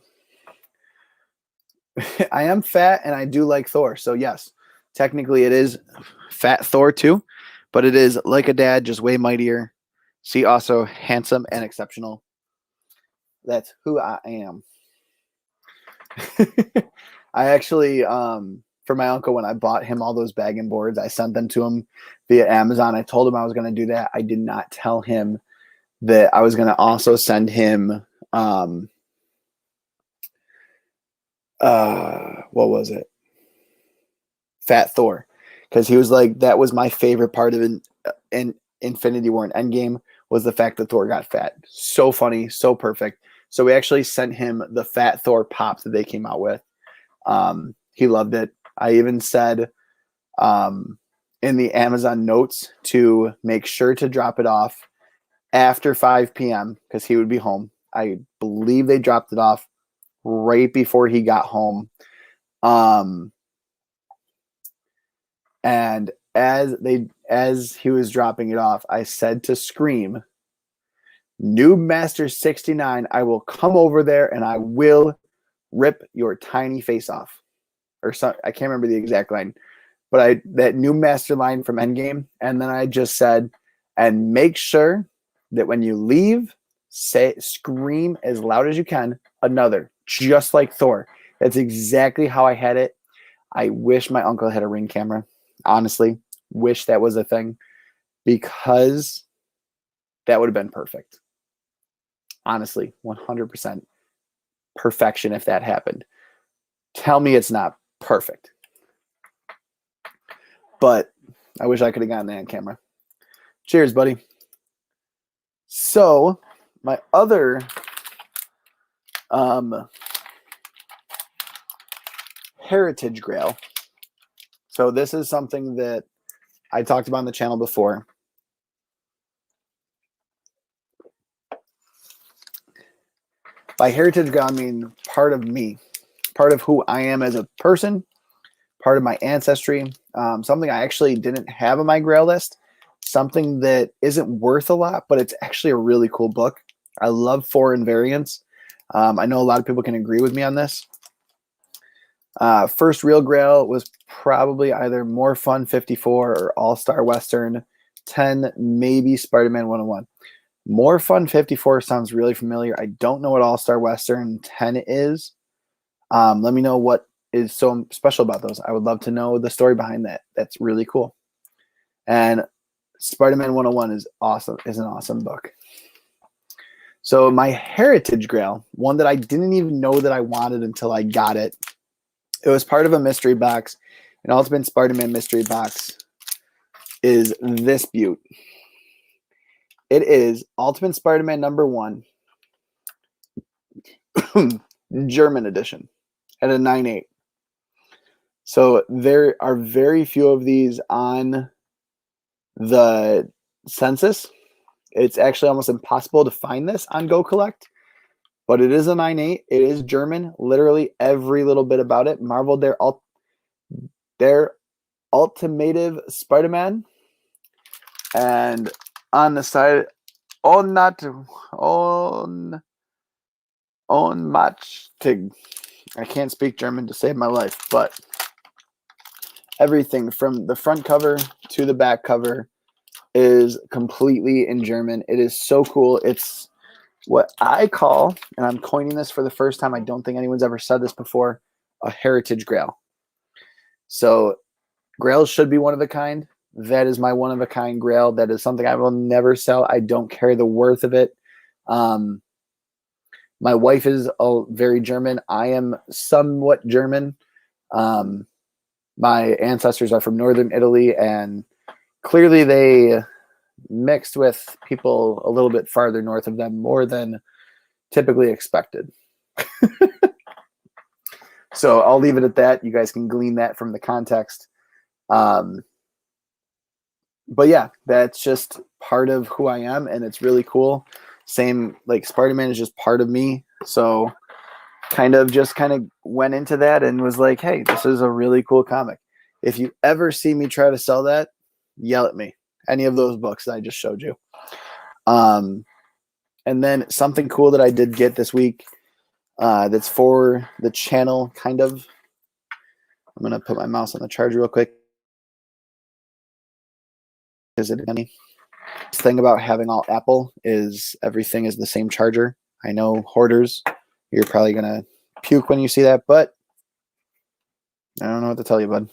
I am fat and I do like Thor. So yes, technically it is Fat Thor too, but it is like a dad, just way mightier. See, also handsome and exceptional. That's who I am. I actually, for my uncle, when I bought him all those bagging boards, I sent them to him via Amazon. I told him I was going to do that. I did not tell him that I was going to also send him, what was it? Fat Thor. Because he was like, that was my favorite part of in Infinity War and Endgame, was the fact that Thor got fat. So funny, so perfect. So we actually sent him the Fat Thor pop that they came out with. He loved it. I even said in the Amazon notes to make sure to drop it off after 5 p.m. because he would be home. I believe they dropped it off right before he got home. And as he was dropping it off, I said to Scream, Noob Master 69, I will come over there and I will rip your tiny face off. Or some, I can't remember the exact line, but that Noob Master line from Endgame. And then I just said, and make sure that when you leave, scream as loud as you can, another, just like Thor. That's exactly how I had it. I wish my uncle had a Ring camera. Honestly, wish that was a thing, because that would have been perfect. Honestly, 100% perfection if that happened. Tell me it's not perfect. But I wish I could have gotten that on camera. Cheers, buddy. So my other heritage grail. So this is something that I talked about on the channel before. By heritage grail, I mean part of me, part of who I am as a person, part of my ancestry, something I actually didn't have on my grail list, something that isn't worth a lot, but it's actually a really cool book. I love foreign variants. I know a lot of people can agree with me on this. First real grail was probably either More Fun 54 or All-Star Western 10, maybe Spiderman 101. More Fun 54 sounds really familiar. I don't know what All-Star Western 10 is. Let me know what is so special about those. I would love to know the story behind that. That's really cool. And Spiderman 101 is awesome. Is an awesome book. So my heritage grail, one that I didn't even know that I wanted until I got it. It was part of a mystery box, an Ultimate Spider-Man mystery box, is this beaut. It is Ultimate Spider-Man #1, German edition, at a 9.8. So there are very few of these on the census. It's actually almost impossible to find this on Go Collect, but it is a 9.8. It is German. Literally every little bit about it. Marveled their Ultimative Spider-Man, and on the side, Ohnmachtig. I can't speak German to save my life, but everything from the front cover to the back cover is completely in German. It is so cool. It's what I call, and I'm coining this for the first time, I don't think anyone's ever said this before, a heritage grail. So grails should be one of a kind. That is my one of a kind grail. That is something I will never sell. I don't carry the worth of it. My wife is very German. I am somewhat German. My ancestors are from northern Italy, and clearly they mixed with people a little bit farther north of them, more than typically expected. So I'll leave it at that. You guys can glean that from the context. But yeah, that's just part of who I am, and it's really cool. Same, like Spider-Man is just part of me. So kind of went into that and was like, hey, this is a really cool comic. If you ever see me try to sell that, yell at me. Any of those books that I just showed you. And then something cool that I did get this week, that's for the channel, kind of. I'm going to put my mouse on the charger real quick. Is it any? The thing about having all Apple is everything is the same charger. I know hoarders, you're probably going to puke when you see that, but I don't know what to tell you, bud.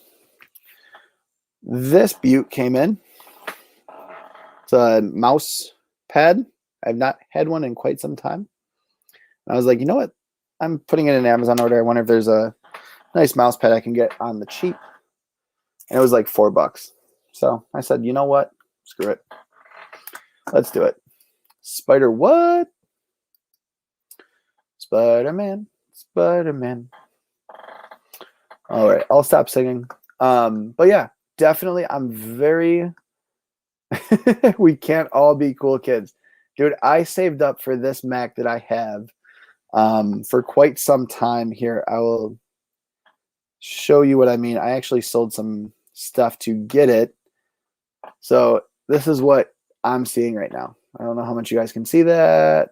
This beaut came in. It's a mouse pad. I've not had one in quite some time. I was like, you know what? I'm putting it in an Amazon order. I wonder if there's a nice mouse pad I can get on the cheap. And it was like $4. So I said, you know what? Screw it. Let's do it. Spider what? Spider-Man. Spider-Man. All right. I'll stop singing. But yeah, definitely I'm very... we can't all be cool kids. Dude, I saved up for this Mac that I have for quite some time here. I will show you what I mean. I actually sold some stuff to get it. So this is what I'm seeing right now. I don't know how much you guys can see that.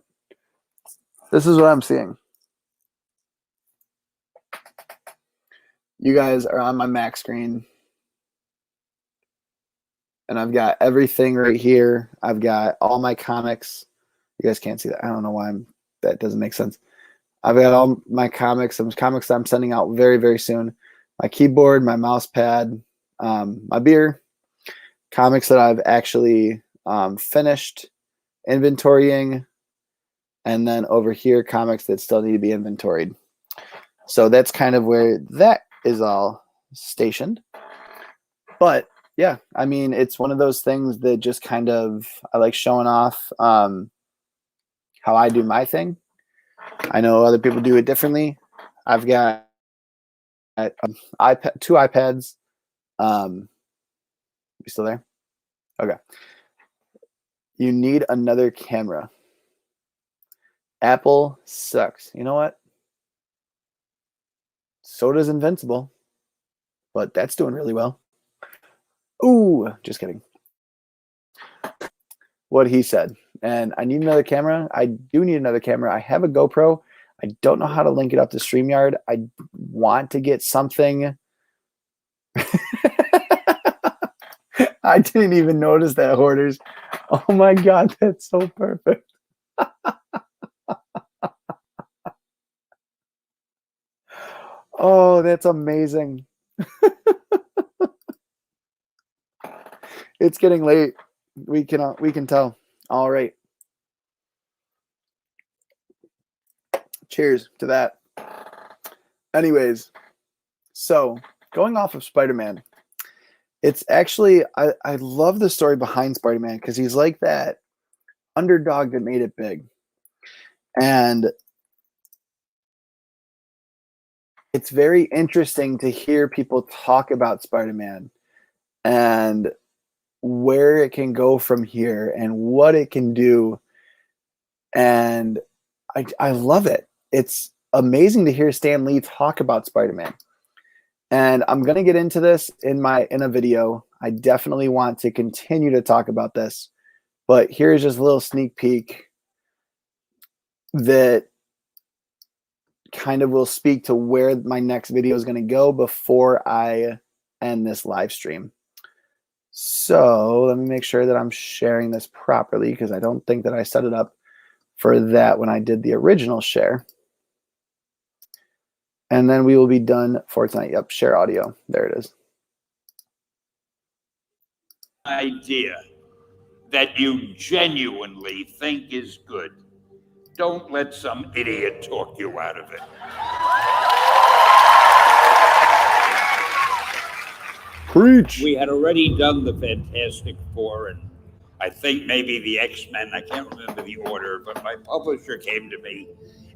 This is what I'm seeing. You guys are on my Mac screen. And I've got everything right here. I've got all my comics. You guys can't see that. I don't know why that doesn't make sense. I've got all my comics, some comics that I'm sending out very, very soon. my keyboard, my mouse pad, my beer, comics that I've actually finished inventorying, and then over here, comics that still need to be inventoried. So that's kind of where that is all stationed. But yeah, I mean, it's one of those things that just kind of, I like showing off how I do my thing. I know other people do it differently. I've got iPad, 2 iPads. You still there? Okay. You need another camera. Apple sucks. You know what? So does Invincible, but that's doing really well. Ooh, just kidding. What he said. And I need another camera. I do need another camera. I have a GoPro. I don't know how to link it up to StreamYard. I want to get something. I didn't even notice that, hoarders. Oh my God, that's so perfect. Oh, that's amazing. It's getting late. We can tell. All right. Cheers to that. Anyways, so going off of Spider-Man, it's actually, I love the story behind Spider-Man because he's like that underdog that made it big. And it's very interesting to hear people talk about Spider-Man and where it can go from here and what it can do. And I love it. It's amazing to hear Stan Lee talk about Spider-Man. And I'm going to get into this in a video. I definitely want to continue to talk about this. But here's just a little sneak peek that kind of will speak to where my next video is going to go before I end this live stream. So let me make sure that I'm sharing this properly because I don't think that I set it up for that when I did the original share. And then we will be done for tonight. Yep, share audio. There it is. Idea that you genuinely think is good. Don't let some idiot talk you out of it. Preach. We had already done the Fantastic Four and I think maybe the X-Men. I can't remember the order, but my publisher came to me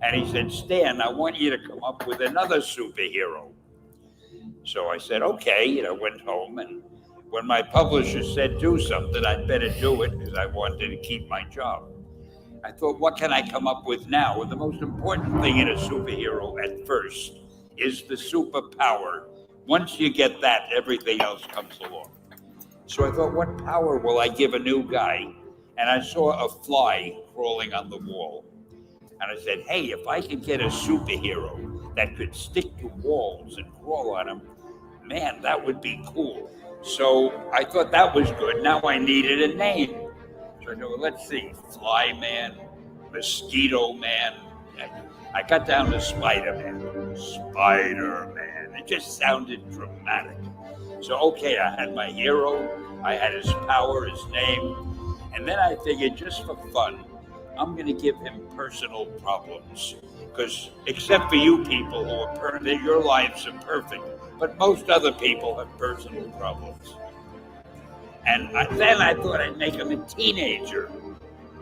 and he said, Stan, I want you to come up with another superhero. So I said, okay, and I went home, and when my publisher said do something, I'd better do it because I wanted to keep my job. I thought, what can I come up with now? And the most important thing in a superhero at first is the superpower. Once you get that, everything else comes along. So I thought, what power will I give a new guy? And I saw a fly crawling on the wall. And I said, hey, if I could get a superhero that could stick to walls and crawl on them, man, that would be cool. So I thought that was good. Now I needed a name. So I thought, well, let's see, Fly Man, Mosquito Man. And I got down to Spider-Man. Spider-Man. It just sounded dramatic. So, okay, I had my hero. I had his power, his name. And then I figured, just for fun, I'm going to give him personal problems. Because except for you people who are perfect, your lives are perfect. But most other people have personal problems. And then I thought I'd make him a teenager.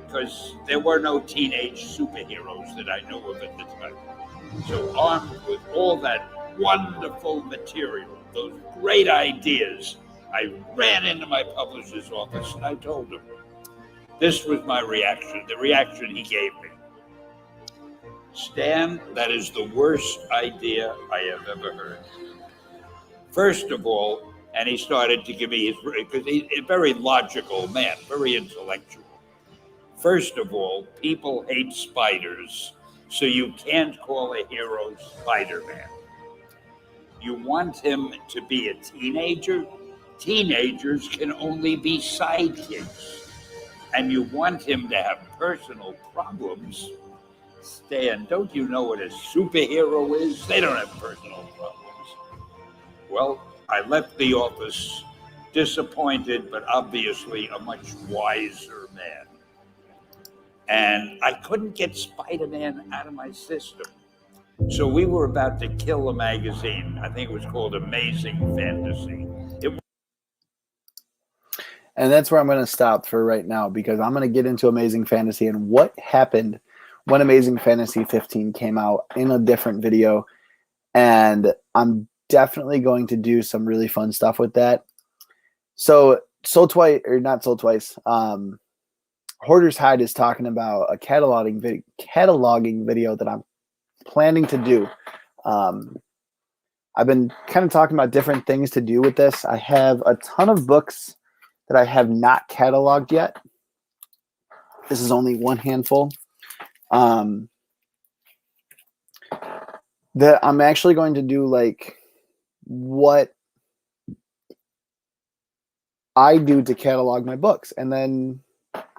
Because there were no teenage superheroes that I knew of at the time. So armed with all that wonderful material, those great ideas, I ran into my publisher's office and I told him. This was my reaction, the reaction he gave me. Stan, that is the worst idea I have ever heard. First of all, and he started to give me his, because he's a very logical man, very intellectual. First of all, people hate spiders, so you can't call a hero Spider-Man. You want him to be a teenager? Teenagers can only be sidekicks. And you want him to have personal problems? Stan, don't you know what a superhero is? They don't have personal problems. Well, I left the office disappointed, but obviously a much wiser man. And I couldn't get Spider-Man out of my system. So we were about to kill a magazine. I think it was called Amazing Fantasy. And that's where I'm going to stop for right now, because I'm going to get into Amazing Fantasy and what happened when Amazing Fantasy 15 came out in a different video. And I'm definitely going to do some really fun stuff with that. So Sold Twice, or not Sold Twice, Hoarder's Hide is talking about a cataloging video that I'm planning to do. I've been kind of talking about different things to do with this. I have a ton of books that I have not cataloged yet. This is only one handful. That I'm actually going to do like what I do to catalog my books, and then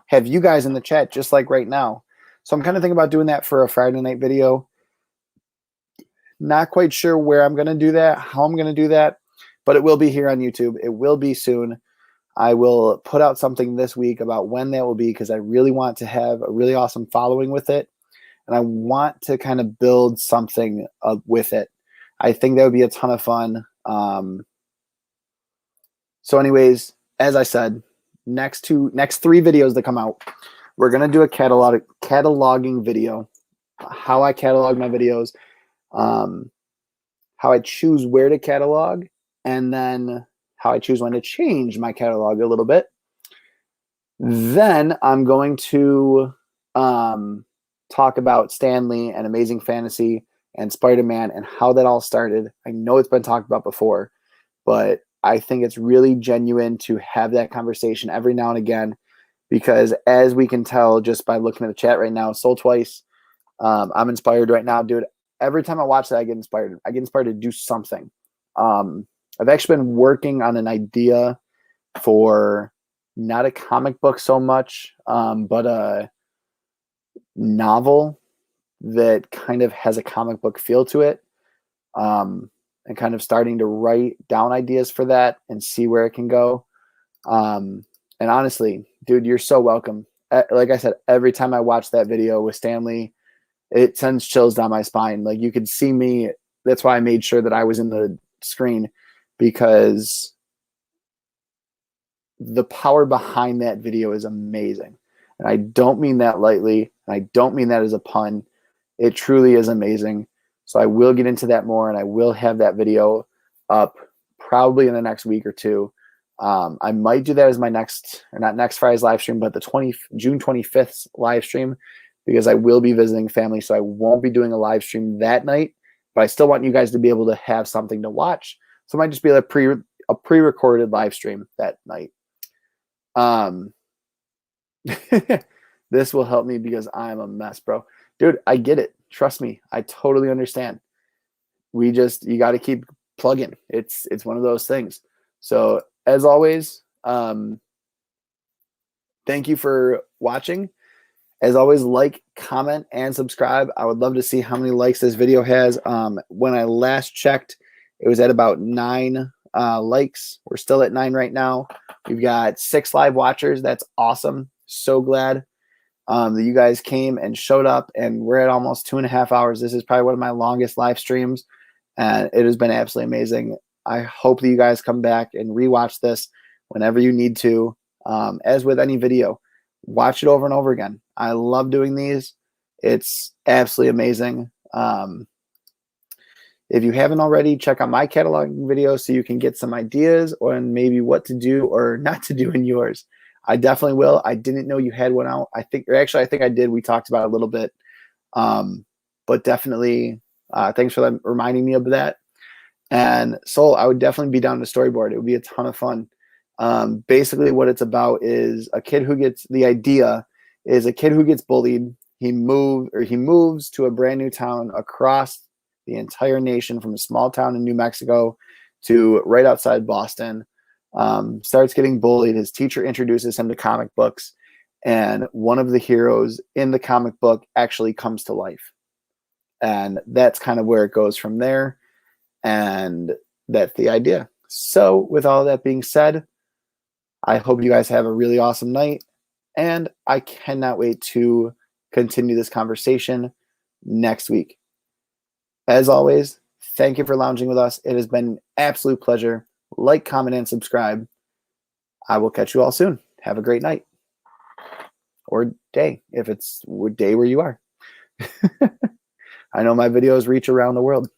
have you guys in the chat just like right now. So I'm kind of thinking about doing that for a Friday night video. Not quite sure where I'm going to do that, how I'm going to do that, but it will be here on YouTube. It will be soon. I will put out something this week about when that will be, because I really want to have a really awesome following with it. And I want to kind of build something with it. I think that would be a ton of fun. So anyways, as I said, next 3 videos that come out, we're going to do a cataloging video, how I catalog my videos, how I choose where to catalog, and then how I choose when to change my catalog a little bit. Then I'm going to talk about Stan Lee and Amazing Fantasy and Spider-Man and how that all started. I know it's been talked about before, but I think it's really genuine to have that conversation every now and again, because as we can tell just by looking at the chat right now, Sold Twice, I'm inspired right now, dude. Every time I watch that, I get inspired. I get inspired to do something. I've actually been working on an idea for not a comic book so much, but a novel that kind of has a comic book feel to it, and kind of starting to write down ideas for that and see where it can go. And honestly, dude, you're so welcome. Like I said, every time I watch that video with Stanley, it sends chills down my spine. Like you could see me. That's why I made sure that I was in the screen, because the power behind that video is amazing. And I don't mean that lightly. And I don't mean that as a pun. It truly is amazing. So I will get into that more, and I will have that video up probably in the next week or two. I might do that as my next, or not next Friday's live stream, but the June 25th live stream, because I will be visiting family. So I won't be doing a live stream that night, but I still want you guys to be able to have something to watch. So it might just be a pre-recorded live stream that night. This will help me because I'm a mess, bro. Dude, I get it. Trust me. I totally understand. You got to keep plugging. It's one of those things. So as always, thank you for watching. As always, like, comment, and subscribe. I would love to see how many likes this video has. When I last checked, it was at about 9 likes. We're still at 9 right now. We've got 6 live watchers. That's awesome. So glad that you guys came and showed up, and we're at almost 2.5 hours. This is probably one of my longest live streams, and it has been absolutely amazing. I hope that you guys come back and rewatch this whenever you need to. As with any video, watch it over and over again. I love doing these. It's absolutely amazing. If you haven't already, check out my cataloging video so you can get some ideas on maybe what to do or not to do in yours. I definitely will. I didn't know you had one out. I think I did. We talked about it a little bit. But definitely, thanks for reminding me of that. And Soul, I would definitely be down to storyboard. It would be a ton of fun. Basically what it's about is a kid who gets bullied. He moves to a brand new town across the entire nation, from a small town in New Mexico to right outside Boston. Starts getting bullied. His teacher introduces him to comic books, and one of the heroes in the comic book actually comes to life. And that's kind of where it goes from there. And that's the idea. So with all that being said, I hope you guys have a really awesome night, and I cannot wait to continue this conversation next week. As always, thank you for lounging with us. It has been an absolute pleasure. Like, comment, and subscribe. I will catch you all soon. Have a great night. Or day, if it's day where you are. I know my videos reach around the world.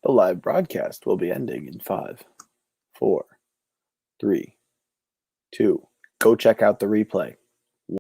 The live broadcast will be ending in 5, 4, 3, 2. Go check out the replay.